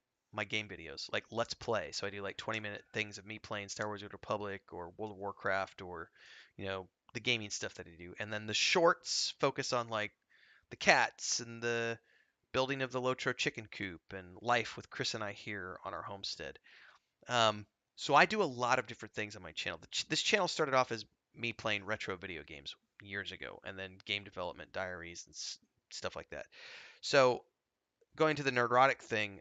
Speaker 1: game videos, like Let's Play. So I do like 20-minute things of me playing Star Wars: Old Republic or World of Warcraft or, the gaming stuff that I do. And then the shorts focus on like the cats and the building of the Lotro chicken coop and life with Chris and I here on our homestead. Um, so I do a lot of different things on my channel. This channel started off as me playing retro video games years ago, and then game development diaries and stuff like that. So going to the Nerdrotic thing,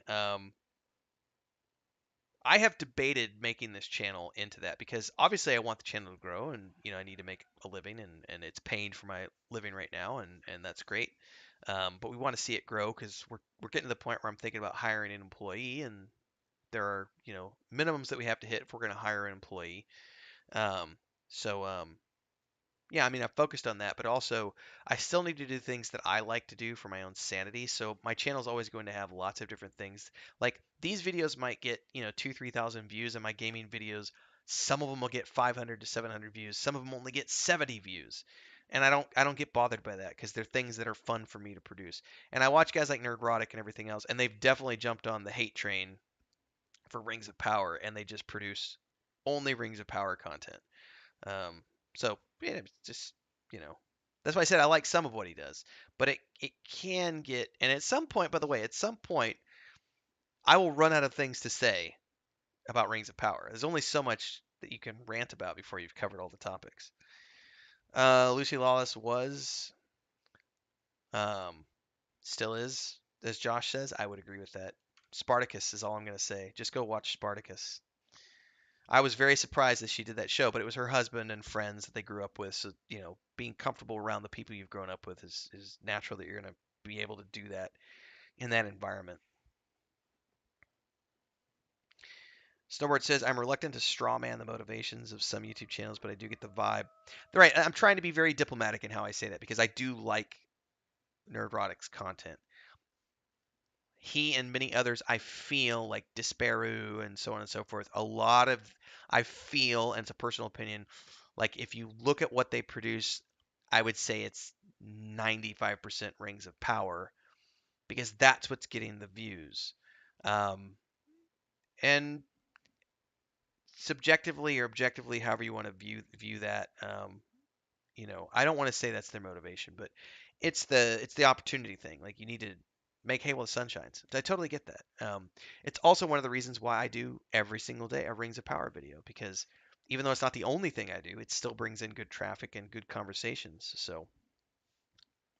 Speaker 1: I have debated making this channel into that because obviously I want the channel to grow, and I need to make a living, and it's paying for my living right now, and that's great. But we want to see it grow because we're getting to the point where I'm thinking about hiring an employee, and there are minimums that we have to hit if we're going to hire an employee. Um, so yeah, I mean, I've focused on that, but also I still need to do things that I like to do for my own sanity. So my channel is always going to have lots of different things. Like these videos might get, 2, 3,000 views, and my gaming videos, some of them will get 500 to 700 views. Some of them only get 70 views. And I don't get bothered by that because they're things that are fun for me to produce. And I watch guys like Nerdrotic and everything else, and they've definitely jumped on the hate train for Rings of Power, and they just produce only Rings of Power content. Um, so yeah, it's just that's why I said I like some of what he does, but it can get, and at some point, by the way, at some point, I will run out of things to say about Rings of Power. There's only so much that you can rant about before you've covered all the topics. Lucy Lawless was, um, still is, as Josh says. I would agree with that. Spartacus is all I'm gonna say. Just go watch Spartacus. I was very surprised that she did that show, but it was her husband and friends that they grew up with. So, being comfortable around the people you've grown up with is natural that you're going to be able to do that in that environment. Snowboard says, I'm reluctant to strawman the motivations of some YouTube channels, but I do get the vibe. Right. I'm trying to be very diplomatic in how I say that because I do like Nerdrotic's content. He and many others, I feel like Disparu and so on and so forth, I feel, and it's a personal opinion, like if you look at what they produce, I would say it's 95% Rings of Power because that's what's getting the views. Um, and subjectively or objectively, however you want to view that, I don't want to say that's their motivation, but it's the opportunity thing. Like you need to make hay while the sun shines. I totally get that. It's also one of the reasons why I do every single day a Rings of Power video because even though it's not the only thing I do, it still brings in good traffic and good conversations. So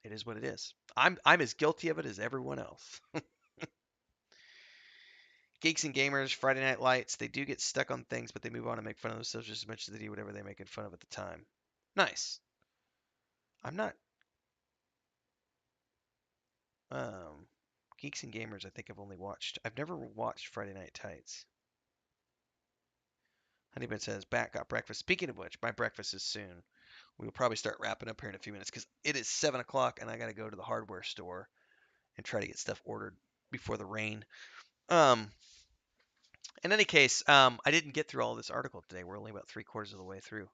Speaker 1: it is what it is. I'm as guilty of it as everyone else. Geeks and gamers, Friday Night Lights, they do get stuck on things, but they move on and make fun of themselves just as much as they do whatever they're making fun of at the time. Nice. I'm not Um, Geeks and Gamers, I think I've never watched Friday Night Tights. Honeybun says, Bat got breakfast. Speaking of which, my breakfast is soon. We will probably start wrapping up here in a few minutes because it is 7 o'clock and I got to go to the hardware store and try to get stuff ordered before the rain. Um, in any case, I didn't get through all this article today. We're only about three-quarters of the way through.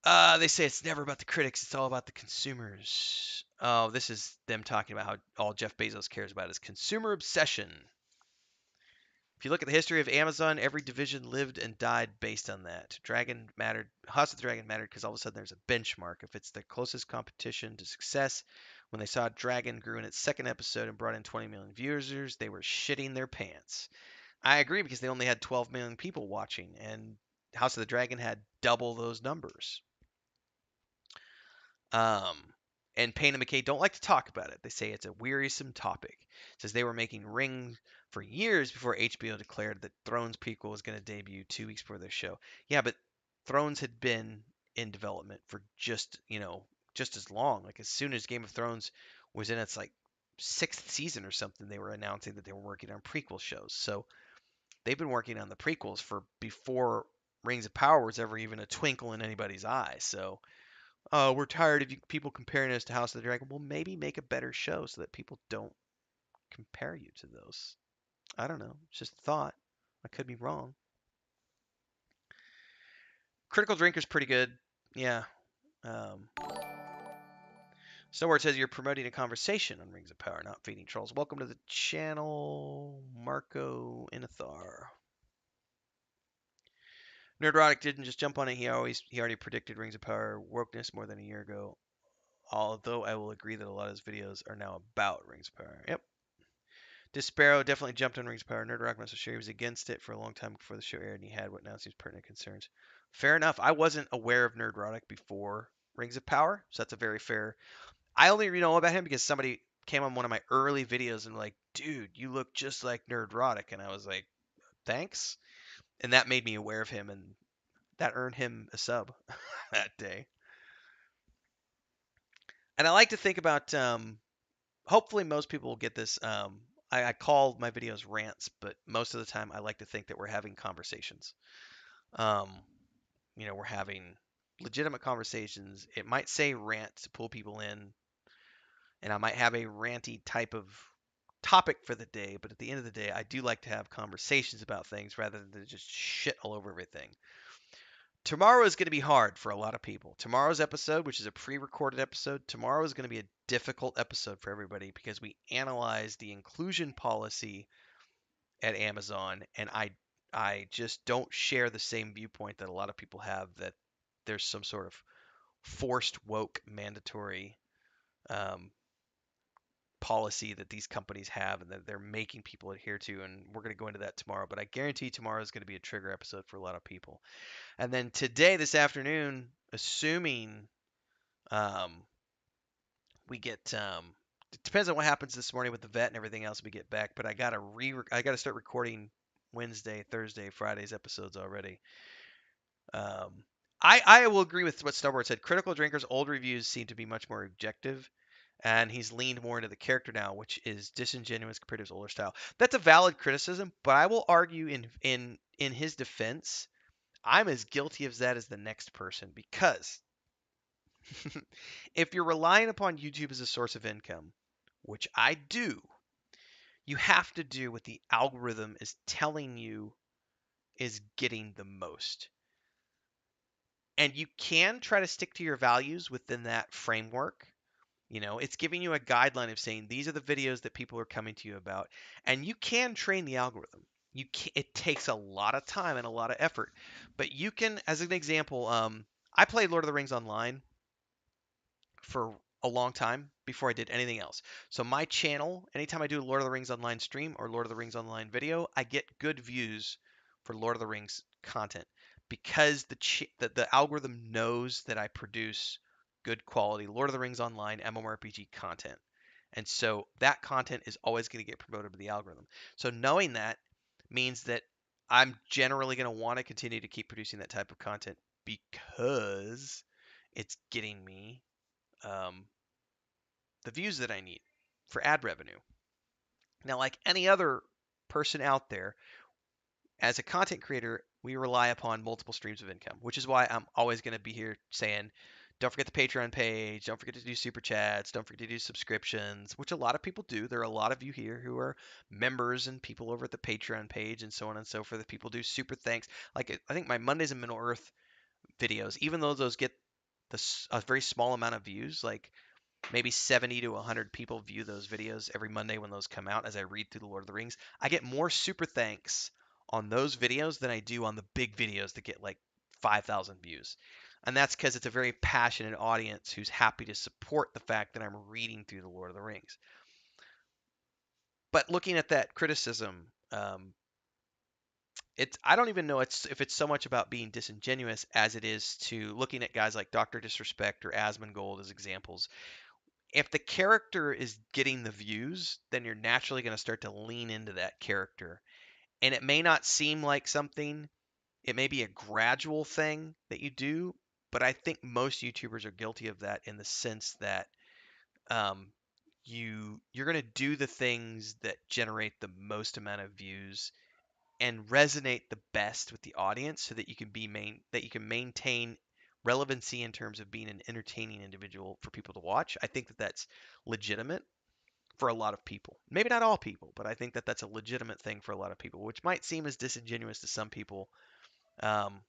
Speaker 1: They say it's never about the critics, it's all about the consumers. Oh, this is them talking about how all Jeff Bezos cares about is consumer obsession. If you look at the history of Amazon, every division lived and died based on that. Dragon mattered. House of the Dragon mattered because all of a sudden there's a benchmark. If it's the closest competition to success, when they saw Dragon grew in its second episode and brought in 20 million viewers, they were shitting their pants. I agree because they only had 12 million people watching, and House of the Dragon had double those numbers. Um, and Payne and McKay don't like to talk about it. They say it's a wearisome topic. It says they were making Ring for years before HBO declared that Thrones prequel was going to debut 2 weeks before their show. Yeah, but Thrones had been in development for just as long. Like as soon as Game of Thrones was in its like sixth season or something, they were announcing that they were working on prequel shows. So they've been working on the prequels for before Rings of Power was ever even a twinkle in anybody's eye. So we're tired of people comparing us to House of the Dragon. Well, maybe make a better show so that people don't compare you to those. I don't know. It's just a thought. I could be wrong. Critical Drinker's pretty good. Yeah. Um, Somewhere it says you're promoting a conversation on Rings of Power, not feeding trolls. Welcome to the channel, Marco Inathar. Nerdrotic didn't just jump on it. He already predicted Rings of Power wokeness more than a year ago. Although I will agree that a lot of his videos are now about Rings of Power. Yep. Despero definitely jumped on Rings of Power. Nerd Rock must have sure he was against it for a long time before the show aired, and he had what now seems pertinent concerns. Fair enough. I wasn't aware of Nerdrotic before Rings of Power, so that's a very fair. I only know about him because somebody came on one of my early videos and like, dude, you look just like Nerdrotic, and I was like, thanks, and that made me aware of him, and that earned him a sub that day. And I like to think about hopefully most people will get this. I call my videos rants, but most of the time I like to think that we're having conversations. Um, we're having legitimate conversations. It might say rant to pull people in, and I might have a ranty type of topic for the day, but at the end of the day, I do like to have conversations about things rather than just shit all over everything. Tomorrow is going to be hard for a lot of people. Tomorrow's episode, which is a pre-recorded episode, tomorrow is going to be a difficult episode for everybody because we analyze the inclusion policy at Amazon, and I just don't share the same viewpoint that a lot of people have that there's some sort of forced woke mandatory um, policy that these companies have and that they're making people adhere to, and we're going to go into that tomorrow. But I guarantee tomorrow is going to be a trigger episode for a lot of people. And then today, this afternoon, assuming um, we get it depends on what happens this morning with the vet and everything else we get back. But I gotta start recording Wednesday, Thursday, Friday's episodes already. Um, I will agree with what Snowboard said. Critical Drinker's old reviews seem to be much more objective, and he's leaned more into the character now, which is disingenuous compared to his older style. That's a valid criticism, but I will argue in his defense, I'm as guilty of that as the next person because if you're relying upon YouTube as a source of income, which I do, you have to do what the algorithm is telling you is getting the most. And you can try to stick to your values within that framework. You know, it's giving you a guideline of saying these are the videos that people are coming to you about, and you can train the algorithm. It takes a lot of time and a lot of effort, but you can, as an example, I played Lord of the Rings online for a long time before I did anything else. So my channel, anytime I do a Lord of the Rings online stream or Lord of the Rings online video, I get good views for Lord of the Rings content because the algorithm knows that I produce good quality Lord of the Rings online MMORPG content. And so that content is always going to get promoted by the algorithm. So knowing that means that I'm generally going to want to continue to keep producing that type of content because it's getting me um, the views that I need for ad revenue. Now, like any other person out there, as a content creator, we rely upon multiple streams of income, which is why I'm always going to be here saying, don't forget the Patreon page, don't forget to do super chats, don't forget to do subscriptions, which a lot of people do. There are a lot of you here who are members and people over at the Patreon page and so on and so forth. That people do super thanks. Like I think my Mondays in Middle Earth videos, even though those get a very small amount of views, like maybe 70 to 100 people view those videos every Monday when those come out as I read through the Lord of the Rings. I get more super thanks on those videos than I do on the big videos that get like 5,000 views. And that's because it's a very passionate audience who's happy to support the fact that I'm reading through the Lord of the Rings. But looking at that criticism, I don't even know if it's so much about being disingenuous as it is to looking at guys like Dr. Disrespect or Asmongold as examples. If the character is getting the views, then you're naturally going to start to lean into that character. And it may not seem like something, it may be a gradual thing that you do, but I think most YouTubers are guilty of that in the sense that um, you're going to do the things that generate the most amount of views and resonate the best with the audience so that you can maintain relevancy in terms of being an entertaining individual for people to watch. I think that that's legitimate for a lot of people. Maybe not all people, but I think that that's a legitimate thing for a lot of people, which might seem as disingenuous to some people. Um,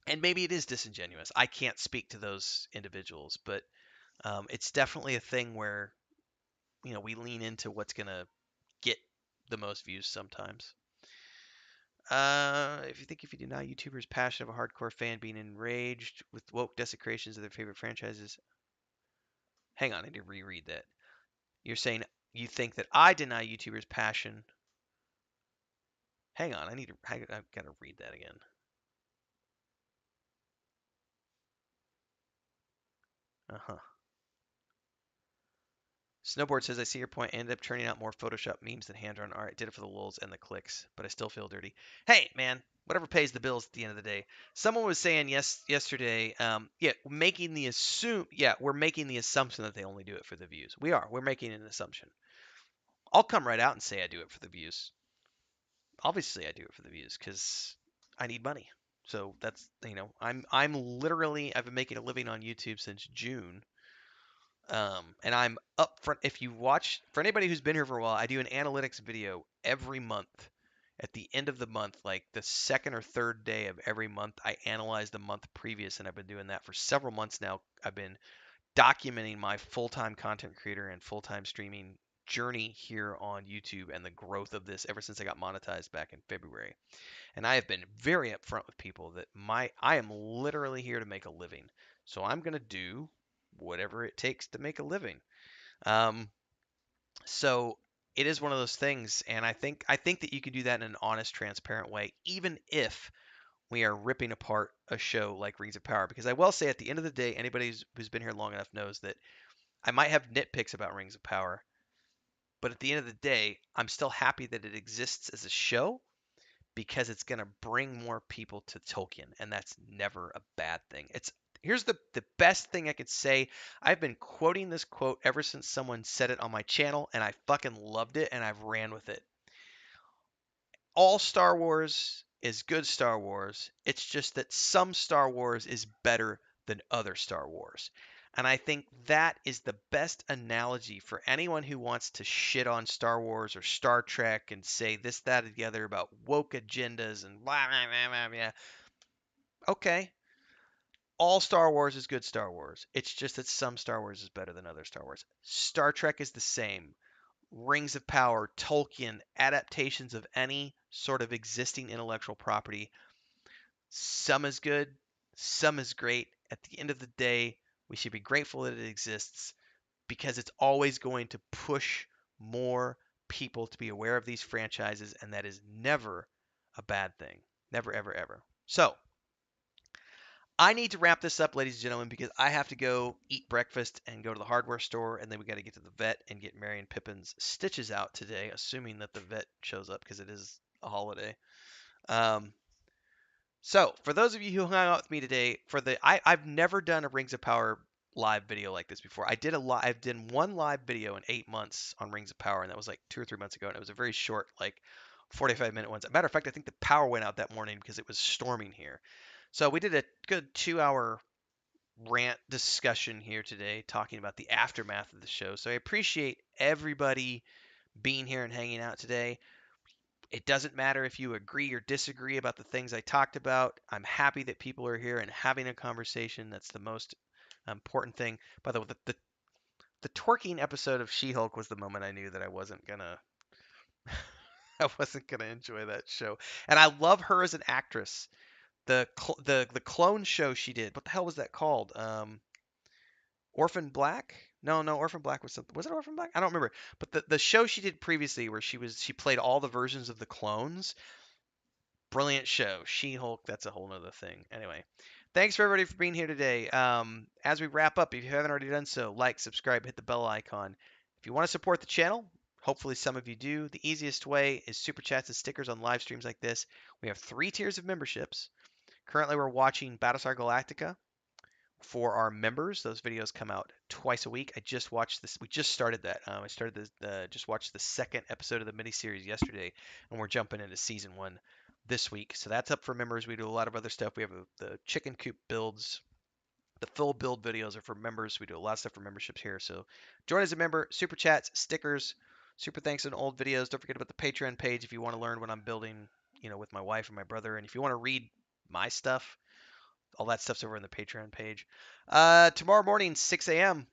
Speaker 1: and maybe it is disingenuous. I can't speak to those individuals, but it's definitely a thing where we lean into what's gonna get the most views sometimes. If you deny YouTubers' passion of a hardcore fan being enraged with woke desecrations of their favorite franchises, hang on, I need to reread that. You're saying you think that I deny YouTubers' passion. Hang on, I've got to read that again. Uh huh. Snowboard says, I see your point. I ended up turning out more Photoshop memes than hand-drawn art. I did it for the lulz and the clicks, but I still feel dirty. Hey, man, whatever pays the bills at the end of the day. Someone was saying yesterday, we're making the assumption that they only do it for the views. We're making an assumption. I'll come right out and say I do it for the views. Obviously, I do it for the views because I need money. So that's I'm literally I've been making a living on YouTube since June. And I'm up front. If you watch, for anybody who's been here for a while, I do an analytics video every month. At the end of the month, like the second or third day of every month, I analyze the month previous, and I've been doing that for several months now. I've been documenting my full-time content creator and full-time streaming journey here on YouTube and the growth of this ever since I got monetized back in February. And I have been very upfront with people that I am literally here to make a living. So I'm going to do whatever it takes to make a living. Um, so it is one of those things, and I think that you can do that in an honest, transparent way, even if we are ripping apart a show like Rings of Power. Because I will say, at the end of the day, anybody who's been here long enough knows that I might have nitpicks about Rings of Power, but at the end of the day, I'm still happy that it exists as a show because it's going to bring more people to Tolkien, and that's never a bad thing. Here's the best thing I could say. I've been quoting this quote ever since someone said it on my channel, and I fucking loved it, and I've ran with it. All Star Wars is good Star Wars. It's just that some Star Wars is better than other Star Wars. And I think that is the best analogy for anyone who wants to shit on Star Wars or Star Trek and say this, that, or the other about woke agendas and blah, blah, blah, blah, blah. Okay. All Star Wars is good Star Wars. It's just that some Star Wars is better than other Star Wars. Star Trek is the same. Rings of Power, Tolkien, adaptations of any sort of existing intellectual property. Some is good, some is great. At the end of the day, we should be grateful that it exists because it's always going to push more people to be aware of these franchises, and that is never a bad thing. Never, ever, ever. So, I need to wrap this up, ladies and gentlemen, because I have to go eat breakfast and go to the hardware store, and then we got to get to the vet and get Marion Pippin's stitches out today, assuming that the vet shows up because it is a holiday. Um, so, for those of you who hung out with me today, I've never done a Rings of Power live video like this before. I've done one live video in 8 months on Rings of Power, and that was like 2 or 3 months ago, and it was a very short, like 45-minute one. As a matter of fact, I think the power went out that morning because it was storming here. So we did a good 2 hour rant discussion here today talking about the aftermath of the show. So I appreciate everybody being here and hanging out today. It doesn't matter if you agree or disagree about the things I talked about. I'm happy that people are here and having a conversation. That's the most important thing. By the way, the twerking episode of She-Hulk was the moment I knew that I wasn't gonna I wasn't gonna enjoy that show. And I love her as an actress. The clone show she did. What the hell was that called? Orphan Black? No, no, Orphan Black was something. Was it Orphan Black? I don't remember. But the show she did previously, where she played all the versions of the clones. Brilliant show. She-Hulk. That's a whole nother thing. Anyway, thanks for everybody for being here today. As we wrap up, if you haven't already done so, like, subscribe, hit the bell icon. If you want to support the channel, hopefully some of you do. The easiest way is super chats and stickers on live streams like this. We have 3 tiers of memberships. Currently, we're watching Battlestar Galactica for our members. Those videos come out twice a week. I just watched this. We just started that. I started just watched the second episode of the miniseries yesterday, and we're jumping into season 1 this week. So that's up for members. We do a lot of other stuff. We have the chicken coop builds. The full build videos are for members. We do a lot of stuff for memberships here. So join as a member. Super chats, stickers, super thanks on old videos. Don't forget about the Patreon page if you want to learn what I'm building, with my wife and my brother. And if you want to read my stuff, all that stuff's over on the Patreon page. Tomorrow morning, 6 a.m.,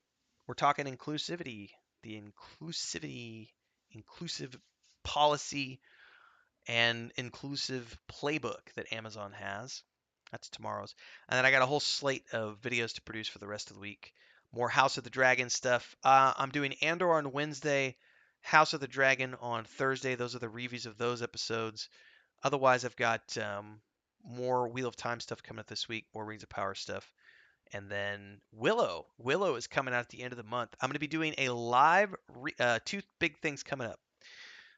Speaker 1: we're talking inclusivity, the inclusive policy and inclusive playbook that Amazon has. That's tomorrow's. And then I got a whole slate of videos to produce for the rest of the week. More House of the Dragon stuff. I'm doing Andor on Wednesday, House of the Dragon on Thursday. Those are the reviews of those episodes. Otherwise, I've got more Wheel of Time stuff coming up this week, more Rings of Power stuff. And then Willow. Willow is coming out at the end of the month. I'm going to be doing a live, 2 big things coming up.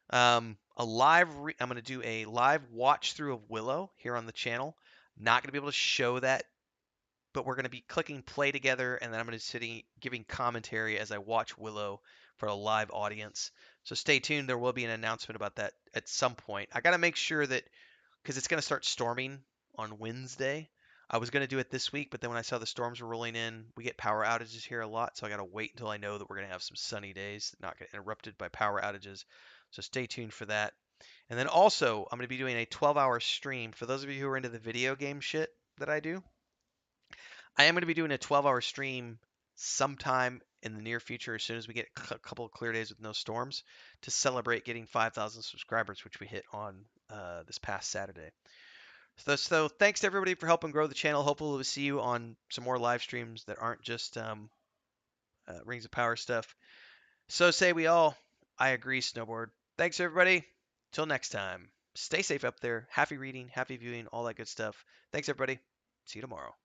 Speaker 1: I'm going to do a live watch through of Willow here on the channel. Not going to be able to show that, but we're going to be clicking play together, and then I'm going to be giving commentary as I watch Willow for a live audience. So stay tuned. There will be an announcement about that at some point. I got to make sure that, because it's going to start storming on Wednesday. I was going to do it this week, but then when I saw the storms were rolling in, we get power outages here a lot, so I got to wait until I know that we're going to have some sunny days, not get interrupted by power outages. So stay tuned for that. And then also, I'm going to be doing a 12-hour stream. For those of you who are into the video game shit that I do, I am going to be doing a 12-hour stream sometime in the near future, as soon as we get a couple of clear days with no storms, to celebrate getting 5,000 subscribers, which we hit on this past Saturday. So thanks to everybody for helping grow the channel. Hopefully we'll see you on some more live streams that aren't just Rings of Power stuff. So say we all. I agree, Snowboard. Thanks, everybody. Till next time. Stay safe up there. Happy reading, happy viewing, all that good stuff. Thanks, everybody. See you tomorrow.